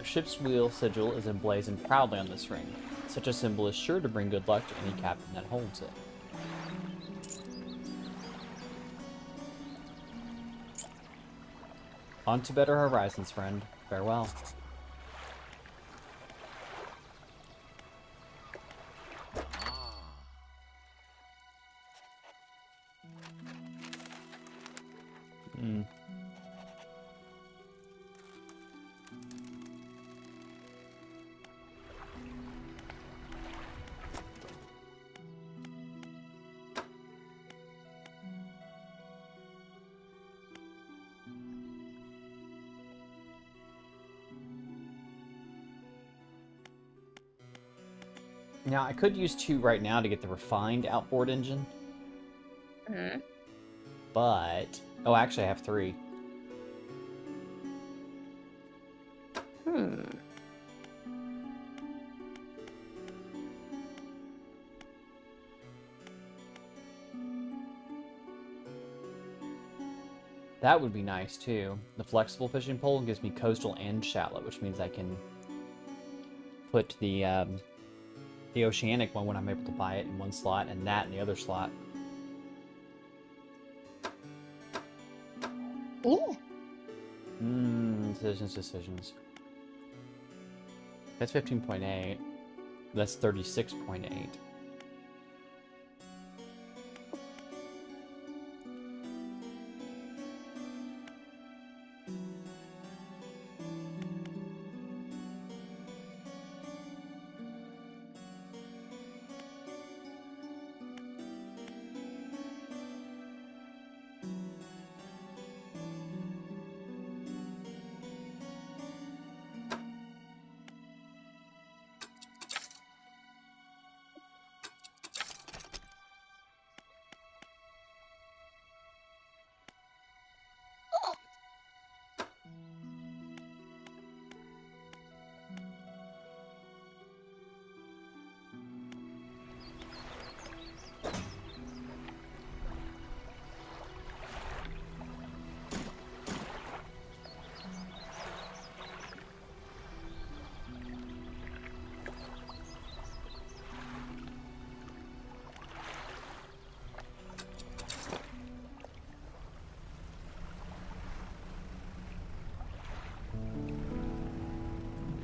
[SPEAKER 1] A ship's wheel sigil is emblazoned proudly on this ring. Such a symbol is sure to bring good luck to any captain that holds it. On to better horizons, friend. Farewell. Now, I could use 2 right now to get the refined outboard engine.
[SPEAKER 2] Hmm.
[SPEAKER 1] But... Oh, actually, I have 3.
[SPEAKER 2] Hmm.
[SPEAKER 1] That would be nice too. The flexible fishing pole gives me coastal and shallow, which means I can put the oceanic one when I'm able to buy it in one slot, and that in the other slot.
[SPEAKER 2] Yeah.
[SPEAKER 1] Decisions. That's 15.8. That's 36.8.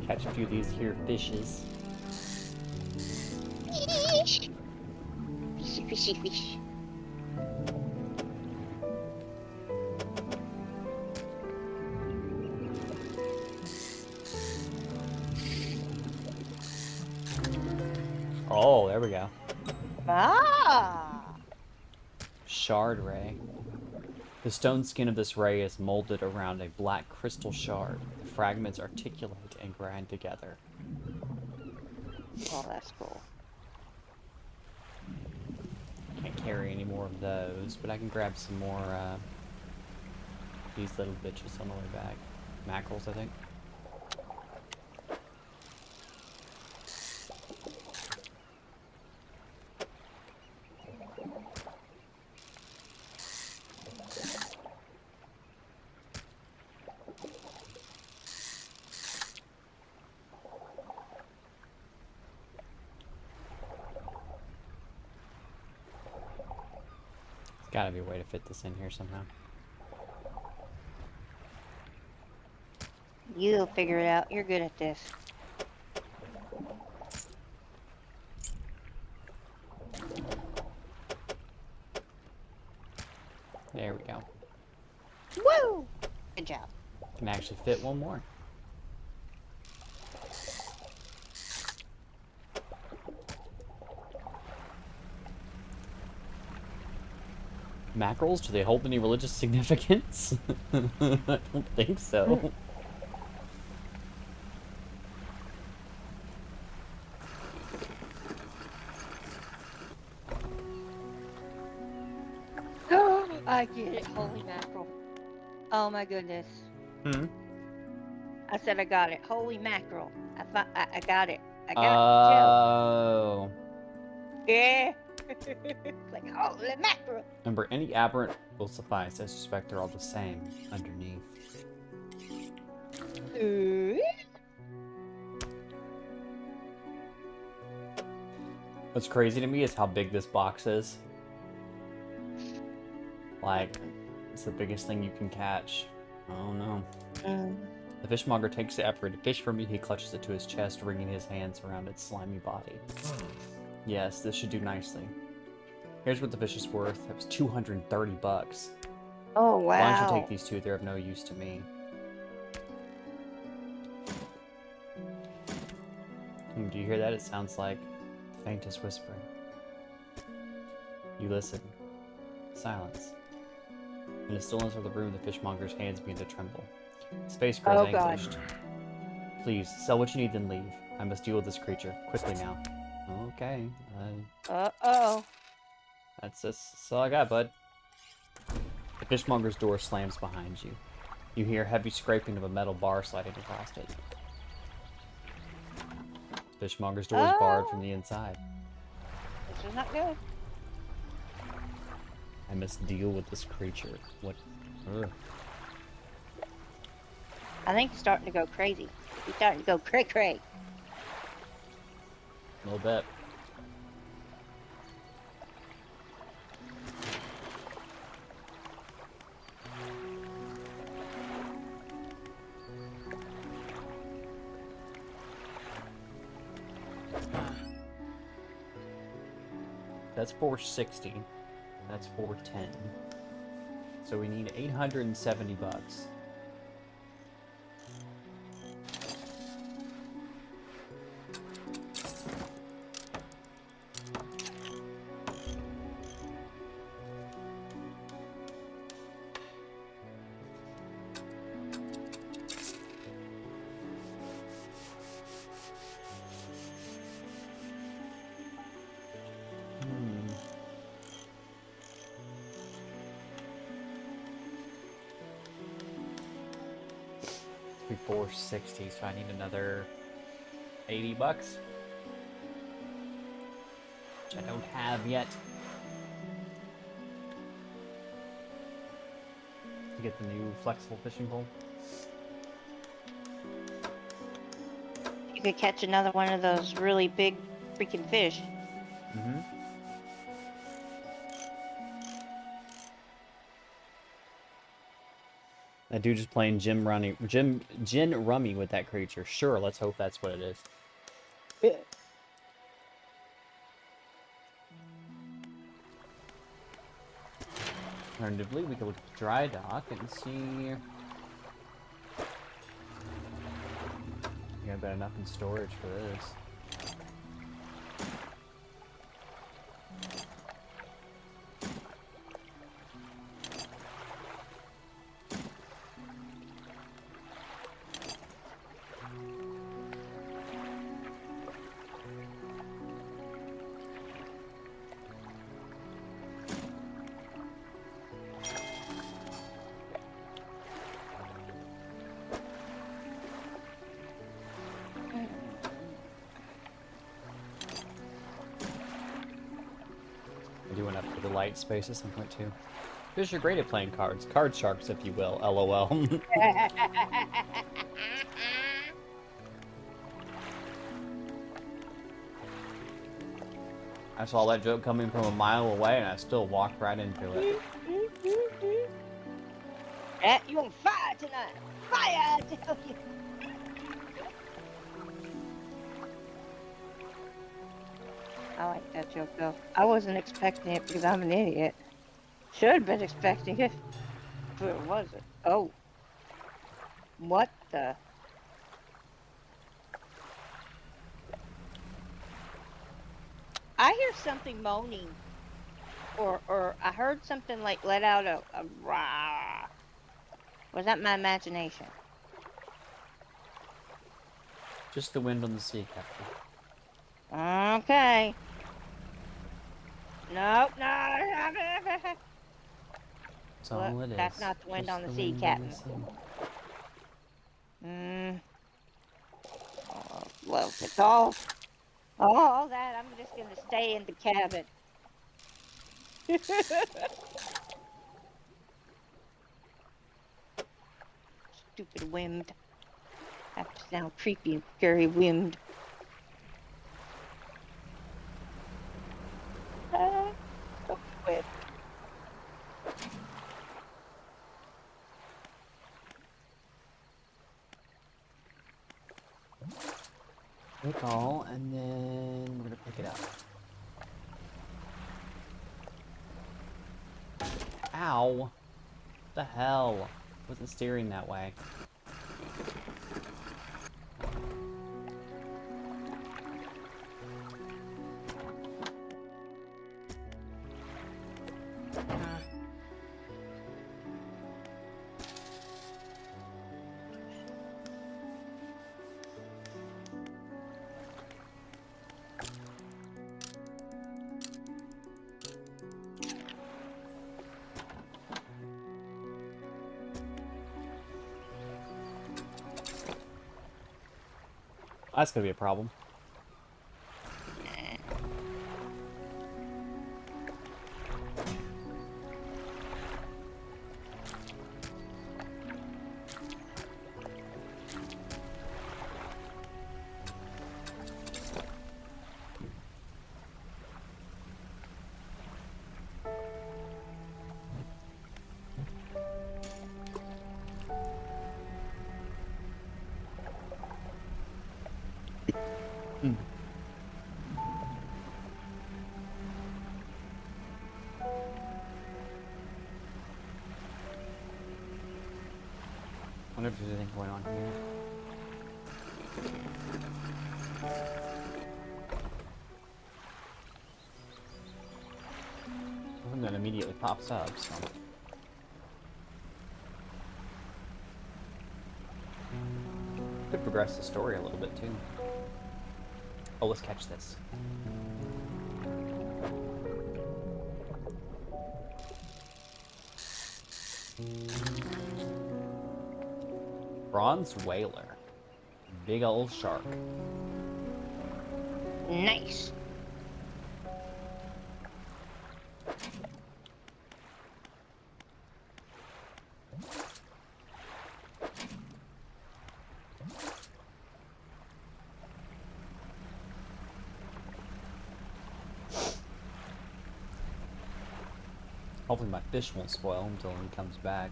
[SPEAKER 1] Catch a few of these here fishes.
[SPEAKER 2] Fish. Fishy, fishy, fish.
[SPEAKER 1] Oh, there we go.
[SPEAKER 2] Ah.
[SPEAKER 1] Shard ray. The stone skin of this ray is molded around a black crystal shard. The fragments articulate and grind together.
[SPEAKER 2] Oh, that's cool.
[SPEAKER 1] Can't carry any more of those, but I can grab some more, these little bitches on the way back. Mackerels, I think. Gotta be a way to fit this in here somehow.
[SPEAKER 2] You'll figure it out. You're good at this.
[SPEAKER 1] There we go.
[SPEAKER 2] Woo! Good job.
[SPEAKER 1] Can actually fit one more. Mackerels, do they hold any religious significance? I don't think so.
[SPEAKER 2] I get it. Holy mackerel. Oh my goodness.
[SPEAKER 1] Hmm.
[SPEAKER 2] I said I got it. Holy mackerel. I got it. I got
[SPEAKER 1] Oh.
[SPEAKER 2] the joke. Yeah. It's like, holy mackerel.
[SPEAKER 1] Remember, any aberrant will suffice. I suspect they're all the same underneath. What's crazy to me is how big this box is. Like, it's the biggest thing you can catch. Oh no. The fishmonger takes the apparated fish from me. He clutches it to his chest, wringing his hands around its slimy body. Yes, this should do nicely. Here's what the fish is worth. It was 230 bucks.
[SPEAKER 2] Oh, wow.
[SPEAKER 1] Why don't you take these two? They're of no use to me. Do you hear that? It sounds like the faintest whispering. You listen. Silence. In the stillness of the room, the fishmonger's hands begin to tremble. His face grows anguished. Please, sell what you need, then leave. I must deal with this creature. Quickly now. Okay.
[SPEAKER 2] Uh-oh.
[SPEAKER 1] That's all I got, bud. The fishmonger's door slams behind you. You hear heavy scraping of a metal bar sliding across it. Fishmonger's door is barred from the inside.
[SPEAKER 2] This is not good.
[SPEAKER 1] I must deal with this creature. What Ugh.
[SPEAKER 2] I think he's starting to go crazy. He's starting to go cray-cray.
[SPEAKER 1] A little bit. That's 460. That's 410. So we need 870 bucks. Be 460, so I need another 80 bucks. Which I don't have yet. To get the new flexible fishing pole.
[SPEAKER 2] You could catch another one of those really big freaking fish.
[SPEAKER 1] Mm-hmm. That dude just playing gin rummy with that creature. Sure, let's hope that's what it is.
[SPEAKER 2] Yeah.
[SPEAKER 1] Alternatively, we could look at the dry dock and see. Yeah, I've got enough in storage for this. I do want to upgrade the light space at some point too. Because you're great at playing cards. Card sharks, if you will. LOL. I saw that joke coming from a mile away and I still walked right into it.
[SPEAKER 2] You on fire tonight. Fire, I tell you. I like that joke though. I wasn't expecting it because I'm an idiot. Should have been expecting it, but it wasn't. Oh. What the? I hear something moaning. Or I heard something like let out a rah. Was that my imagination?
[SPEAKER 1] Just the wind on the sea, Captain.
[SPEAKER 2] Okay. Nope, no.
[SPEAKER 1] That's all it is.
[SPEAKER 2] That's not the wind
[SPEAKER 1] Just
[SPEAKER 2] on the sea,
[SPEAKER 1] wind
[SPEAKER 2] Captain.
[SPEAKER 1] sea.
[SPEAKER 2] Oh, well, it's all that. I'm just gonna stay in the cabin. Stupid wind. That sound creepy and scary wind. So weird.
[SPEAKER 1] Pick all, and then we're gonna pick it up. Ow! What the hell? Wasn't steering that way. That's gonna be a problem. Mm.
[SPEAKER 5] Wonder if there's anything going on here. Nothing that immediately pops up, so. Could progress the story a little bit too. Oh, let's catch this. Bronze whaler. Big old shark.
[SPEAKER 2] Nice.
[SPEAKER 5] Hopefully my fish won't spoil until he comes back.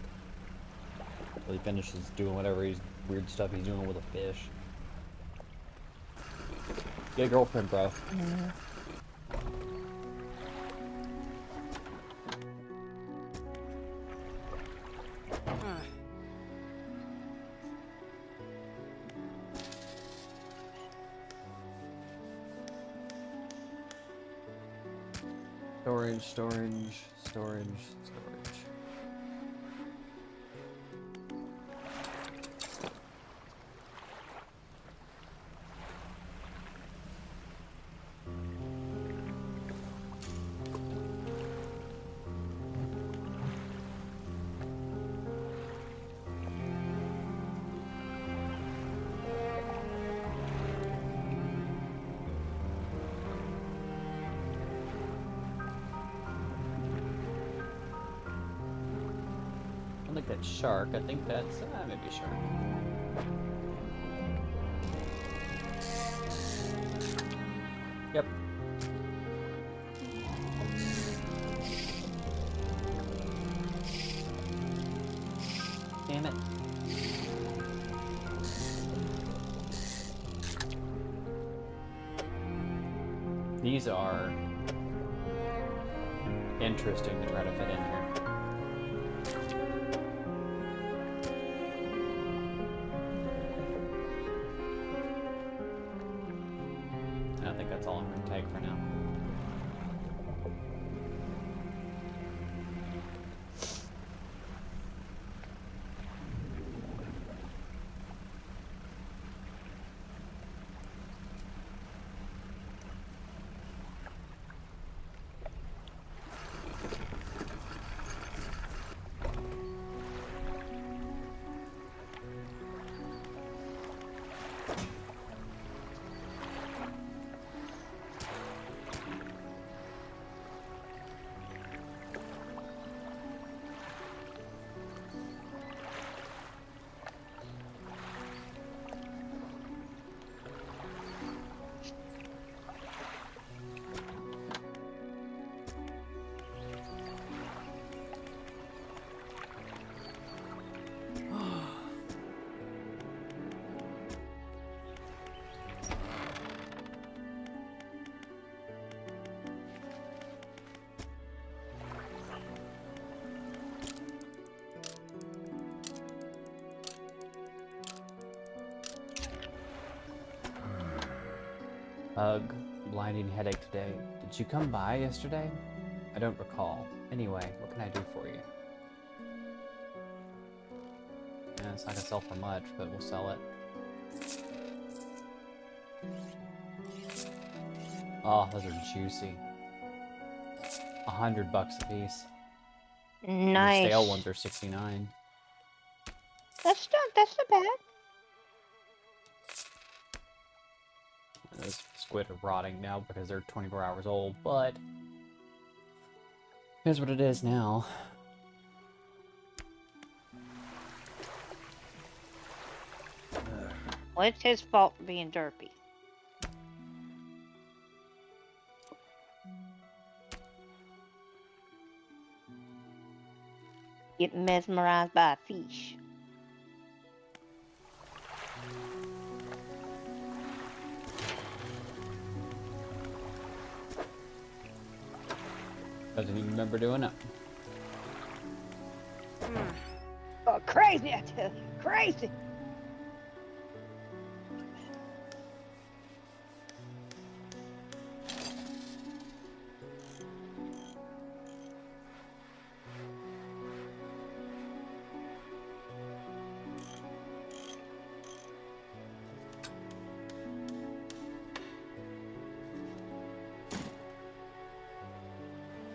[SPEAKER 5] Until he finishes doing whatever weird stuff he's doing with a fish. Get a girlfriend, bro. Storage, storage, storage, storage. I don't think that's shark. I think that's maybe a shark. Yep. Damn it. These are interesting to try to fit in here. I think that's all I'm going to take for now. Ugh, blinding headache today. Did you come by yesterday? I don't recall. Anyway, what can I do for you? Yeah, it's not gonna sell for much, but we'll sell it. Oh, those are juicy. $100 a piece.
[SPEAKER 2] Nice.
[SPEAKER 5] The stale ones are 69.
[SPEAKER 2] That's not bad.
[SPEAKER 5] Those squid are rotting now because they're 24 hours old, but here's what it is now.
[SPEAKER 2] Well, it's his fault for being derpy. Get mesmerized by a fish.
[SPEAKER 5] Doesn't even remember doing it.
[SPEAKER 2] Oh, crazy, I tell you. Crazy.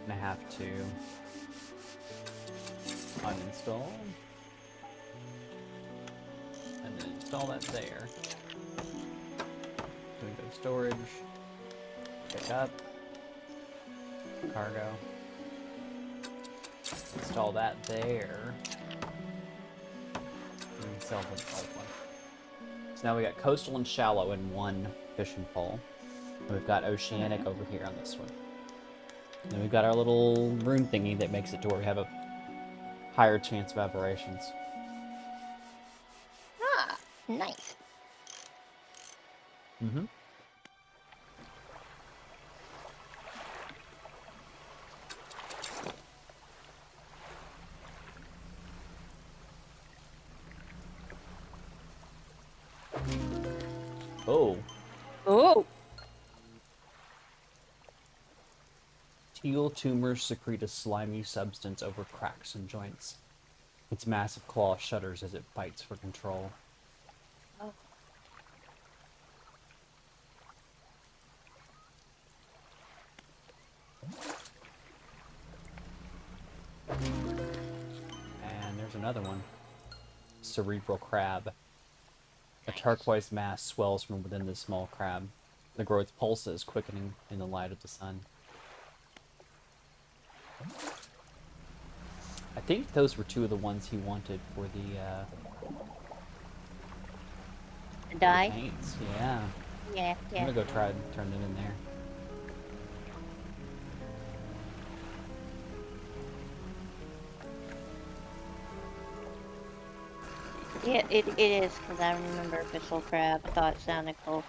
[SPEAKER 5] And I have to uninstall and then install that there. Then go to storage, pick up, cargo, install that there, and sell the old one. So now we got coastal and shallow in one fishing pole. And we've got oceanic over here on this one. And we've got our little rune thingy that makes it to where we have a higher chance of aberrations.
[SPEAKER 2] Ah, nice.
[SPEAKER 5] Mm-hmm. Oh.
[SPEAKER 2] Oh.
[SPEAKER 5] Teal tumors secrete a slimy substance over cracks and joints. Its massive claw shudders as it fights for control.
[SPEAKER 2] Oh.
[SPEAKER 5] And there's another one. Cerebral crab. A turquoise mass swells from within this small crab. The growth pulses, quickening in the light of the sun. I think those were two of the ones he wanted for the
[SPEAKER 2] Die?
[SPEAKER 5] paints. Yeah.
[SPEAKER 2] Yeah,
[SPEAKER 5] I'm
[SPEAKER 2] yeah.
[SPEAKER 5] gonna go try and turn it in there.
[SPEAKER 2] Yeah, it is, because I remember Abyssal Crab. I thought it sounded cool.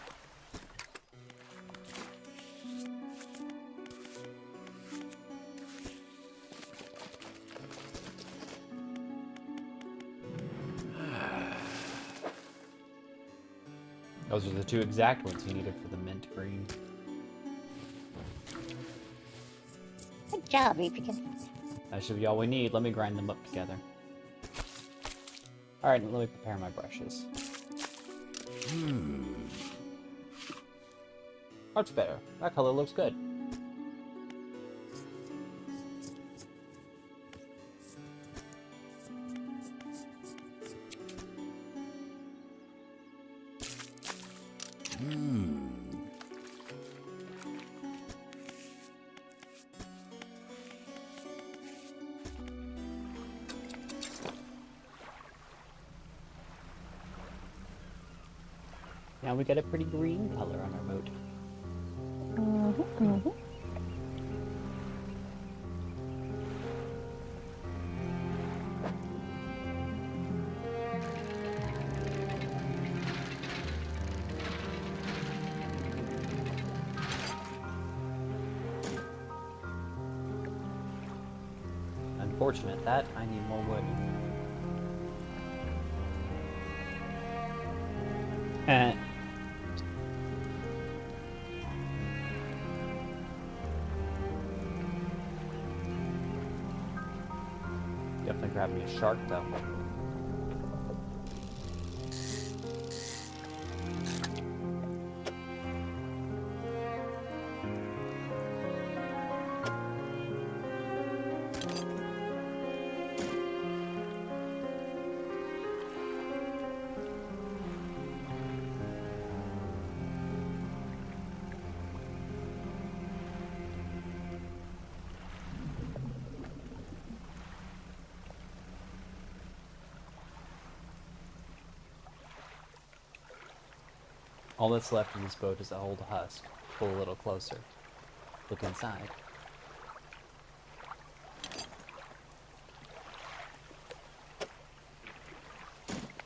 [SPEAKER 5] Those are the two exact ones he needed for the mint green.
[SPEAKER 2] Good job, Epican.
[SPEAKER 5] That should be all we need. Let me grind them up together. Alright, let me prepare my brushes. Much better. That color looks good. Now we got a pretty green color on our boat. Unfortunate that I need more wood. Definitely grab me a shark though. All that's left in this boat is the old husk. Pull a little closer. Look inside.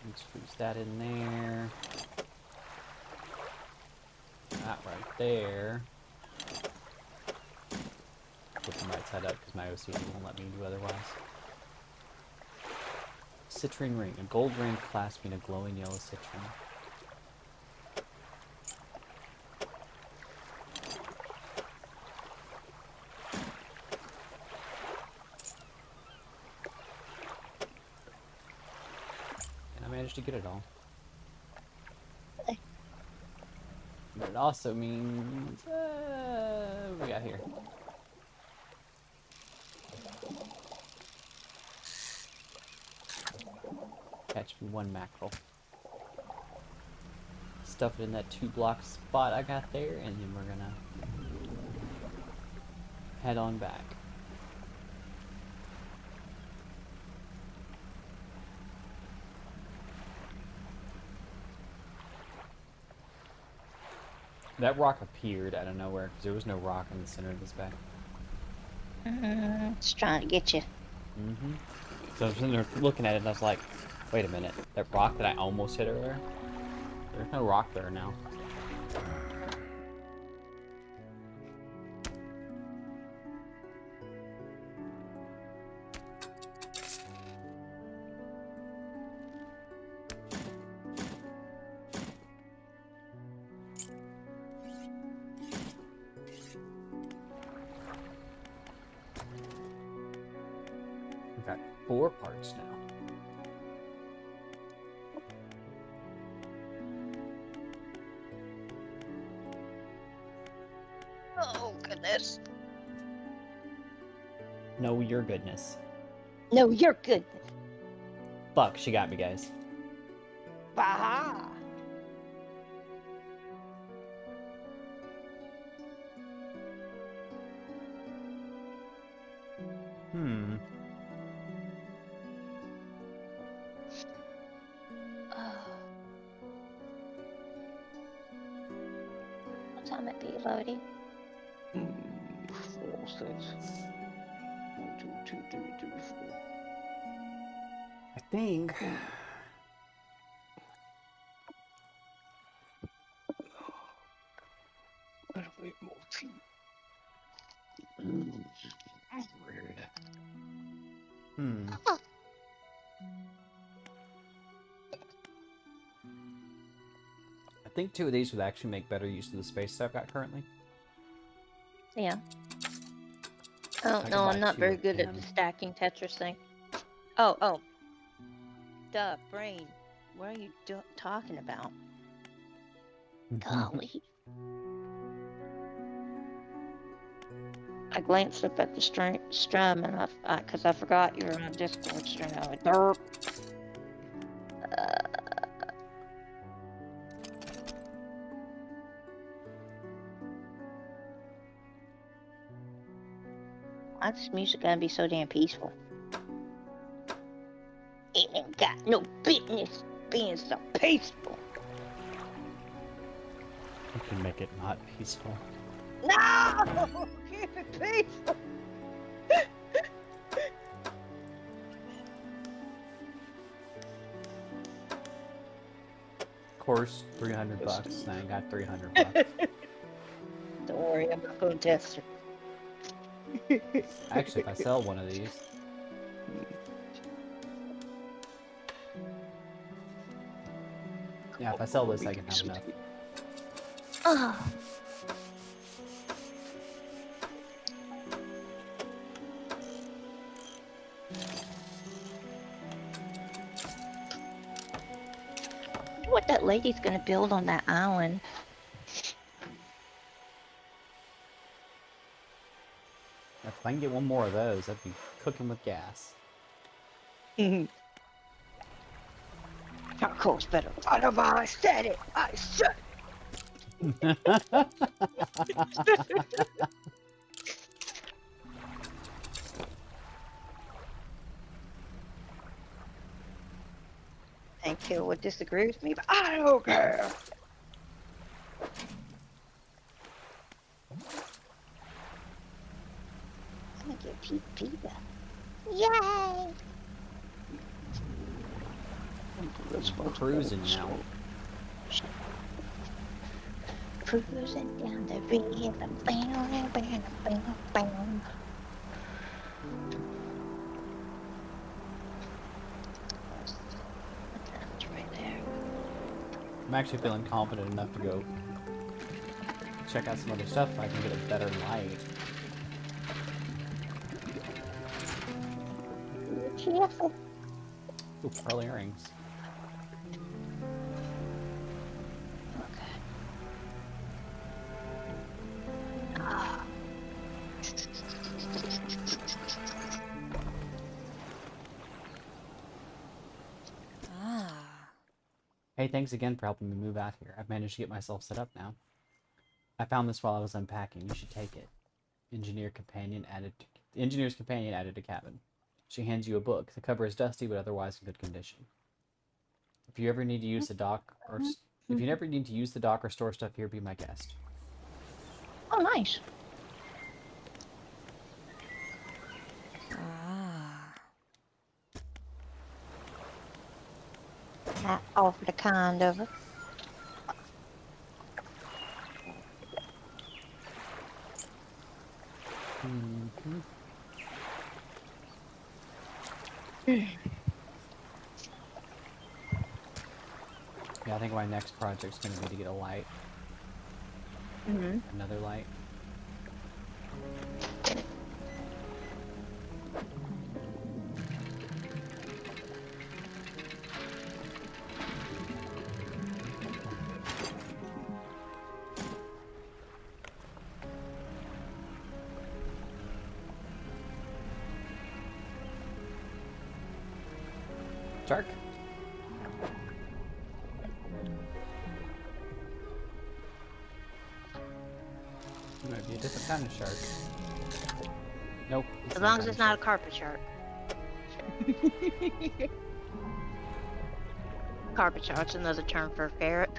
[SPEAKER 5] Let's freeze that in there. That right there. flip them right side up because my OCD won't let me do otherwise. Citrine ring. A gold ring clasping a glowing yellow citrine. And I managed to get it all. But it also means... what we got here? Catch me one mackerel. Stuff it in that 2-block spot I got there, and then we're gonna head on back. That rock appeared out of nowhere because there was no rock in the center of this bag.
[SPEAKER 2] It's trying to get you.
[SPEAKER 5] Mm-hmm. So I was sitting there looking at it and I was like, wait a minute, that rock that I almost hit earlier? There's no rock there now. We've got 4 parts now.
[SPEAKER 2] Oh, goodness.
[SPEAKER 5] No, your goodness.
[SPEAKER 2] No, you're good.
[SPEAKER 5] Fuck, she got me, guys.
[SPEAKER 2] Baha.
[SPEAKER 5] Hmm.
[SPEAKER 2] What time it be, Lodi?
[SPEAKER 3] 4 things. 1, 2, 2, 3, 3, 4.
[SPEAKER 5] I think...
[SPEAKER 3] Gotta wait more tea.
[SPEAKER 5] Hmm. I think 2 of these would actually make better use of the space I've got currently.
[SPEAKER 2] Yeah. Oh,
[SPEAKER 5] I
[SPEAKER 2] no,
[SPEAKER 5] can buy
[SPEAKER 2] I'm not
[SPEAKER 5] 2
[SPEAKER 2] very
[SPEAKER 5] of
[SPEAKER 2] good at
[SPEAKER 5] them.
[SPEAKER 2] the stacking Tetris thing. Oh. Duh, brain. What are you talking about? Golly. I glanced up at the strum and because I forgot you were on Discord stream. I went, derp. Why this music gonna be so damn peaceful? Ain't got no business being so peaceful.
[SPEAKER 5] You can make it not peaceful.
[SPEAKER 2] No! Keep it peaceful!
[SPEAKER 5] Of course, $300. I ain't got $300.
[SPEAKER 2] Don't worry, I'm not gonna test it.
[SPEAKER 5] Actually, if I sell one of these, yeah, if I sell this, I can have enough.
[SPEAKER 2] Oh. What that lady's gonna build on that island?
[SPEAKER 5] If I can get one more of those, I'd be cooking with gas.
[SPEAKER 2] Of course, better. I said it. I said it. And Kill would disagree with me, but I don't care. I'm gonna get pizza. Yay!
[SPEAKER 5] We're cruising now.
[SPEAKER 2] Cruising down the river, bam, bam, bam, bam.
[SPEAKER 5] I'm actually feeling confident enough to go check out some other stuff if I can get a better light.
[SPEAKER 2] Careful.
[SPEAKER 5] Ooh, pearl earrings.
[SPEAKER 2] Okay. Ah.
[SPEAKER 5] Hey, thanks again for helping me move out here. I've managed to get myself set up now. I found this while I was unpacking. You should take it. Engineer's companion added to cabin. She hands you a book. The cover is dusty, but otherwise in good condition. If you ever need to use the dock, or if you never need to use the dock or store stuff here, be my guest.
[SPEAKER 2] Oh, nice. Not awfully kind of her.
[SPEAKER 5] Yeah, I think my next project's going to be to get a light. Another light. Shark. It might be a different kind of shark. Nope.
[SPEAKER 2] As long as it's not a carpet shark. Carpet shark's another term for a ferret.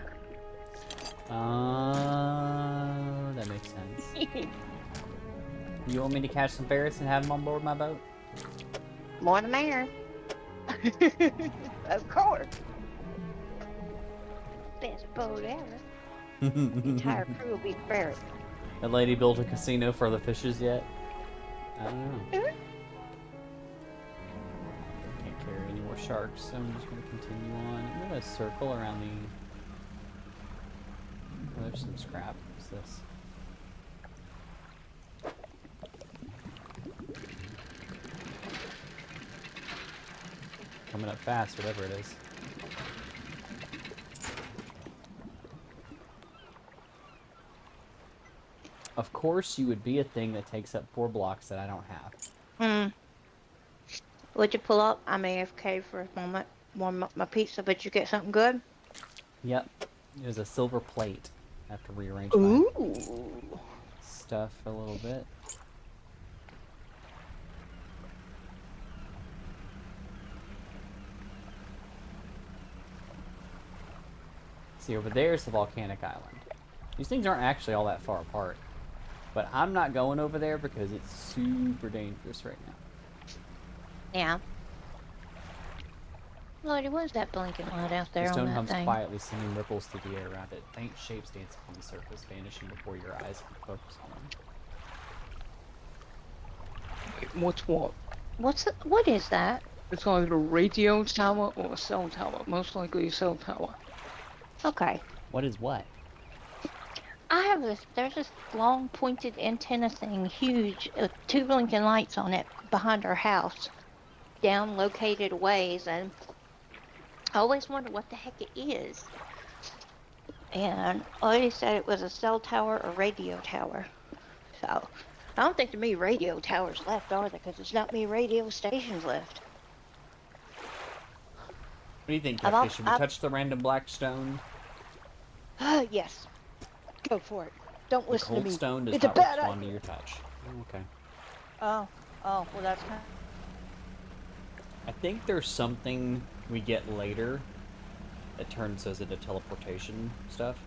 [SPEAKER 5] That makes sense. You want me to catch some ferrets and have them on board my boat?
[SPEAKER 2] More the merrier. Of course. Best boat ever. The entire crew will be ferret.
[SPEAKER 5] That lady built a casino for the fishes yet? I don't know. Can't carry any more sharks, so I'm just going to continue on. I'm going to circle around the... Oh, there's some scrap. What's this? Coming up fast, whatever it is. Of course, you would be a thing that takes up 4 blocks that I don't have.
[SPEAKER 2] Would you pull up? I'm AFK for a moment. Warm up my pizza, but you get something good?
[SPEAKER 5] Yep. There's a silver plate. I have to rearrange my stuff a little bit. See, over there is the volcanic island. These things aren't actually all that far apart. But I'm not going over there because it's super dangerous right now.
[SPEAKER 2] Yeah. Lordy, what is that blinking light out there
[SPEAKER 5] The
[SPEAKER 2] on
[SPEAKER 5] stone
[SPEAKER 2] that
[SPEAKER 5] hums
[SPEAKER 2] thing?
[SPEAKER 5] quietly, sending ripples through the air around it. Faint shapes dancing on the surface, vanishing before your eyes can focus on them.
[SPEAKER 3] Wait, what's what?
[SPEAKER 2] What is that?
[SPEAKER 3] It's either a radio tower or a cell tower. Most likely a cell tower.
[SPEAKER 2] Okay.
[SPEAKER 5] What is what?
[SPEAKER 2] There's this long pointed antenna thing, huge, 2 blinking lights on it behind our house, down located ways, and I always wonder what the heck it is. And Odie said it was a cell tower or radio tower. So, I don't think there are many radio towers left, are there? Because there's not many radio stations left.
[SPEAKER 5] What do you think, Captain? Should we touch the random black stone?
[SPEAKER 2] Yes. Go for it. Don't
[SPEAKER 5] The
[SPEAKER 2] listen to
[SPEAKER 5] cold
[SPEAKER 2] me.
[SPEAKER 5] stone does
[SPEAKER 2] It's a
[SPEAKER 5] not
[SPEAKER 2] bad
[SPEAKER 5] respond to
[SPEAKER 2] idea.
[SPEAKER 5] your touch. Oh, okay.
[SPEAKER 2] Oh, well, that's kind
[SPEAKER 5] I think there's something we get later that turns us into teleportation stuff.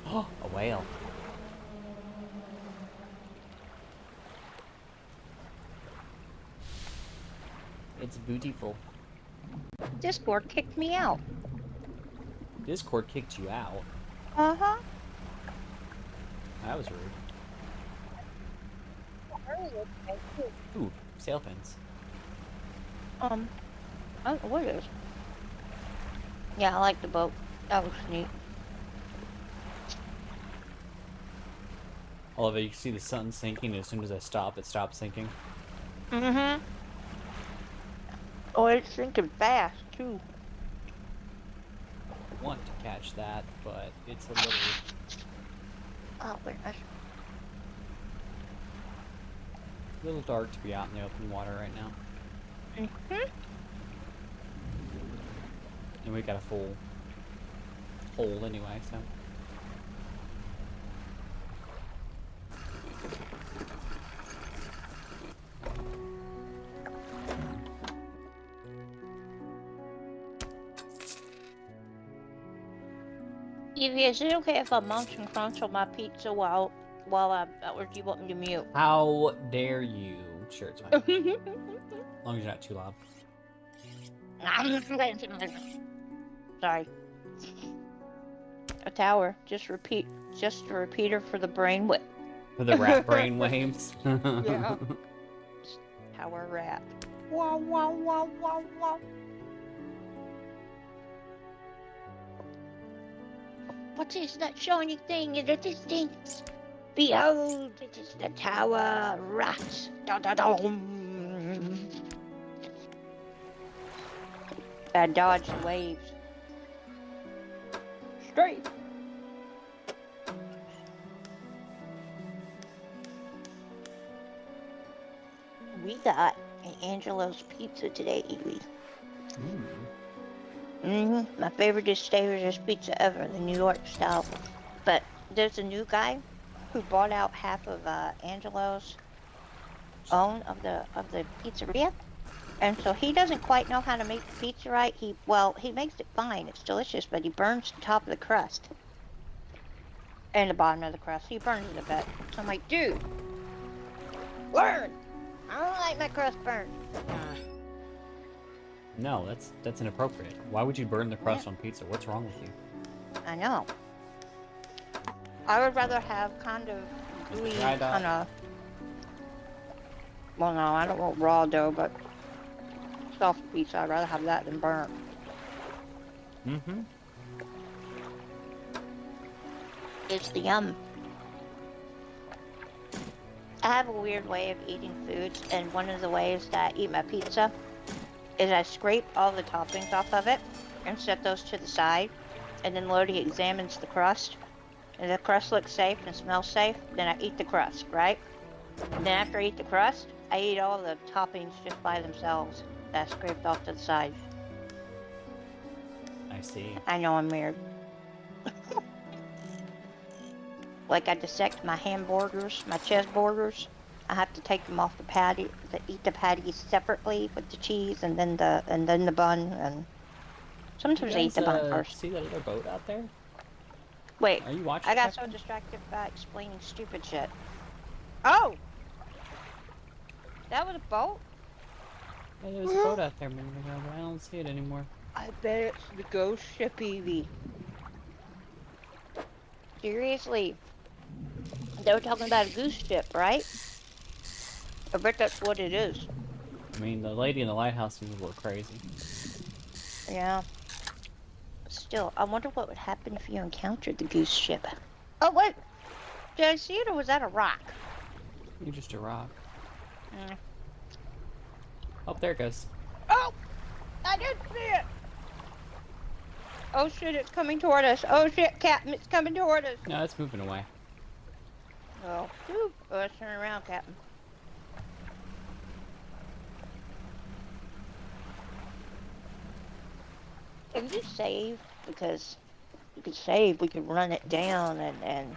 [SPEAKER 5] Oh, a whale. It's beautiful.
[SPEAKER 2] Discord kicked me out.
[SPEAKER 5] Discord kicked you out.
[SPEAKER 2] Uh-huh.
[SPEAKER 5] That was rude. Ooh, sail fins.
[SPEAKER 2] I don't know what it is. Yeah, I like the boat. That was neat.
[SPEAKER 5] I love it. You can see the sun sinking, and as soon as I stop, it stops sinking.
[SPEAKER 2] Mm-hmm. Oh, it's sinking fast, too.
[SPEAKER 5] I want to catch that, but it's a little...
[SPEAKER 2] Oh, wait,
[SPEAKER 5] little dark to be out in the open water right now.
[SPEAKER 2] Mm-hmm.
[SPEAKER 5] And we got a full hole anyway, so...
[SPEAKER 2] Evie, is it okay if I munch and crunch on my pizza while or do you want me to mute?
[SPEAKER 5] How dare you? Sure, it's fine. As long as you're not too loud.
[SPEAKER 2] Sorry. A tower. Just a repeater for the brain whip.
[SPEAKER 5] For the rat brain waves.
[SPEAKER 2] Yeah. Tower rat. Wow, wow, wow, wow, wow. What is that shiny thing in the distance? Behold, it is the tower rat. Da da da. I dodge the waves. Straight. We got an Angelo's pizza today, Evie. My favorite is pizza ever, the New York style. But there's a new guy who bought out half of Angelo's own of the pizzeria, and so he doesn't quite know how to make the pizza right. He makes it fine, it's delicious, but he burns the top of the crust and the bottom of the crust. He burns it a bit. So I'm like, dude, learn. I don't like my crust burned.
[SPEAKER 5] No, that's inappropriate. Why would you burn the crust on pizza? What's wrong with you?
[SPEAKER 2] I know. I would rather have kind of gooey, kind of. Well, no, I don't want raw dough, but soft pizza. I'd rather have that than burnt.
[SPEAKER 5] Mm-hmm.
[SPEAKER 2] It's the yum. I have a weird way of eating foods, and one of the ways that I eat my pizza is I scrape all the toppings off of it and set those to the side, and then Lodi examines the crust. And the crust looks safe and smells safe, then I eat the crust, right? And then after I eat the crust, I eat all the toppings just by themselves that I scraped off to the side.
[SPEAKER 5] I see.
[SPEAKER 2] I know I'm weird. Like I dissect my ham borders, my chest borders. I have to take them off the patty, eat the patties separately with the cheese, and then the bun, and sometimes I eat the bun first.
[SPEAKER 5] See that other boat out there?
[SPEAKER 2] Wait,
[SPEAKER 5] Are you watching?
[SPEAKER 2] I got so distracted by explaining stupid shit. Oh! That was a boat?
[SPEAKER 5] Yeah, there was a boat out there a minute ago, but I don't see it anymore.
[SPEAKER 2] I bet it's the ghost ship, Evie. Seriously. They were talking about a goose ship, right? I bet that's what it is.
[SPEAKER 5] I mean, the lady in the lighthouse was a little crazy.
[SPEAKER 2] Yeah. Still, I wonder what would happen if you encountered the goose ship. Oh, wait! Did I see it, or was that a rock?
[SPEAKER 5] You're just a rock.
[SPEAKER 2] Mm.
[SPEAKER 5] Oh, there it goes.
[SPEAKER 2] Oh! I did see it! Oh shit, it's coming toward us. Oh shit, Captain, it's coming toward us.
[SPEAKER 5] No, it's moving away.
[SPEAKER 2] Oh, whew. Oh, let's turn around, Captain. Can you save? Because if you could save, we could run it down and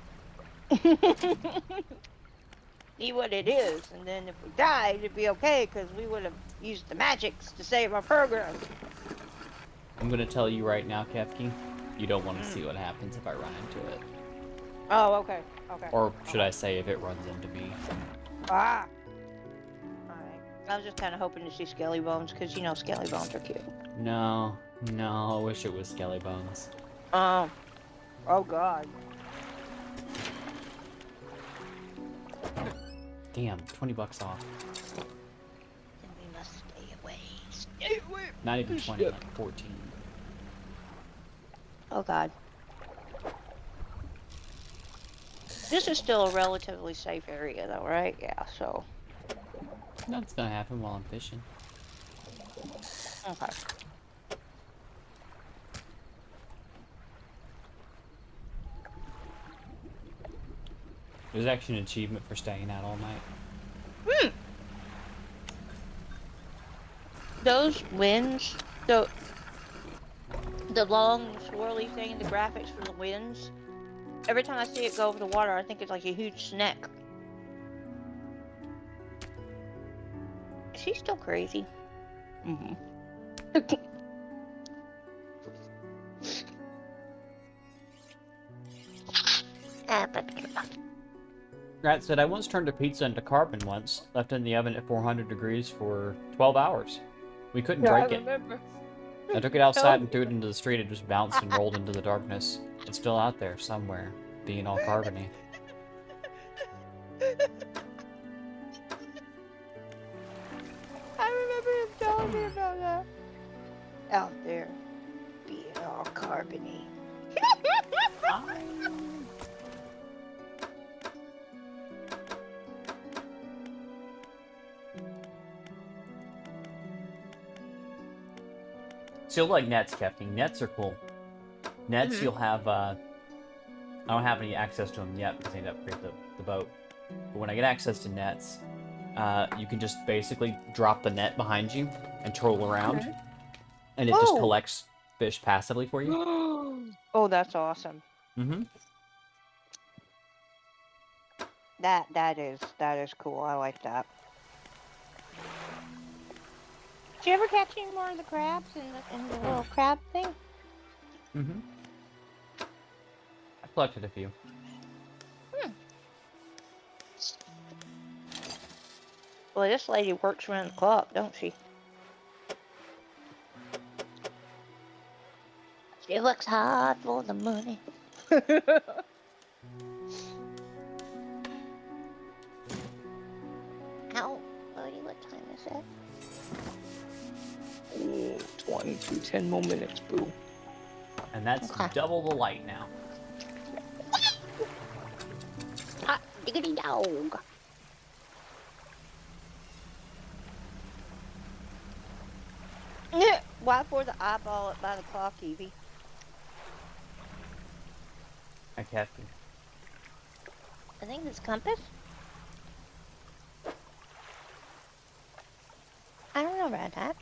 [SPEAKER 2] see what it is. And then if we died, it'd be okay because we would have used the magics to save our program.
[SPEAKER 5] I'm gonna tell you right now, Kefki, you don't want to see what happens if I run into it.
[SPEAKER 2] Oh, okay. Okay.
[SPEAKER 5] Or should I say if it runs into me.
[SPEAKER 2] Ah! Alright. I was just kind of hoping to see Skelly Bones because, you know, Skelly Bones are cute.
[SPEAKER 5] No, I wish it was Skelly Bones.
[SPEAKER 2] Oh god.
[SPEAKER 5] Damn, $20 off.
[SPEAKER 2] Then we must stay away. Stay away.
[SPEAKER 5] Not even 20, like 14.
[SPEAKER 2] Oh God. This is still a relatively safe area, though, right? Yeah. So.
[SPEAKER 5] Nothing's gonna happen while I'm fishing.
[SPEAKER 2] Okay.
[SPEAKER 5] There's actually an achievement for staying out all night.
[SPEAKER 2] Hmm. Those winds, the long swirly thing, the graphics for the winds. Every time I see it go over the water, I think it's like a huge snake. Is he still crazy?
[SPEAKER 3] Mm-hmm.
[SPEAKER 5] Rat said, I once turned a pizza into carbon once, left it in the oven at 400 degrees for 12 hours. We couldn't break it.
[SPEAKER 2] remember.
[SPEAKER 5] I took it outside and threw it into the street. It just bounced and rolled into the darkness. It's still out there somewhere, being all carbony.
[SPEAKER 2] I remember him telling me about that. Out there, being all carbony.
[SPEAKER 5] So you'll like nets, Kefking. Nets are cool. Nets, you'll have, I don't have any access to them yet because I need to upgrade the boat. But when I get access to nets, you can just basically drop the net behind you and troll around.
[SPEAKER 2] Okay.
[SPEAKER 5] And it just
[SPEAKER 2] Oh.
[SPEAKER 5] collects fish passively for you.
[SPEAKER 2] Oh, that's awesome.
[SPEAKER 5] Mm-hmm.
[SPEAKER 2] That is cool. I like that. Did you ever catch any more of the crabs in the little crab thing?
[SPEAKER 5] Mm-hmm. I collected a few.
[SPEAKER 2] Well, this lady works around the clock, don't she? She works hard for the money. Ow, buddy, what time is it?
[SPEAKER 3] Ooh, 22, 10 more minutes, boo.
[SPEAKER 5] And that's
[SPEAKER 2] Okay.
[SPEAKER 5] double the light now.
[SPEAKER 2] Hot diggity dog. Why pour the eyeball up by the clock, Evie?
[SPEAKER 5] I Kefking.
[SPEAKER 2] I think it's compass. I don't know about that.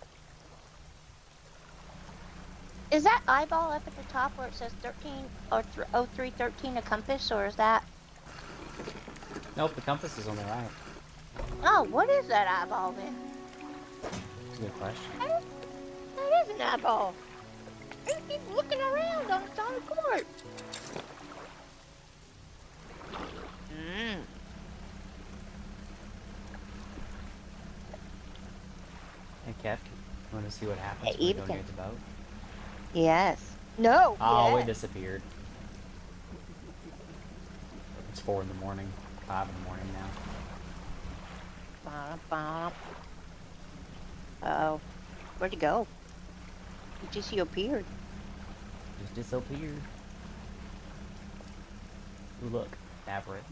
[SPEAKER 2] Is that eyeball up at the top where it says 13 or 0313 a compass, or is that?
[SPEAKER 5] Nope, the compass is on the right.
[SPEAKER 2] Oh, what is that eyeball then?
[SPEAKER 5] That's a good question.
[SPEAKER 2] That is an eyeball. It keeps looking around on its own accord.
[SPEAKER 5] Hey, Kefking, you want to see what happens
[SPEAKER 2] Hey,
[SPEAKER 5] when we go
[SPEAKER 2] Evekin.
[SPEAKER 5] near the boat?
[SPEAKER 2] Yes. No.
[SPEAKER 5] Oh,
[SPEAKER 2] yes.
[SPEAKER 5] it disappeared. It's 4 in the morning, 5 in the morning now.
[SPEAKER 2] Uh-oh. Where'd he go? He just appeared.
[SPEAKER 5] Just disappeared. Ooh, look, aberrant.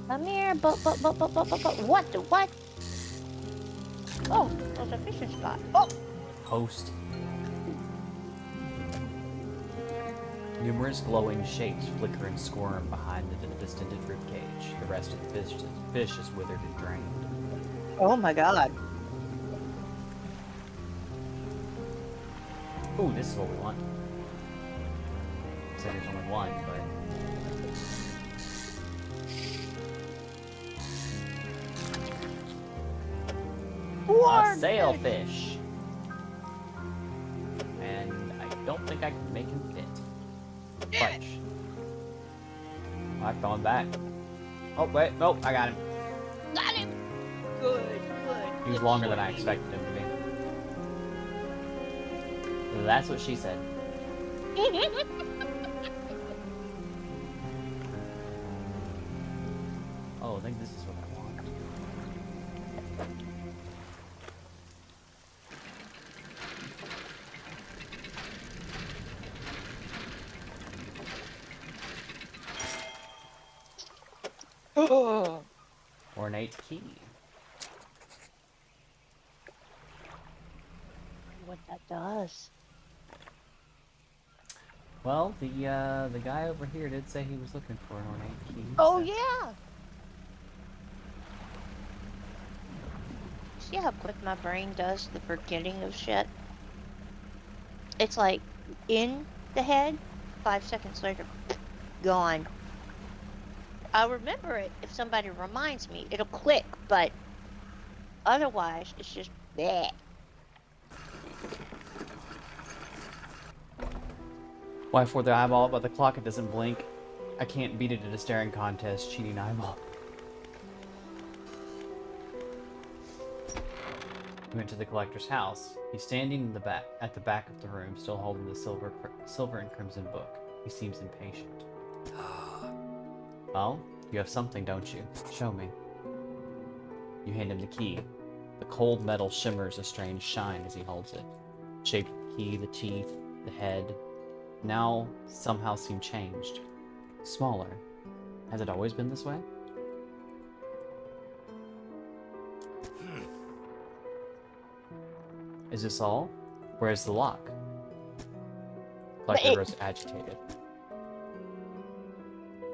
[SPEAKER 2] Come here, but. What the what? Oh, there's a fishing spot. Oh!
[SPEAKER 5] Host. Numerous glowing shapes flicker and squirm behind the distended ribcage. The rest of the fish is withered and drained.
[SPEAKER 2] Oh my god.
[SPEAKER 5] Ooh, this is what we want. So there's only one, but... A sailfish! And I don't think I can make him fit. Punch. I've gone back. Oh, wait. Oh, I got him.
[SPEAKER 2] Got him! Good.
[SPEAKER 5] He was longer than I expected him to be. That's what she said. Oh, I think this is what I want.
[SPEAKER 3] Oh,
[SPEAKER 5] Ornate key.
[SPEAKER 2] What that does.
[SPEAKER 5] Well, the guy over here did say he was looking for an ornate key.
[SPEAKER 2] Oh,
[SPEAKER 5] so-
[SPEAKER 2] yeah. See how quick my brain does the forgetting of shit? It's like in the head, 5 seconds later, gone. I'll remember it if somebody reminds me. It'll click, but otherwise, it's just bleh.
[SPEAKER 5] Why for the eyeball, but the clock it doesn't blink. I can't beat it at a staring contest, cheating eyeball. We went to the collector's house. He's standing in the back, at the back of the room, still holding the silver and crimson book. He seems impatient. Well, you have something, don't you? Show me. You hand him the key. The cold metal shimmers a strange shine as he holds it. The shape of the key, the teeth, the head, now somehow seem changed. Smaller. Has it always been this way? Is this all? Where's the lock? Collector grows agitated.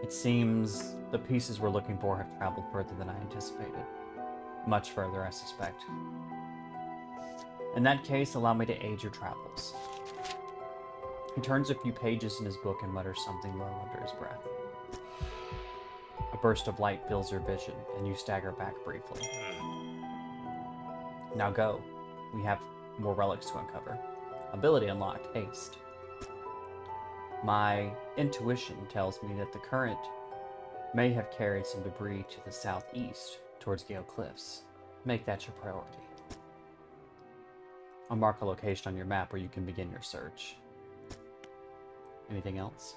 [SPEAKER 5] It seems the pieces we're looking for have traveled further than I anticipated. Much further, I suspect. In that case, allow me to aid your travels. He turns a few pages in his book and mutters something low under his breath. A burst of light fills your vision, and you stagger back briefly. Now go. We have more relics to uncover. Ability unlocked, haste. My intuition tells me that the current may have carried some debris to the southeast towards Gale Cliffs. Make that your priority. I'll mark a location on your map where you can begin your search. Anything else?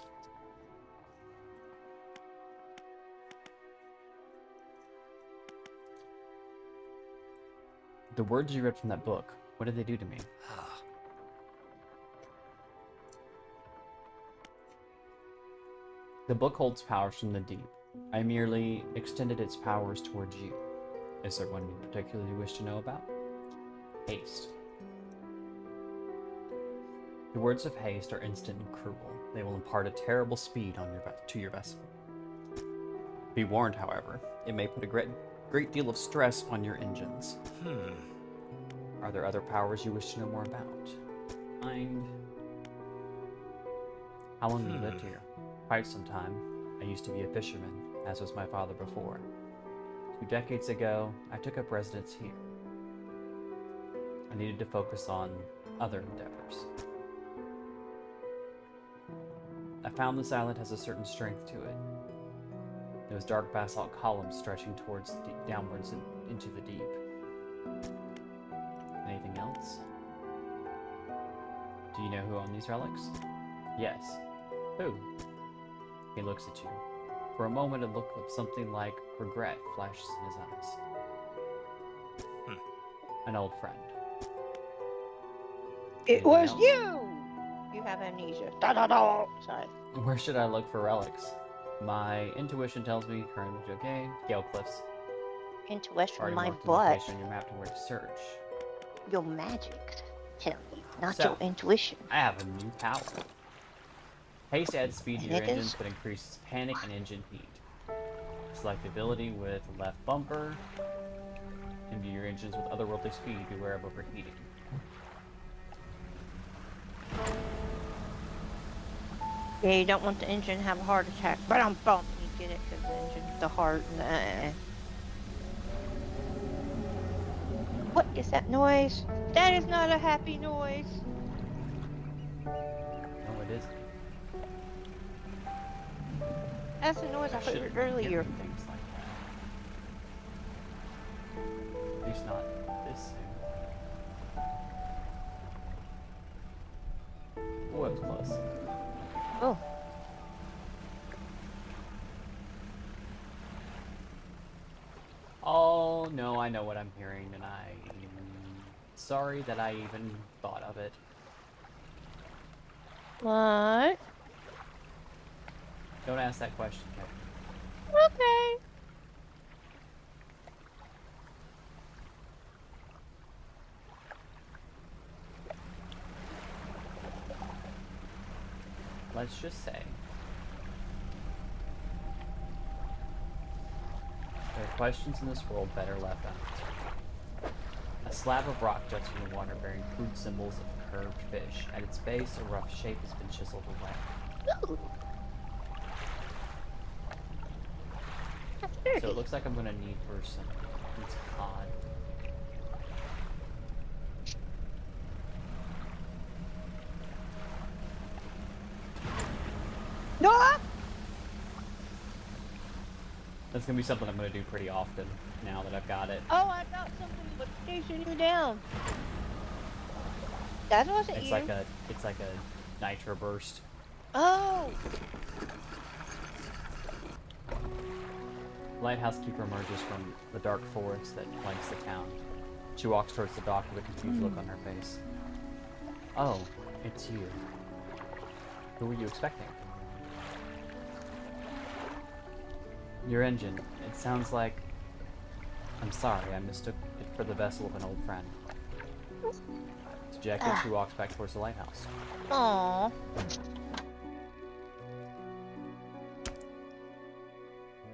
[SPEAKER 5] The words you read from that book, what did they do to me? The book holds powers from the deep. I merely extended its powers towards you. Is there one you particularly wish to know about? Haste. The words of haste are instant and cruel. They will impart a terrible speed on to your vessel. Be warned, however, it may put a great deal of stress on your engines. Are there other powers you wish to know more about? Mind. How long have you lived here? Quite some time. I used to be a fisherman, as was my father before. 2 decades ago, I took up residence here. I needed to focus on other endeavors. I found this island has a certain strength to it. Those dark basalt columns stretching towards downwards into the deep. Anything else? Do you know who owned these relics? Yes. Who? He looks at you. For a moment, a look of something like regret flashes in his eyes. An old friend.
[SPEAKER 2] It
[SPEAKER 5] Anything
[SPEAKER 2] was
[SPEAKER 5] else?
[SPEAKER 2] you! You have amnesia. Da da da! Sorry.
[SPEAKER 5] Where should I look for relics? My intuition tells me currently okay. Gale Cliffs.
[SPEAKER 2] Intuition,
[SPEAKER 5] Already
[SPEAKER 2] my
[SPEAKER 5] marked the
[SPEAKER 2] butt.
[SPEAKER 5] location on your map to where to search.
[SPEAKER 2] Your magic tell you, not
[SPEAKER 5] So-
[SPEAKER 2] your intuition.
[SPEAKER 5] I have a new power. Haste adds speed to
[SPEAKER 2] And
[SPEAKER 5] your
[SPEAKER 2] it
[SPEAKER 5] engines,
[SPEAKER 2] is-
[SPEAKER 5] but increases panic and engine heat. Select the ability with left bumper. Imbue your engines with otherworldly speed. Beware of overheating.
[SPEAKER 2] Yeah, you don't want the engine to have a heart attack. But I'm bump. You get it because the engine, the heart, and What is that noise? That is not a happy noise.
[SPEAKER 5] No, it isn't.
[SPEAKER 2] That's the noise I
[SPEAKER 5] Shouldn't
[SPEAKER 2] heard
[SPEAKER 5] be
[SPEAKER 2] earlier.
[SPEAKER 5] hearing things like that. At least not this soon. Oh, it was close.
[SPEAKER 2] Oh.
[SPEAKER 5] Oh no, I know what I'm hearing, and I'm sorry that I even thought of it.
[SPEAKER 2] What?
[SPEAKER 5] Don't ask that question, Kevin.
[SPEAKER 2] Okay.
[SPEAKER 5] let's just say there are questions in this world better left unanswered. A slab of rock juts from the water bearing crude symbols of curved fish. At its base, a rough shape has been chiseled away.
[SPEAKER 2] Ooh. That's dirty.
[SPEAKER 5] So it looks like I'm gonna need for some cod.
[SPEAKER 2] No!
[SPEAKER 5] That's gonna be something I'm gonna do pretty often now that I've got it.
[SPEAKER 2] Oh, I thought something was chasing you down. That wasn't
[SPEAKER 5] It's
[SPEAKER 2] you.
[SPEAKER 5] like a nitro burst.
[SPEAKER 2] Oh!
[SPEAKER 5] Lighthouse keeper emerges from the dark forest that flanks the town. She walks towards the dock with a confused look on her face. Oh, it's you. Who were you expecting? Your engine. It sounds like... I'm sorry, I mistook it for the vessel of an old friend. Dejected, she walks back towards the lighthouse.
[SPEAKER 2] Aww.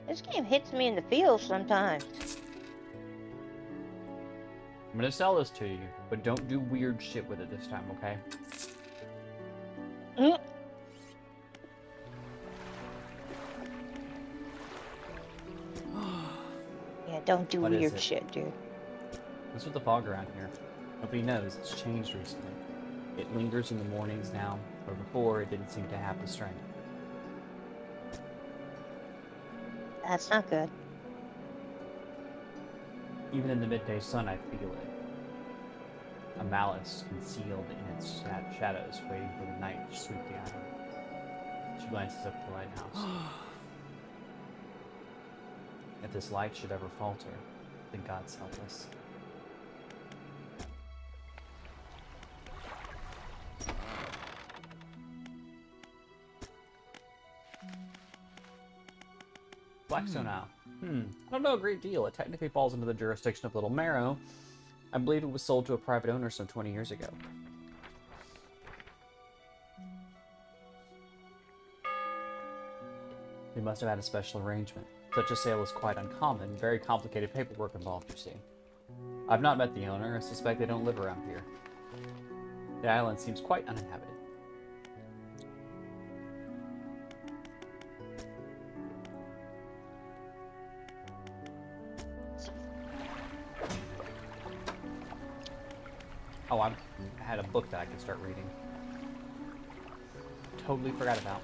[SPEAKER 2] This game hits me in the feels sometimes.
[SPEAKER 5] I'm gonna sell this to you, but don't do weird shit with it this time, okay?
[SPEAKER 2] Mm. Yeah, don't do
[SPEAKER 5] What is
[SPEAKER 2] weird
[SPEAKER 5] it?
[SPEAKER 2] shit, dude.
[SPEAKER 5] What's with the fog around here? Nobody knows. It's changed recently. It lingers in the mornings now, but before it didn't seem to have the strength.
[SPEAKER 2] That's not good.
[SPEAKER 5] Even in the midday sun, I feel it. A malice concealed in its shadows, waiting for the night to sweep the island. She glances up at the lighthouse. If this light should ever falter, then God's help us. Blackstone Isle. I don't know a great deal. It technically falls into the jurisdiction of Little Marrow. I believe it was sold to a private owner some 20 years ago. They must have had a special arrangement. Such a sale is quite uncommon. Very complicated paperwork involved, you see. I've not met the owner. I suspect they don't live around here. The island seems quite uninhabited. Oh, I had a book that I could start reading. Totally forgot about.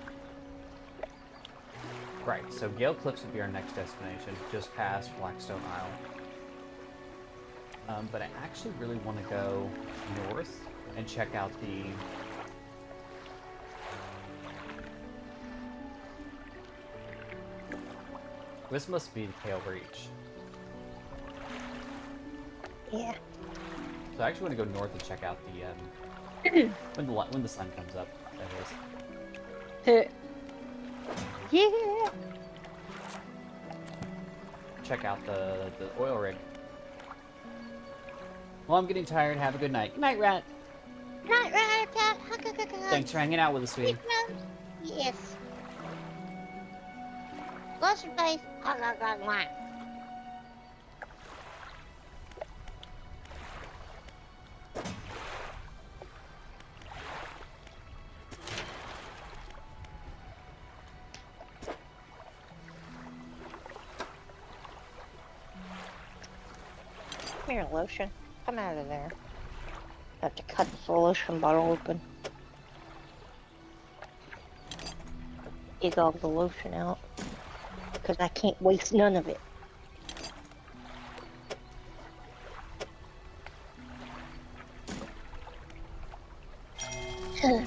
[SPEAKER 5] Right, so Gale Cliffs would be our next destination, just past Blackstone Isle. But I actually really want to go north and check out the... This must be the Kale Reach.
[SPEAKER 2] Yeah.
[SPEAKER 5] So I actually want to go north and check out the, when the sun comes up, that is.
[SPEAKER 2] Yeah.
[SPEAKER 5] Check out the oil rig. Well, I'm getting tired. Have a good night. Good night, Rat.
[SPEAKER 2] Right, right, right.
[SPEAKER 5] Thanks for hanging out with us, sweetie.
[SPEAKER 2] Yes. What's your face? Come here, lotion. Come out of there. I have to cut this lotion bottle open. Dig all the lotion out. Because I can't waste none of it. Here we go.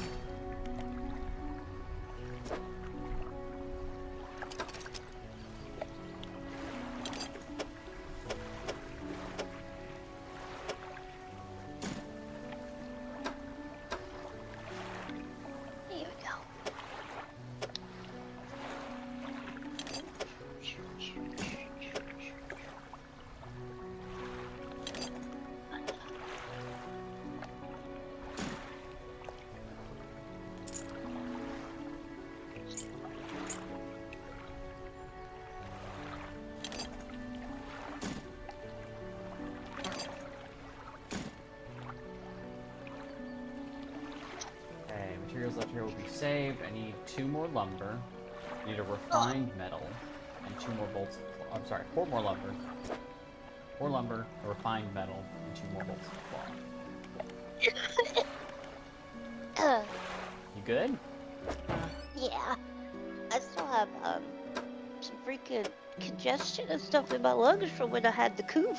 [SPEAKER 5] saved. I need 2 more lumber. I need a refined metal. And 2 more bolts of cloth. I'm sorry, 4 more lumber. 4 lumber, a refined metal, and 2 more bolts of cloth. You good?
[SPEAKER 2] Yeah. I still have some freaking congestion and stuff in my lungs from when I had the coof.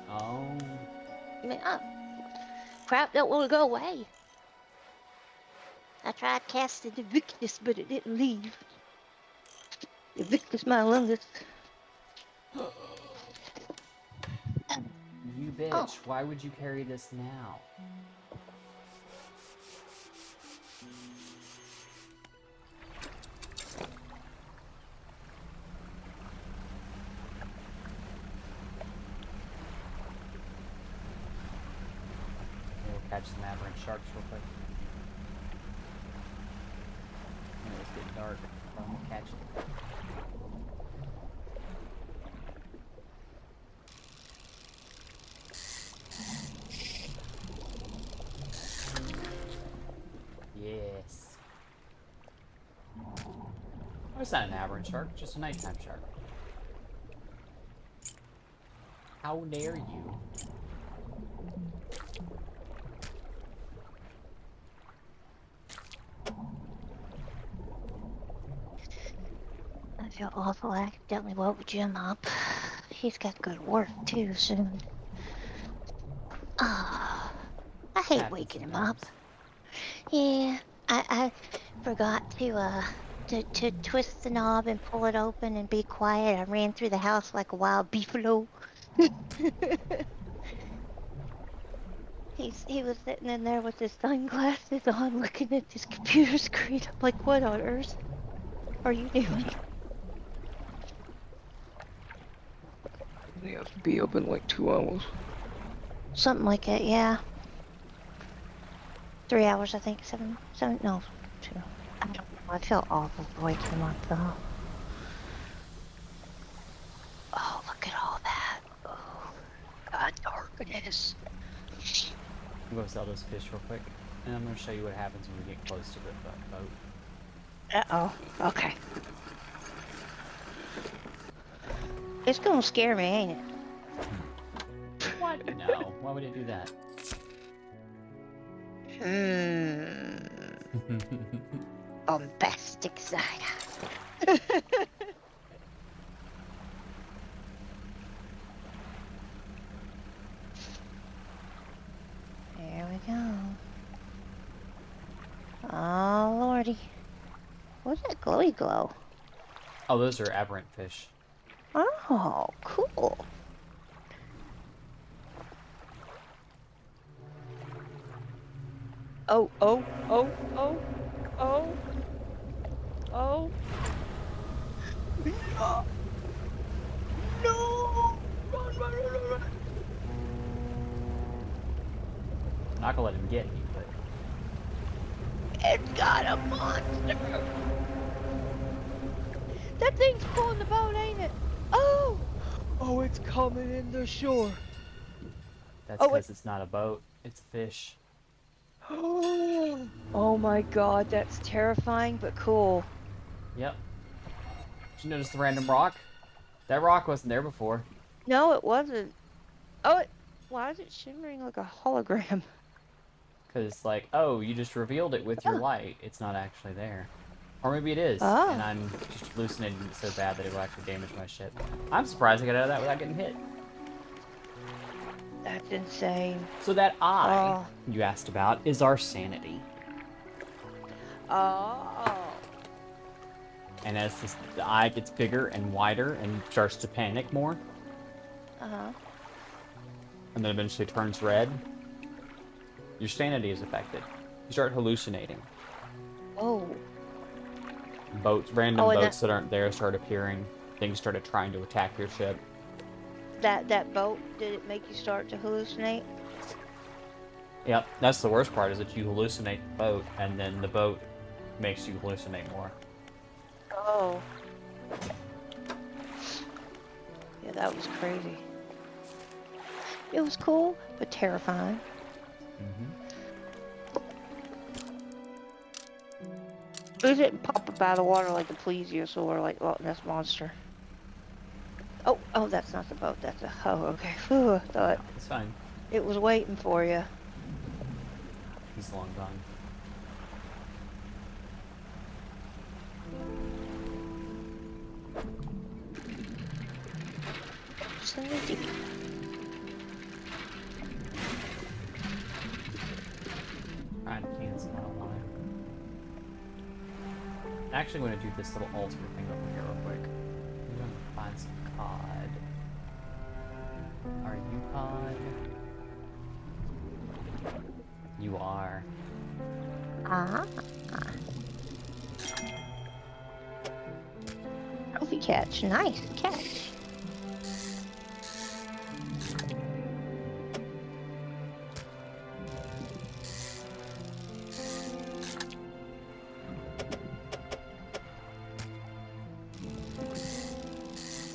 [SPEAKER 5] Oh.
[SPEAKER 2] Man, crap don't want to go away. I tried casting Evictus, but it didn't leave. Evictus my lungus.
[SPEAKER 5] You bitch,
[SPEAKER 2] Oh.
[SPEAKER 5] why would you carry this now? We'll catch some aberrant sharks real quick. It's getting dark. I'm gonna catch it. Yes. Oh, it's not an aberrant shark, it's just a nighttime shark. How dare you?
[SPEAKER 2] I feel awful. I accidentally woke Jim up. He's got to go to work too soon. Ah, I hate
[SPEAKER 5] Happens
[SPEAKER 2] waking him
[SPEAKER 5] sometimes.
[SPEAKER 2] up. Yeah, I forgot to twist the knob and pull it open and be quiet. I ran through the house like a wild beefalo. He was sitting in there with his sunglasses on, looking at his computer screen. I'm like, what on earth are you doing?
[SPEAKER 3] They have to be up in like 2 hours.
[SPEAKER 2] Something like it, yeah. 3 hours, I think. No, 2. I don't know. I feel awful for waking him up, though. Oh, look at all that. Oh, God, darkness.
[SPEAKER 5] I'm gonna sell those fish real quick, and I'm gonna show you what happens when we get close to the boat.
[SPEAKER 2] Uh-oh. Okay. It's gonna scare me, ain't it?
[SPEAKER 5] What? No. Why would it do that?
[SPEAKER 2] Bombastic cider. There we go. Oh, lordy. What's that glowy glow?
[SPEAKER 5] Oh, those are aberrant fish.
[SPEAKER 2] Oh, cool. Oh, oh, oh, oh, oh, oh. No! No! Run, run, run, run, run.
[SPEAKER 5] I'm not gonna let him get me, but
[SPEAKER 2] It's got a monster! That thing's pulling the boat, ain't it? Oh! Oh, it's coming in the shore.
[SPEAKER 5] that's
[SPEAKER 2] Oh,
[SPEAKER 5] because it's not a boat. It's a fish.
[SPEAKER 2] Oh my god, that's terrifying but cool.
[SPEAKER 5] Yep. Did you notice the random rock? That rock wasn't there before.
[SPEAKER 2] No, it wasn't. Oh, why is it shimmering like a hologram?
[SPEAKER 5] Because, like, oh, you just revealed it with your
[SPEAKER 2] Oh.
[SPEAKER 5] light. It's not actually there. Or maybe it is,
[SPEAKER 2] Oh.
[SPEAKER 5] and I'm just hallucinating it so bad that it will actually damage my ship. I'm surprised I got out of that without getting hit.
[SPEAKER 2] That's insane.
[SPEAKER 5] So that eye
[SPEAKER 2] Oh.
[SPEAKER 5] you asked about is our sanity.
[SPEAKER 2] Oh.
[SPEAKER 5] And as the eye gets bigger and wider and starts to panic more,
[SPEAKER 2] Uh-huh.
[SPEAKER 5] and then eventually turns red, your sanity is affected. You start hallucinating.
[SPEAKER 2] Oh.
[SPEAKER 5] Random
[SPEAKER 2] Oh, and
[SPEAKER 5] boats that aren't there start appearing. Things started trying to attack your ship.
[SPEAKER 2] That boat, did it make you start to hallucinate?
[SPEAKER 5] Yep, that's the worst part, is that you hallucinate the boat, and then the boat makes you hallucinate more.
[SPEAKER 2] Oh. Yeah, that was crazy. It was cool, but terrifying. It didn't pop up out of the water like a plesiosaur, like Loch Ness Monster. Oh, that's not the boat. That's a. Oh, okay. Phew, I thought
[SPEAKER 5] It's fine.
[SPEAKER 2] it was waiting for you.
[SPEAKER 5] He's long gone.
[SPEAKER 2] Just in the deep.
[SPEAKER 5] Trying to cancel out line. Actually, I'm going to do this little altar thing over here real quick. I'm going to find some cod. Are you cod? You are.
[SPEAKER 2] Ah. Trophy catch. Nice catch.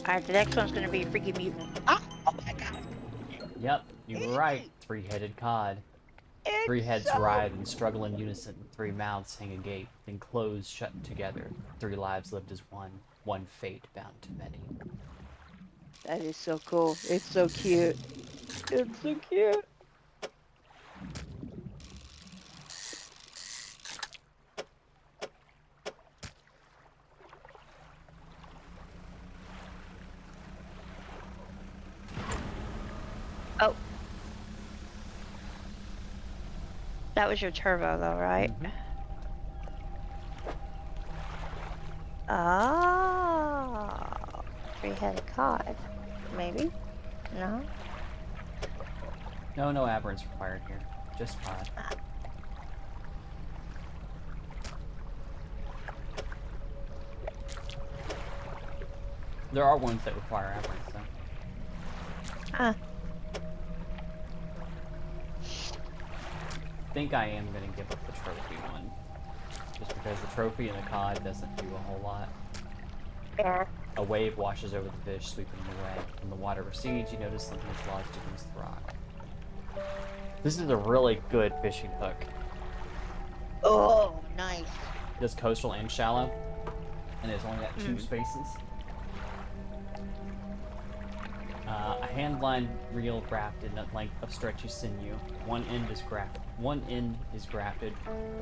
[SPEAKER 2] Alright, the next one's gonna be a freaky mutant. Oh my god.
[SPEAKER 5] Yep, you were right. Three-headed cod. Three heads writhe and struggle in unison. Three mouths hang agape, then close shut together. Three lives lived as one. One fate bound to many.
[SPEAKER 2] That is so cool. It's so cute. It's so cute. Oh. That was your turbo though, right?
[SPEAKER 5] Mhm.
[SPEAKER 2] Oh. Three-headed cod. Maybe? No?
[SPEAKER 5] No aberrants required here. Just cod. There are ones that require aberrants, though.
[SPEAKER 2] Ah.
[SPEAKER 5] I think I am going to give up the trophy one. Just because the trophy and the cod doesn't do a whole lot.
[SPEAKER 2] Yeah.
[SPEAKER 5] A wave washes over the fish, sweeping them away. When the water recedes, you notice something is lodged against the rock. This is a really good fishing hook.
[SPEAKER 2] Oh, nice.
[SPEAKER 5] This coastal and shallow, and it's only got two spaces. A hand line reel grafted in a length of stretchy sinew. One end is grafted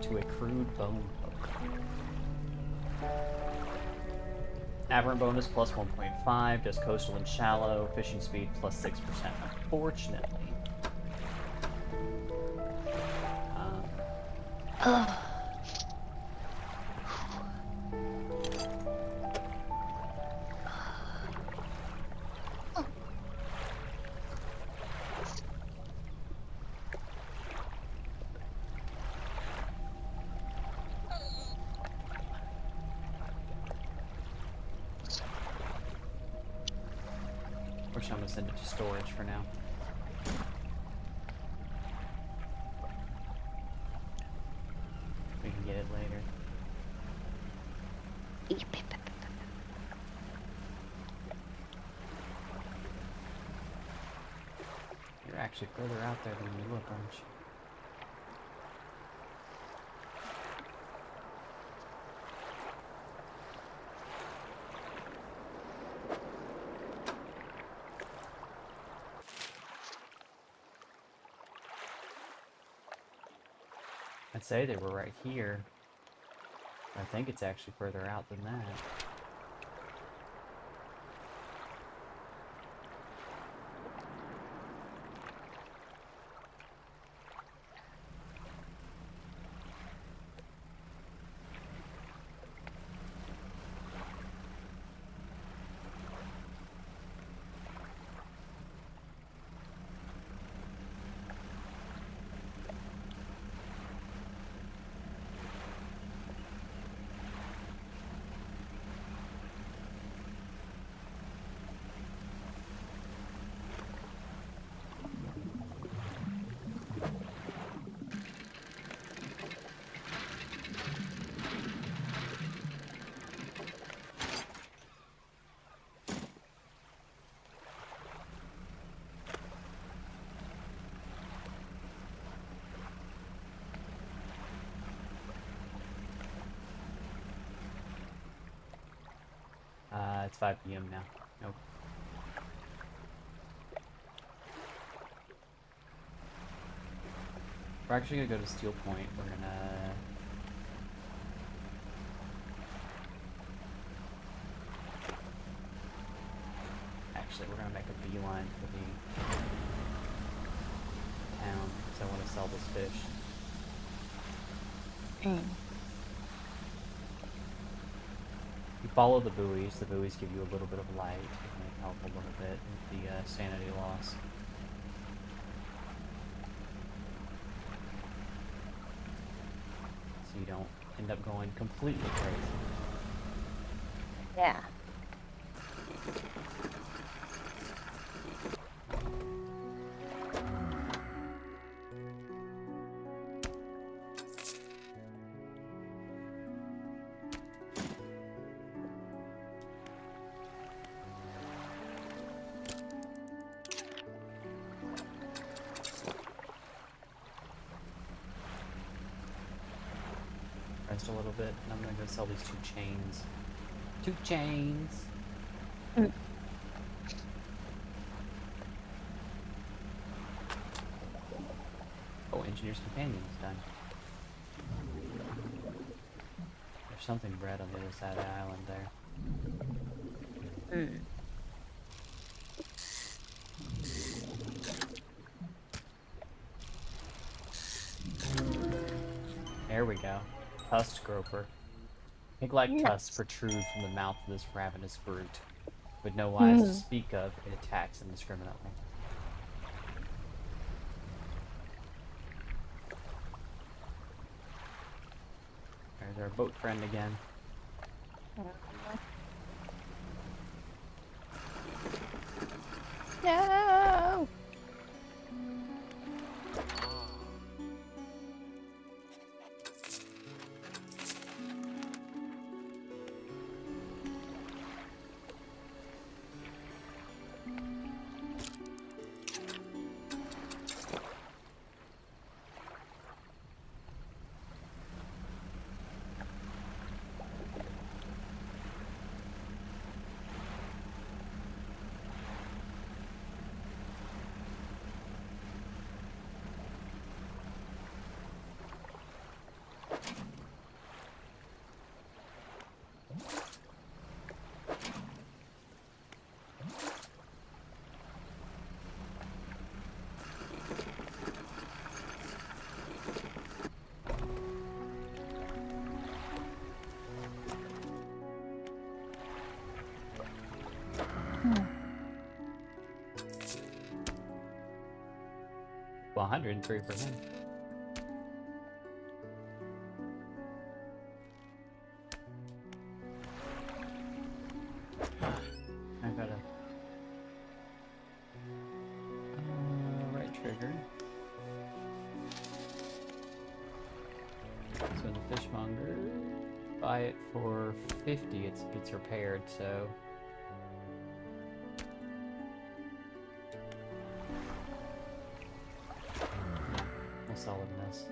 [SPEAKER 5] to a crude bone hook. Aberrant bonus plus 1.5, does coastal and shallow, fishing speed plus 6%. Unfortunately. Which I'm gonna send it to storage for now. We can get it later. You're actually further out there than you look, aren't you? I'd say they were right here. I think it's actually further out than that. It's 5 p.m. now. Nope. We're actually gonna go to Steel Point. We're gonna... Actually, we're gonna make a beeline for the town, because I want to sell this fish. You follow the buoys give you a little bit of light, and they help a little bit with the sanity loss. So you don't end up going completely crazy.
[SPEAKER 2] Yeah.
[SPEAKER 5] Rest a little bit, and I'm gonna go sell these 2 chains. 2 chains!
[SPEAKER 2] Mm.
[SPEAKER 5] Oh, Engineer's Companion is done. There's something bred on the other side of the island there.
[SPEAKER 2] Mm.
[SPEAKER 5] There we go. Tusked groper. Pig-like
[SPEAKER 2] Nice.
[SPEAKER 5] tusks protrude from the mouth of this ravenous brute. With no eyes to speak of, it attacks indiscriminately. There's our boat friend again.
[SPEAKER 2] No.
[SPEAKER 5] Well, 103%. I gotta... right trigger. So the fishmonger, buy it for 50, it gets repaired, so... yeah, we'll sell him this.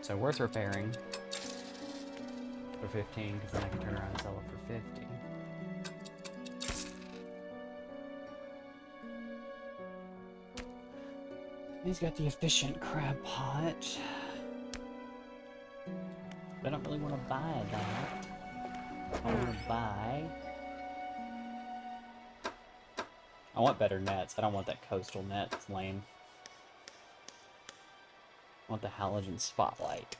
[SPEAKER 5] So worth repairing for 15, because then I can turn around and sell it for 50. He's got the efficient crab pot. But I don't really want to buy that. I want to buy... I want better nets. I don't want that coastal net. It's lame. I want the halogen spotlight.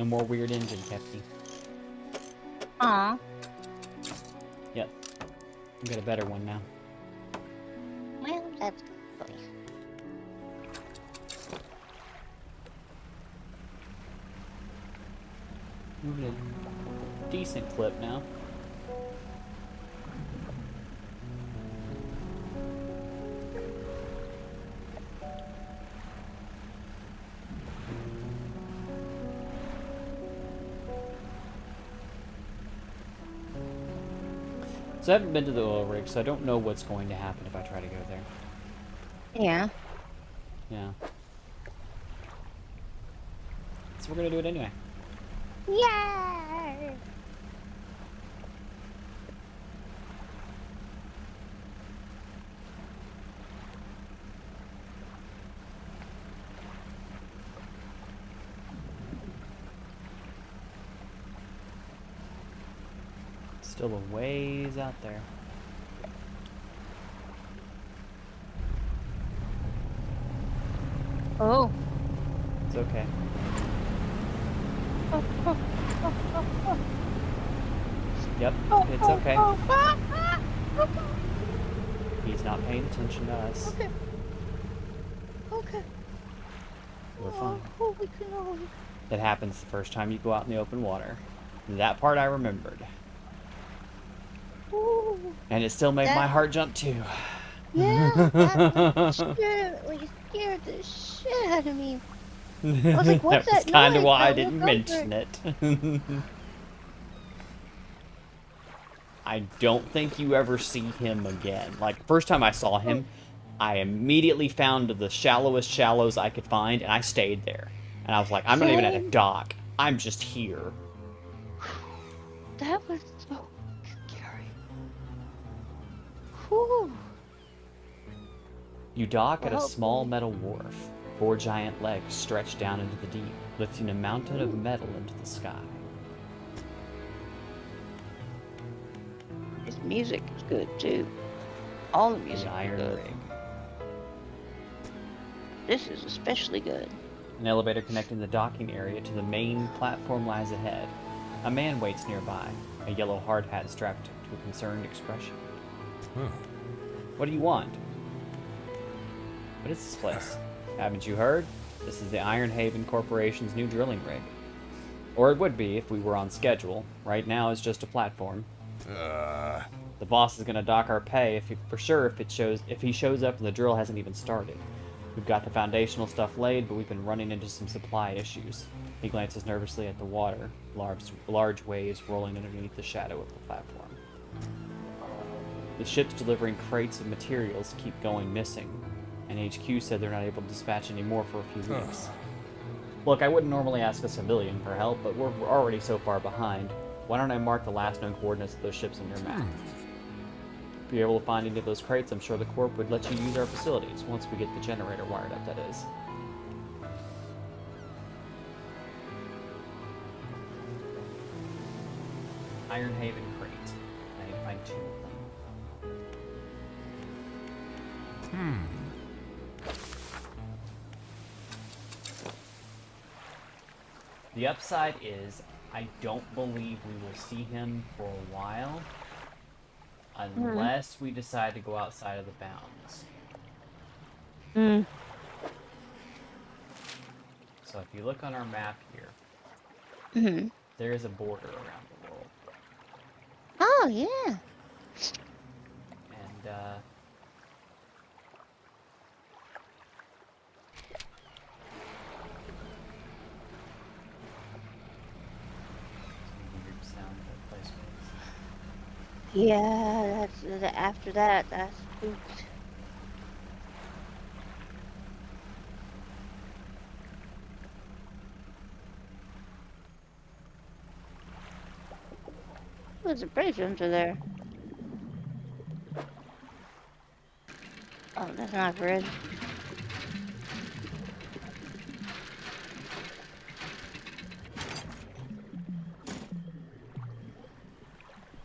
[SPEAKER 5] No more weird engine, Kefty.
[SPEAKER 2] Aw.
[SPEAKER 5] Yep. We got a better one now.
[SPEAKER 2] Well, that's good.
[SPEAKER 5] Moving a decent clip now. So I haven't been to the oil rig, so I don't know what's going to happen if I try to go there.
[SPEAKER 2] Yeah.
[SPEAKER 5] Yeah. So we're gonna do it anyway.
[SPEAKER 2] Yay!
[SPEAKER 5] Still a ways out there.
[SPEAKER 2] Oh.
[SPEAKER 5] It's okay. Yep, it's okay. He's not paying attention to us.
[SPEAKER 2] Okay. Okay.
[SPEAKER 5] We're fine.
[SPEAKER 2] Oh, we can all.
[SPEAKER 5] That happens the first time you go out in the open water. That part I remembered.
[SPEAKER 2] Ooh.
[SPEAKER 5] And it still made my heart jump too.
[SPEAKER 2] Yeah, that scared the shit out of me. I was like, what's
[SPEAKER 5] That's
[SPEAKER 2] that
[SPEAKER 5] kind of
[SPEAKER 2] noise?
[SPEAKER 5] why I
[SPEAKER 2] I
[SPEAKER 5] didn't
[SPEAKER 2] looked over.
[SPEAKER 5] mention it. I don't think you ever see him again. Like, first time I saw him, I immediately found the shallowest shallows I could find, and I stayed there. And I was like, I'm not even at a
[SPEAKER 2] Same.
[SPEAKER 5] dock. I'm just here.
[SPEAKER 2] That was so scary. Whew.
[SPEAKER 5] You dock at a
[SPEAKER 2] Well,
[SPEAKER 5] small metal wharf. 4 giant legs stretch down into the deep, lifting a mountain of metal into the sky.
[SPEAKER 2] This music is good too. All the music
[SPEAKER 5] The
[SPEAKER 2] is
[SPEAKER 5] iron
[SPEAKER 2] good.
[SPEAKER 5] rig.
[SPEAKER 2] This is especially good.
[SPEAKER 5] An elevator connecting the docking area to the main platform lies ahead. A man waits nearby, a yellow hard hat strapped to a concerned expression. What do you want? What is this place? Haven't you heard? This is the Iron Haven Corporation's new drilling rig. Or it would be if we were on schedule. Right now it's just a platform. The boss is gonna dock our pay if he shows up and the drill hasn't even started. We've got the foundational stuff laid, but we've been running into some supply issues. He glances nervously at the water, large waves rolling underneath the shadow of the platform. The ships delivering crates of materials keep going missing, and HQ said they're not able to dispatch any more for a few weeks. Look, I wouldn't normally ask a civilian for help, but we're already so far behind. Why don't I mark the last known coordinates of those ships on your map? If you're able to find any of those crates, I'm sure the Corp would let you use our facilities, once we get the generator wired up, that is. Iron Haven crate. I need to find 2 of them. The upside is, I don't believe we will see him for a while, unless we decide to go outside of the bounds.
[SPEAKER 2] Mm.
[SPEAKER 5] So if you look on our map here,
[SPEAKER 2] Mm-hmm.
[SPEAKER 5] there is a border around the world.
[SPEAKER 2] Oh yeah.
[SPEAKER 5] And, some weird sound that place makes.
[SPEAKER 2] Yeah, that's after that. That's spooked. There's a bridge under there. Oh, that's not a bridge.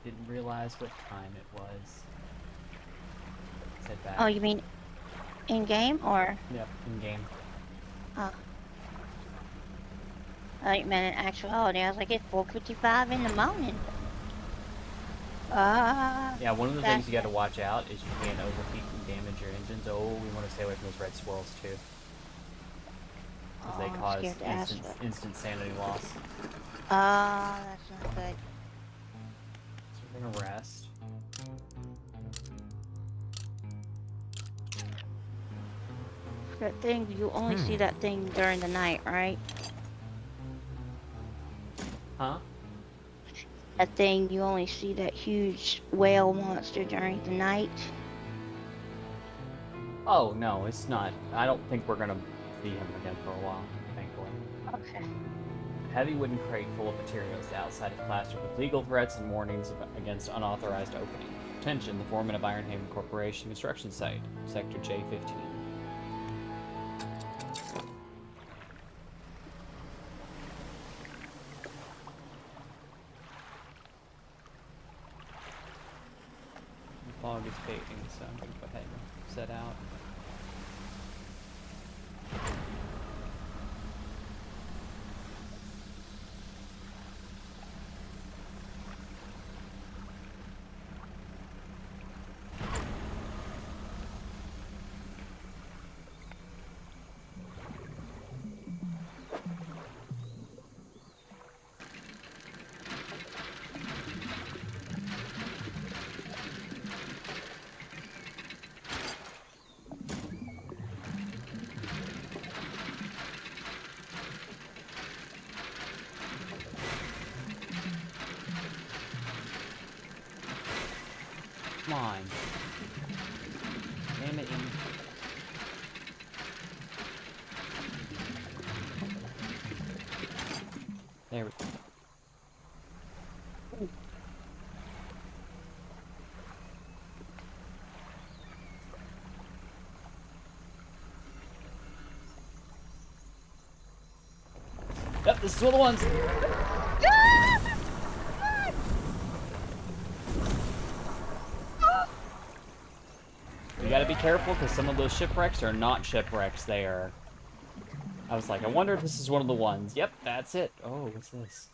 [SPEAKER 5] Didn't realize what time it was. Let's head back.
[SPEAKER 2] Oh, you mean in game or?
[SPEAKER 5] Yep, in game.
[SPEAKER 2] Oh. Like, man, in actuality, I was like, it's 4:55 in the morning.
[SPEAKER 1] Yeah, one of the
[SPEAKER 2] That's
[SPEAKER 1] things you got to watch out is you can't overheat and damage your engines. Oh, we want to stay away from those red swirls too, because they
[SPEAKER 2] I'm
[SPEAKER 1] cause
[SPEAKER 2] scared to ask it.
[SPEAKER 1] instant sanity loss.
[SPEAKER 2] That's not good.
[SPEAKER 1] So we're gonna rest.
[SPEAKER 2] That thing, you only see that thing during the night, right?
[SPEAKER 1] Huh?
[SPEAKER 2] That thing, you only see that huge whale monster during the night.
[SPEAKER 1] Oh no, it's not. I don't think we're gonna see him again for a while, thankfully.
[SPEAKER 2] Okay.
[SPEAKER 1] Heavy wooden crate full of materials. The outside is plastered with legal threats and warnings against unauthorized opening. Attention, the foreman of Ironhaven Corporation construction site, Sector J15. The fog is fading, so I'm going to go ahead and set out. Come on. Damn it, Amy. There we go. Yep, this is one of the ones. You gotta be careful because some of those shipwrecks are not shipwrecks. They are. I was like, I wonder if this is one of the ones. Yep, that's it. Oh, what's this?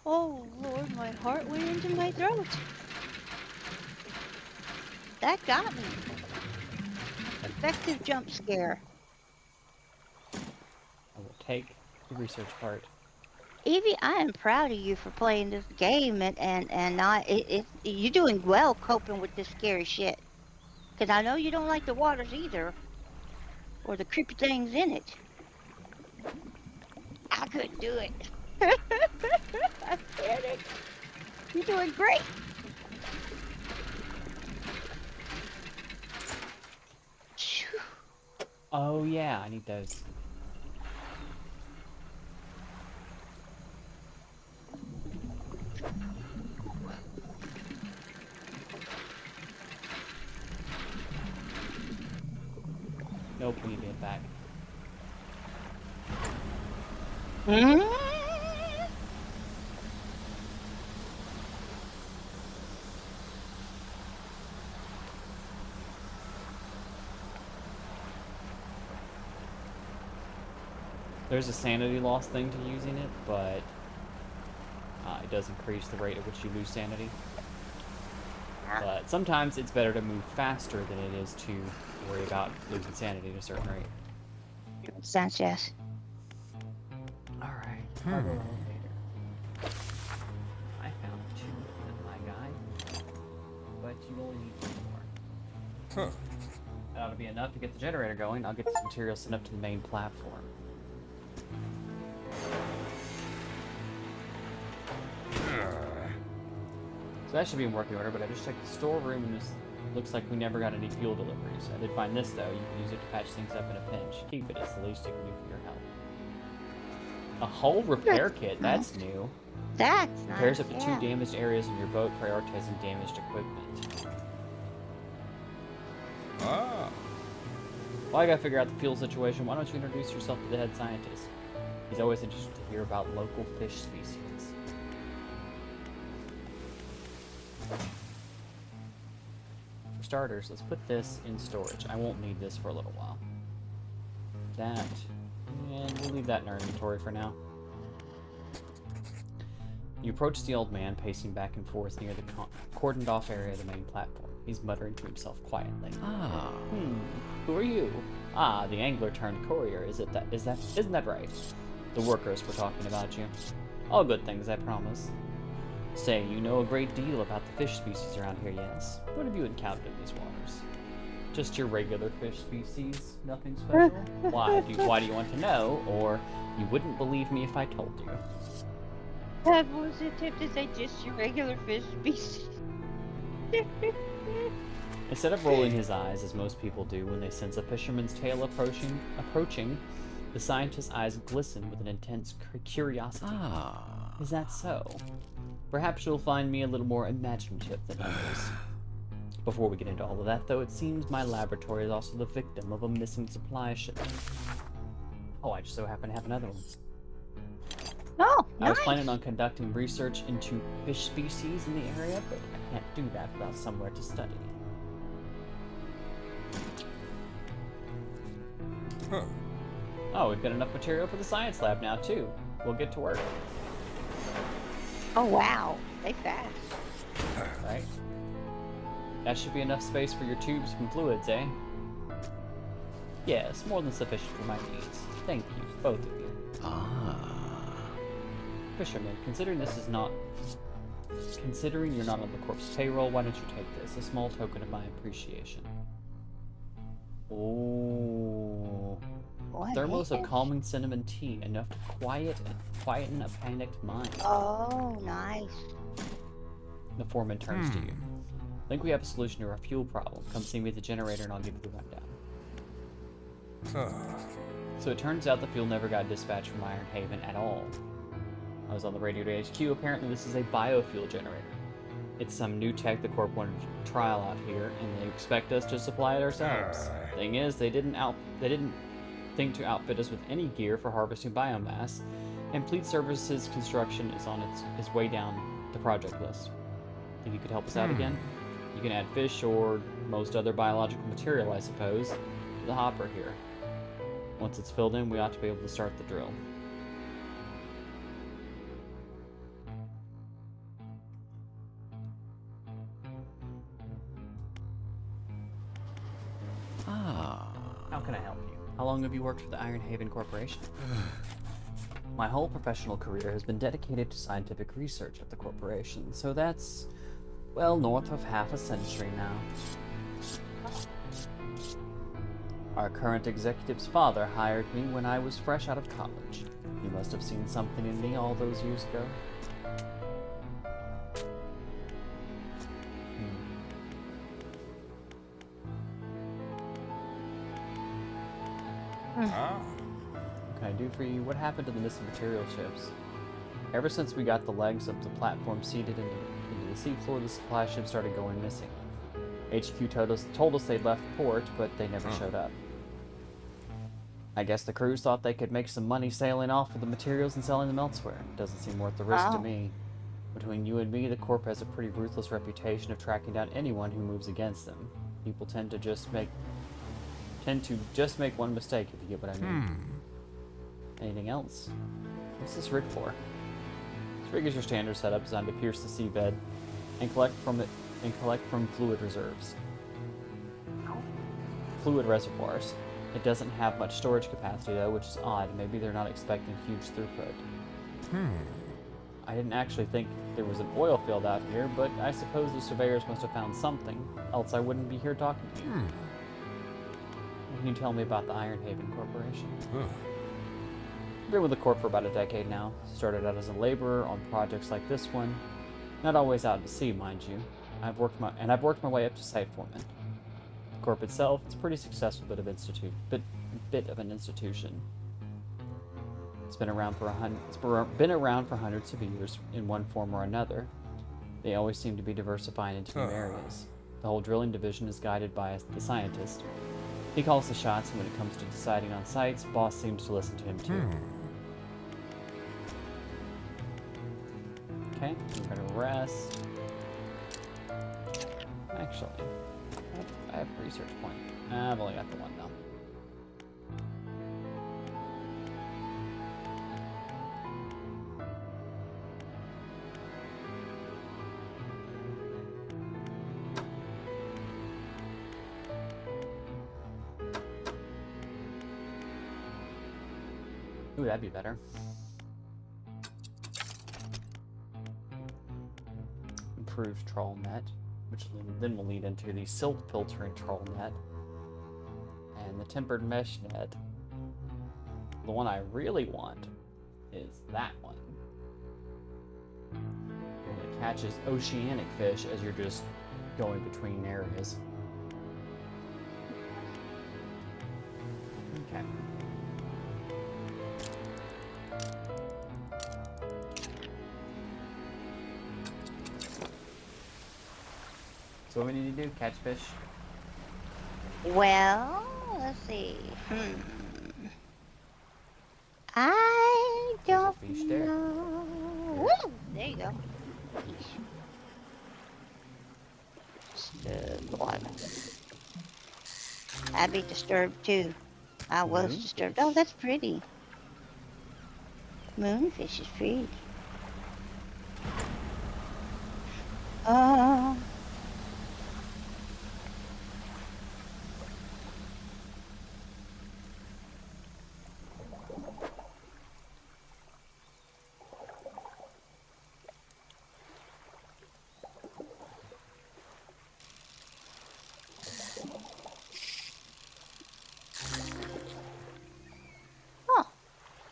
[SPEAKER 2] Oh, Lord, my heart went into my throat. That got me. Effective jump scare.
[SPEAKER 1] I will take the research part.
[SPEAKER 2] Evie, I am proud of you for playing this game and not you're doing well coping with this scary shit. Cause I know you don't like the waters either, or the creepy things in it. I couldn't do it. I panicked. You're doing great. Phew.
[SPEAKER 1] Oh yeah, I need those. Nope, we need to get back.
[SPEAKER 2] Mm.
[SPEAKER 1] There's a sanity loss thing to using it, but it does increase the rate at which you lose sanity. But sometimes it's better to move faster than it is to worry about losing sanity at a certain rate.
[SPEAKER 2] Makes sense, yes.
[SPEAKER 1] Alright, cargo elevator. I found 2 in my guide, but you only need 1 more.
[SPEAKER 6] Huh.
[SPEAKER 1] That ought to be enough to get the generator going. I'll get this material sent up to the main platform. So that should be in working order, but I just checked the storeroom and this looks like we never got any fuel deliveries. I did find this though. You can use it to patch things up in a pinch. Keep it, it's the least you can do for your health. A hull repair kit, that's new.
[SPEAKER 2] That's nice.
[SPEAKER 1] Repairs up to
[SPEAKER 2] yeah.
[SPEAKER 1] 2 damaged areas in your boat, prioritizing damaged equipment.
[SPEAKER 6] Ah.
[SPEAKER 1] Well, I gotta figure out the fuel situation. Why don't you introduce yourself to the head scientist? He's always interested to hear about local fish species. For starters, let's put this in storage. I won't need this for a little while. That, and we'll leave that in our inventory for now.
[SPEAKER 5] You approach the old man, pacing back and forth near the cordoned off area of the main platform. He's muttering to himself quietly. Who are you? The angler turned courier. Isn't that right? The workers were talking about you. All good things, I promise. Say, you know a great deal about the fish species around here, yes? What have you encountered in these waters? Just your regular fish species? Nothing special? Why do you want to know? Or you wouldn't believe me if I told you.
[SPEAKER 2] That was attempt to say just your regular fish species.
[SPEAKER 5] Instead of rolling his eyes, as most people do when they sense a fisherman's tail approaching, the scientist's eyes glisten with an intense curiosity. Is that so? Perhaps you'll find me a little more imaginative than others. Before we get into all of that, though, it seems my laboratory is also the victim of a missing supply shipment. Oh, I just so happen to have another one.
[SPEAKER 2] Oh,
[SPEAKER 5] I was
[SPEAKER 2] nice.
[SPEAKER 5] planning on conducting research into fish species in the area, but I can't do that without somewhere to study. Oh, we've got enough material for the science lab now, too. We'll get to work.
[SPEAKER 2] Oh, wow. They fast.
[SPEAKER 5] Right? That should be enough space for your tubes and fluids, eh? Yes, more than sufficient for my needs. Thank you, both of you. Fisherman, considering you're not on the corp's payroll, why don't you take this? A small token of my appreciation. Oh.
[SPEAKER 2] What
[SPEAKER 5] Thermos of
[SPEAKER 2] is?
[SPEAKER 5] calming cinnamon tea, enough to quieten a panicked mind.
[SPEAKER 2] Oh, nice.
[SPEAKER 5] The foreman turns to you. Think we have a solution to our fuel problem. Come see me at the generator and I'll give you the rundown. So it turns out the fuel never got dispatched from Iron Haven at all. I was on the radio to HQ. Apparently this is a biofuel generator. It's some new tech the Corp wanted to trial out here, and they expect us to supply it ourselves. Thing is, they didn't think to outfit us with any gear for harvesting biomass, and Fleet Services construction is way down the project list. Think you could help us out again? You can add fish or most other biological material, I suppose, to the hopper here. Once it's filled in, we ought to be able to start the drill. How can I help you? How long have you worked for the Iron Haven Corporation? My whole professional career has been dedicated to scientific research at the corporation, so that's, well, north of half a century now. Our current executive's father hired me when I was fresh out of college. He must have seen something in me all those years ago. What can I do for you? What happened to the missing material ships? Ever since we got the legs of the platform seated into the seafloor, the supply ships started going missing. HQ told us they'd left port, but they never showed up. I guess the crews thought they could make some money sailing off with the materials and selling them elsewhere. Doesn't seem worth the risk to me. Between you and me, the Corp has a pretty ruthless reputation of tracking down anyone who moves against them. People tend to just make one mistake, if you get what I mean. Anything else? What's this rig for? This rig is your standard setup designed to pierce the seabed and collect from fluid reserves. Fluid reservoirs. It doesn't have much storage capacity though, which is odd. Maybe they're not expecting huge throughput. I didn't actually think there was an oil field out here, but I suppose the surveyors must have found something, else I wouldn't be here talking to you. What can you tell me about the Iron Haven Corporation? I've been with the Corp for about a decade now. Started out as a laborer on projects like this one. Not always out to sea, mind you. I've worked my way up to site foreman. The Corp itself, it's a pretty successful bit of an institution. It's been around for hundreds of years in one form or another. They always seem to be diversifying into new areas. The whole drilling division is guided by the scientist. He calls the shots, and when it comes to deciding on sites, boss seems to listen to him too. Okay, I'm gonna rest. Actually, I have a research point. I've only got the one now. Ooh, that'd be better. Improved troll net, which then will lead into the silk filtering troll net. And the tempered mesh net. The one I really want is that one. And it catches oceanic fish as you're just going between areas. Okay. So what we need to do, catch fish?
[SPEAKER 2] Well, let's see. I
[SPEAKER 5] There's a
[SPEAKER 2] don't
[SPEAKER 5] fish there.
[SPEAKER 2] know. Woo! There you go. I'd be disturbed too. I was disturbed. Oh, that's pretty. Moonfish is pretty. Oh.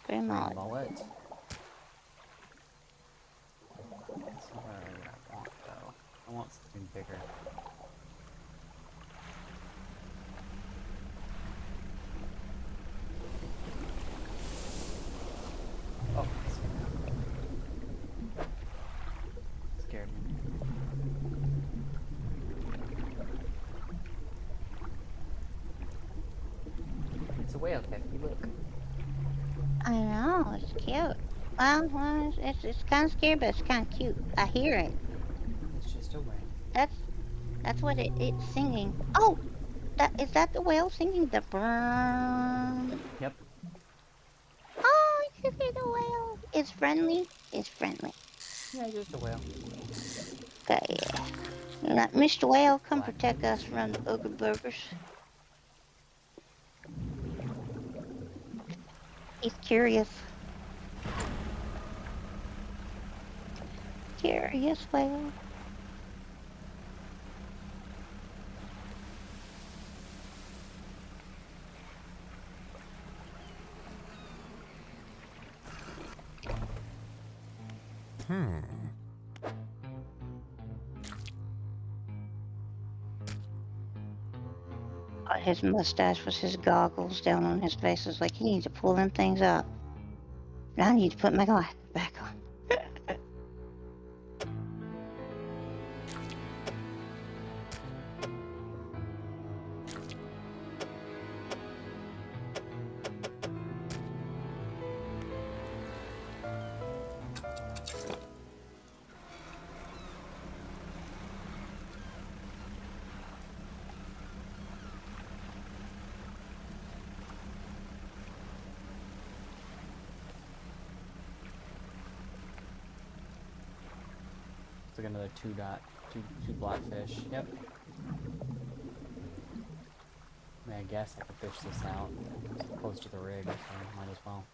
[SPEAKER 2] Grandma.
[SPEAKER 5] Mullet. That's not really what I want, though. I want something bigger. Oh, scared me. It's a whale, Kathy. Look.
[SPEAKER 2] I know, it's cute. Well, it's kind of scary, but it's kind of cute. I hear it.
[SPEAKER 5] It's just a whale.
[SPEAKER 2] That's what it's singing. Oh, is that the whale singing the burn?
[SPEAKER 5] Yep.
[SPEAKER 2] Oh, you can hear the whale. It's friendly. It's friendly.
[SPEAKER 5] Yeah, just a whale.
[SPEAKER 2] Okay. Let Mr. Whale come
[SPEAKER 5] Black.
[SPEAKER 2] protect us from the ogre burgers. He's curious. Curious whale. His mustache was his goggles down on his face. It was like he needs to pull them things up. And I need to put my glasses back on.
[SPEAKER 5] It's like another two blackfish. Yep. I mean, I guess I could fish this out. It's close to the rig, so might as well.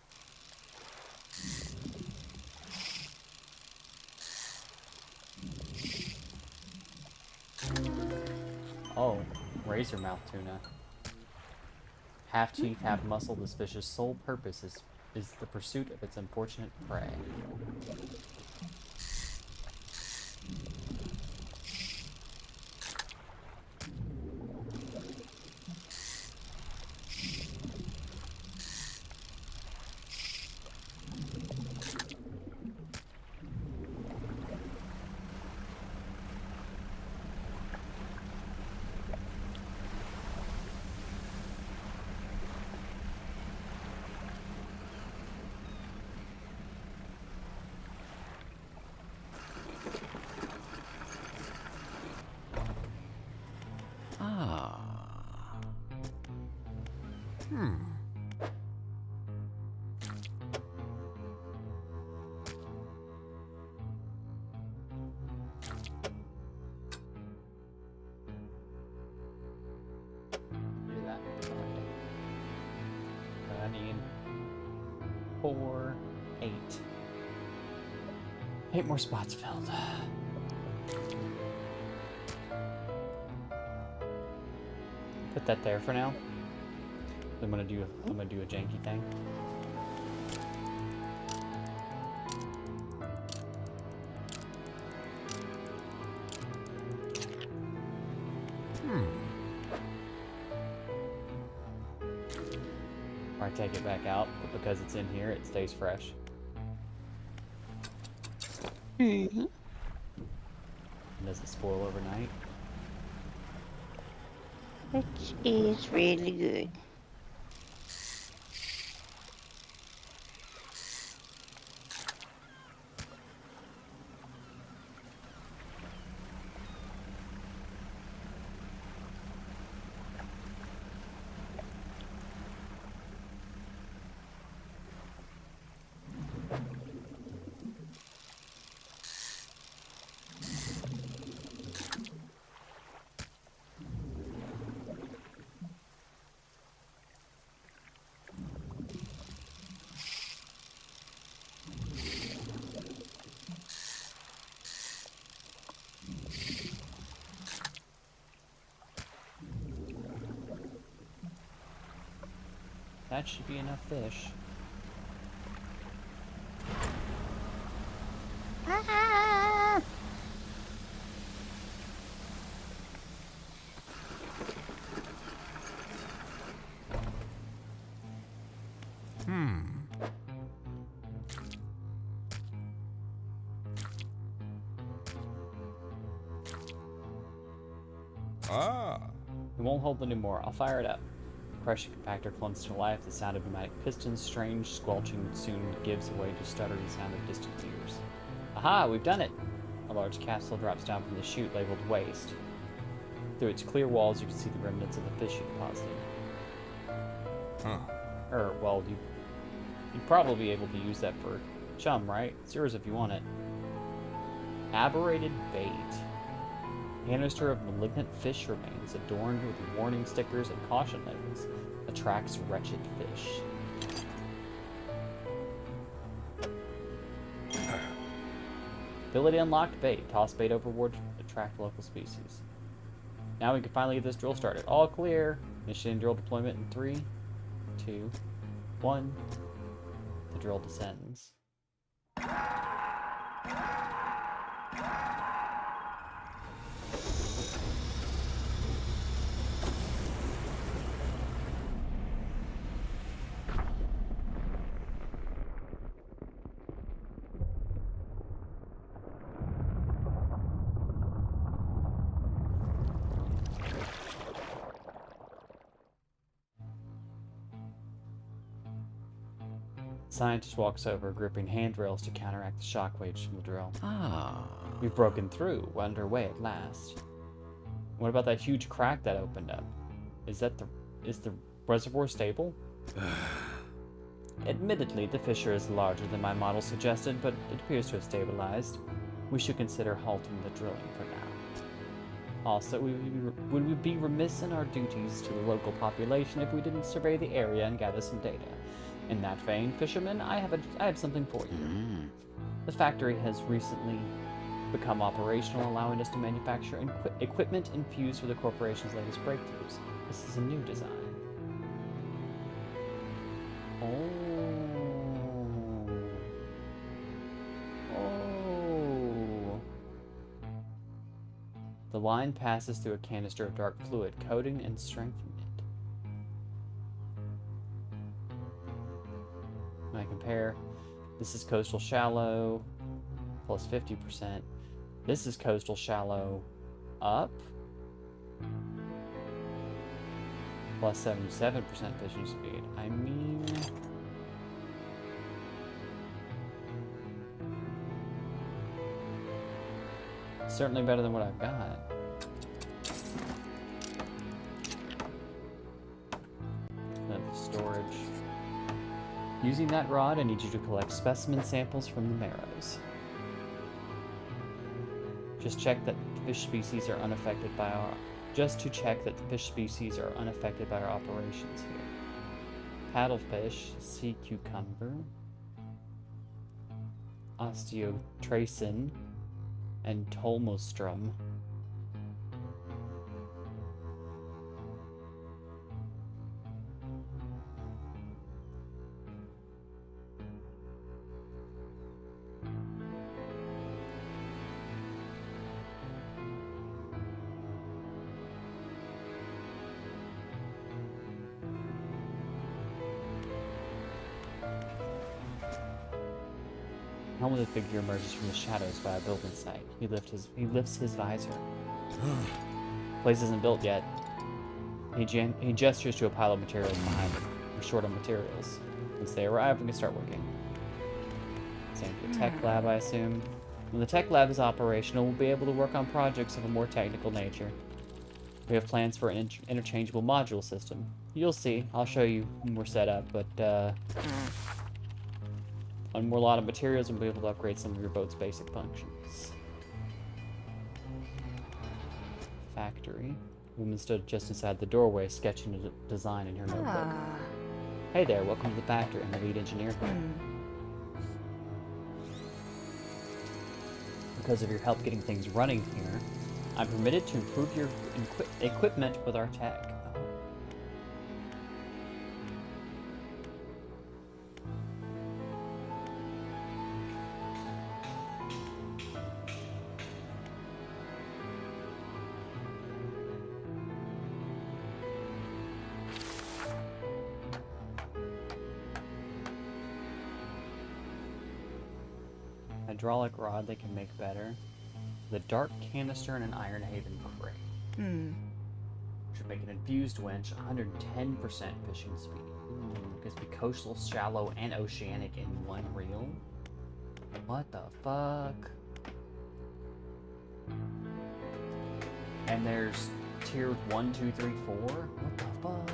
[SPEAKER 5] Oh, razormouth tuna. Half teeth, half muscle, this fish's sole purpose is the pursuit of its unfortunate prey. Do that. But I need 4, 8. 8 more spots filled. Put that there for now. I'm gonna do a janky thing. Or I take it back out, but because it's in here, it stays fresh.
[SPEAKER 3] Mm-hmm.
[SPEAKER 5] Does it spoil overnight?
[SPEAKER 2] Which is really good.
[SPEAKER 5] That should be enough fish.
[SPEAKER 2] Ah!
[SPEAKER 5] It won't hold anymore. I'll fire it up. Pressure compactor clumps to life. The sound of pneumatic pistons, strange squelching, soon gives way to stuttering sound of distant ears. Aha! We've done it! A large capsule drops down from the chute labeled waste. Through its clear walls, you can see the remnants of the fish you deposited. Well, you'd probably be able to use that for chum, right? It's yours if you want it. Aberrated bait. Canister of malignant fish remains, adorned with warning stickers and caution labels, attracts wretched fish. Ability unlocked. Bait. Toss bait overboard to attract local species. Now we can finally get this drill started. All clear. Initiating drill deployment in 3, 2, 1. The drill descends. Scientist walks over, gripping handrails to counteract the shockwaves from the drill. We've broken through. We're underway at last. What about that huge crack that opened up? Is the reservoir stable? Admittedly, the fissure is larger than my model suggested, but it appears to have stabilized. We should consider halting the drilling for now. Also, would we be remiss in our duties to the local population if we didn't survey the area and gather some data? In that vein, fishermen, I have something for you. The factory has recently become operational, allowing us to manufacture equipment infused with the corporation's latest breakthroughs. This is a new design. Oh. The line passes through a canister of dark fluid, coating and strengthening it. When I compare, this is coastal shallow, plus 50%. This is coastal shallow, up, plus 77% fishing speed. I mean... certainly better than what I've got. Another storage. Using that rod, I need you to collect specimen samples from the marrows. Just to check that the fish species are unaffected by our operations here. Paddlefish, sea cucumber, osteotracin, and tolmostrum. A helmeted figure emerges from the shadows by a building site. He lifts his visor. Place isn't built yet. He gestures to a pile of materials behind him. We're short on materials. Once they arrive, we can start working. Same for the tech lab, I assume. When the tech lab is operational, we'll be able to work on projects of a more technical nature. We have plans for an interchangeable module system. You'll see. I'll show you when we're set up, but on more lot of materials, we'll be able to upgrade some of your boat's basic functions. Factory. Woman stood just inside the doorway, sketching a design in her notebook. Hey there, welcome to the factory. I'm the lead engineer here. Because of your help getting things running here, I'm permitted to improve your equipment with our tech. Hydraulic rod they can make better. The dark canister and an iron haven crate. Should make an infused winch, 110% fishing speed. Gives me coastal, shallow, and oceanic in one reel. What the fuck? And there's tiered 1, 2, 3, 4? What the fuck?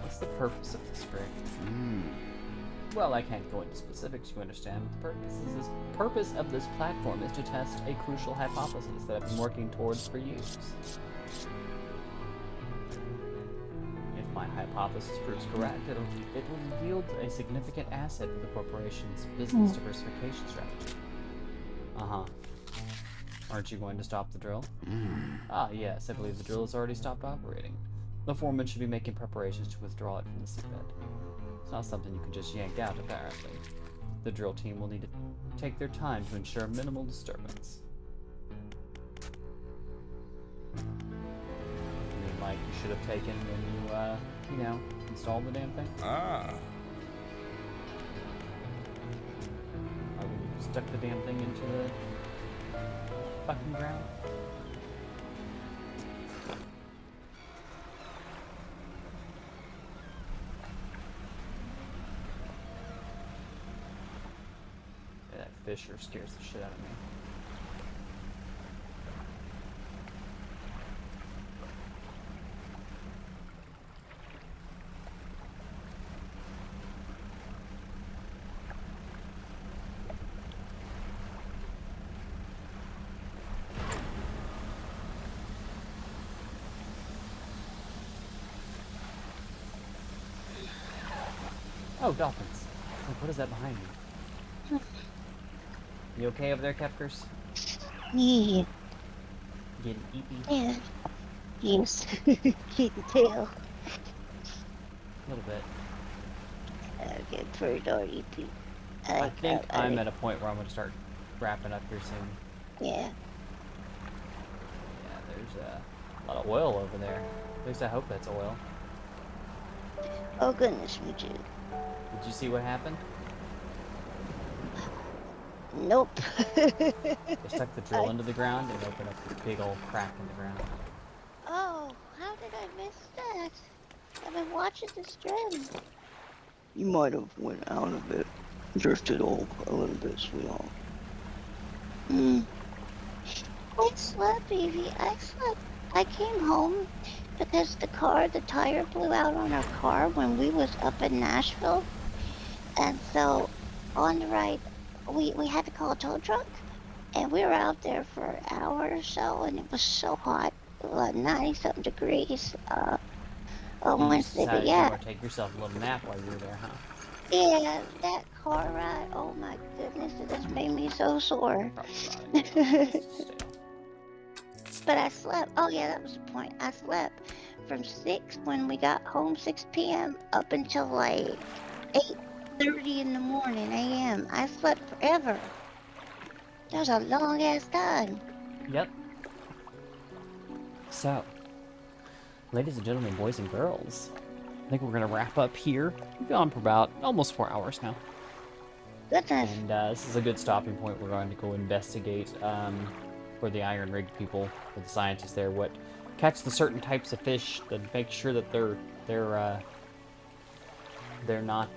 [SPEAKER 5] What's the purpose of this rig? Well, I can't go into specifics, you understand. The purpose of this platform is to test a crucial hypothesis that I've been working towards for years. If my hypothesis proves correct, it will yield a significant asset to the corporation's business diversification strategy. Aren't you going to stop the drill? Ah, yes, I believe the drill has already stopped operating. The foreman should be making preparations to withdraw it from the seabed. It's not something you can just yank out, apparently. The drill team will need to take their time to ensure minimal disturbance. You mean like you should have taken when you, installed the damn thing? Or you stuck the damn thing into the fucking ground? Fisher scares the shit out of me. Oh, dolphins. Look, what is that behind me? You okay over there, Kepkers?
[SPEAKER 2] Yeah.
[SPEAKER 5] Getting eepy?
[SPEAKER 2] Yeah. Yes. Keep the tail.
[SPEAKER 5] A little bit.
[SPEAKER 2] Okay, pretty darn eepy.
[SPEAKER 5] I think I'm at a point where I'm going to start wrapping up here soon.
[SPEAKER 2] Yeah.
[SPEAKER 5] Yeah, there's a lot of oil over there. At least I hope that's oil.
[SPEAKER 2] Oh goodness, me too.
[SPEAKER 5] Did you see what happened?
[SPEAKER 2] Nope.
[SPEAKER 5] They stuck the drill into the ground and opened up this big old crack in the ground.
[SPEAKER 2] Oh, how did I miss that? I've been watching the stream.
[SPEAKER 3] You might have went out of it, drifted off a little bit, sweetheart.
[SPEAKER 2] I slept, Evie. I slept. I came home because the tire blew out on our car when we was up in Nashville. And so, on the ride, we had to call a tow truck. And we were out there for an hour or so, and it was so hot. 90-something degrees. on
[SPEAKER 5] You
[SPEAKER 2] Wednesday, but
[SPEAKER 5] decided you
[SPEAKER 2] yeah.
[SPEAKER 5] want to take yourself a little nap while you were there, huh?
[SPEAKER 2] Yeah, that car ride, oh my goodness, it just made me so sore.
[SPEAKER 5] Probably not. It's stale.
[SPEAKER 2] But I slept. Oh yeah, that was the point. I slept from 6 when we got home, 6 p.m. up until like 8:30 in the morning a.m. I slept forever. That was a long ass time.
[SPEAKER 5] Yep. So, ladies and gentlemen, boys and girls, I think we're gonna wrap up here. We've gone for about almost 4 hours now.
[SPEAKER 2] Goodness.
[SPEAKER 5] And this is a good stopping point. We're going to go investigate for the Iron Rig people, for the scientists there, catch the certain types of fish, to make sure that they're not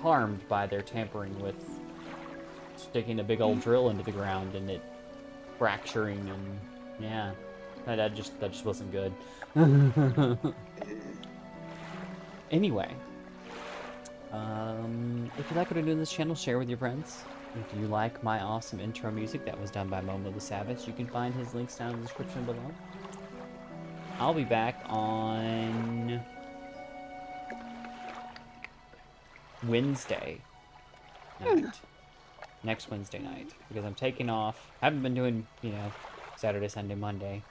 [SPEAKER 5] harmed by their tampering with sticking a big old drill into the ground and it fracturing, and yeah, that just wasn't good. Anyway. If you like what I do in this channel, share with your friends. If you like my awesome intro music that was done by Momo the Savage, you can find his links down in the description below. I'll be back on Wednesday night. Next Wednesday night. Because I'm taking off. I haven't been doing, Saturday, Sunday, Monday.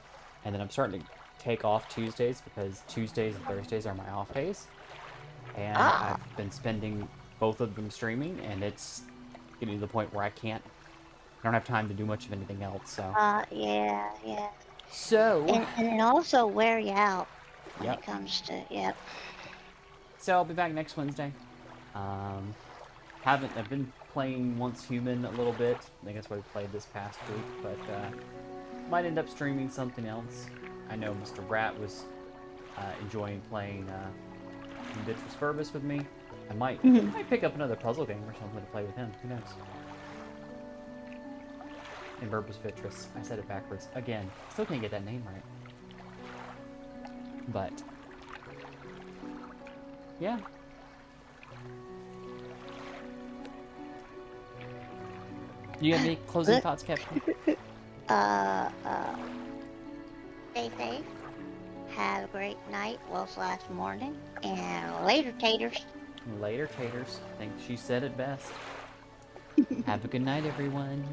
[SPEAKER 5] And then I'm starting to take off Tuesdays because Tuesdays and Thursdays are my off days. And I've been spending both of them streaming, and it's getting to the point where I don't have time to do much of anything else, so.
[SPEAKER 2] Yeah.
[SPEAKER 5] So.
[SPEAKER 2] And it also wear you out when
[SPEAKER 5] Yep.
[SPEAKER 2] it comes to, yep.
[SPEAKER 5] So I'll be back next Wednesday. I've been playing Once Human a little bit. I think that's what I played this past week, but might end up streaming something else. I know Mr. Brat was enjoying playing Vitris Verbis with me. I might pick up another puzzle game or something to play with him. Who knows? And Verbis Vitris. I said it backwards. Again, still can't get that name right. But yeah. You got any closing thoughts, Captain?
[SPEAKER 2] Stay safe. Have a great night, / morning, and later, taters.
[SPEAKER 5] Later, taters. I think she said it best. Have a good night, everyone.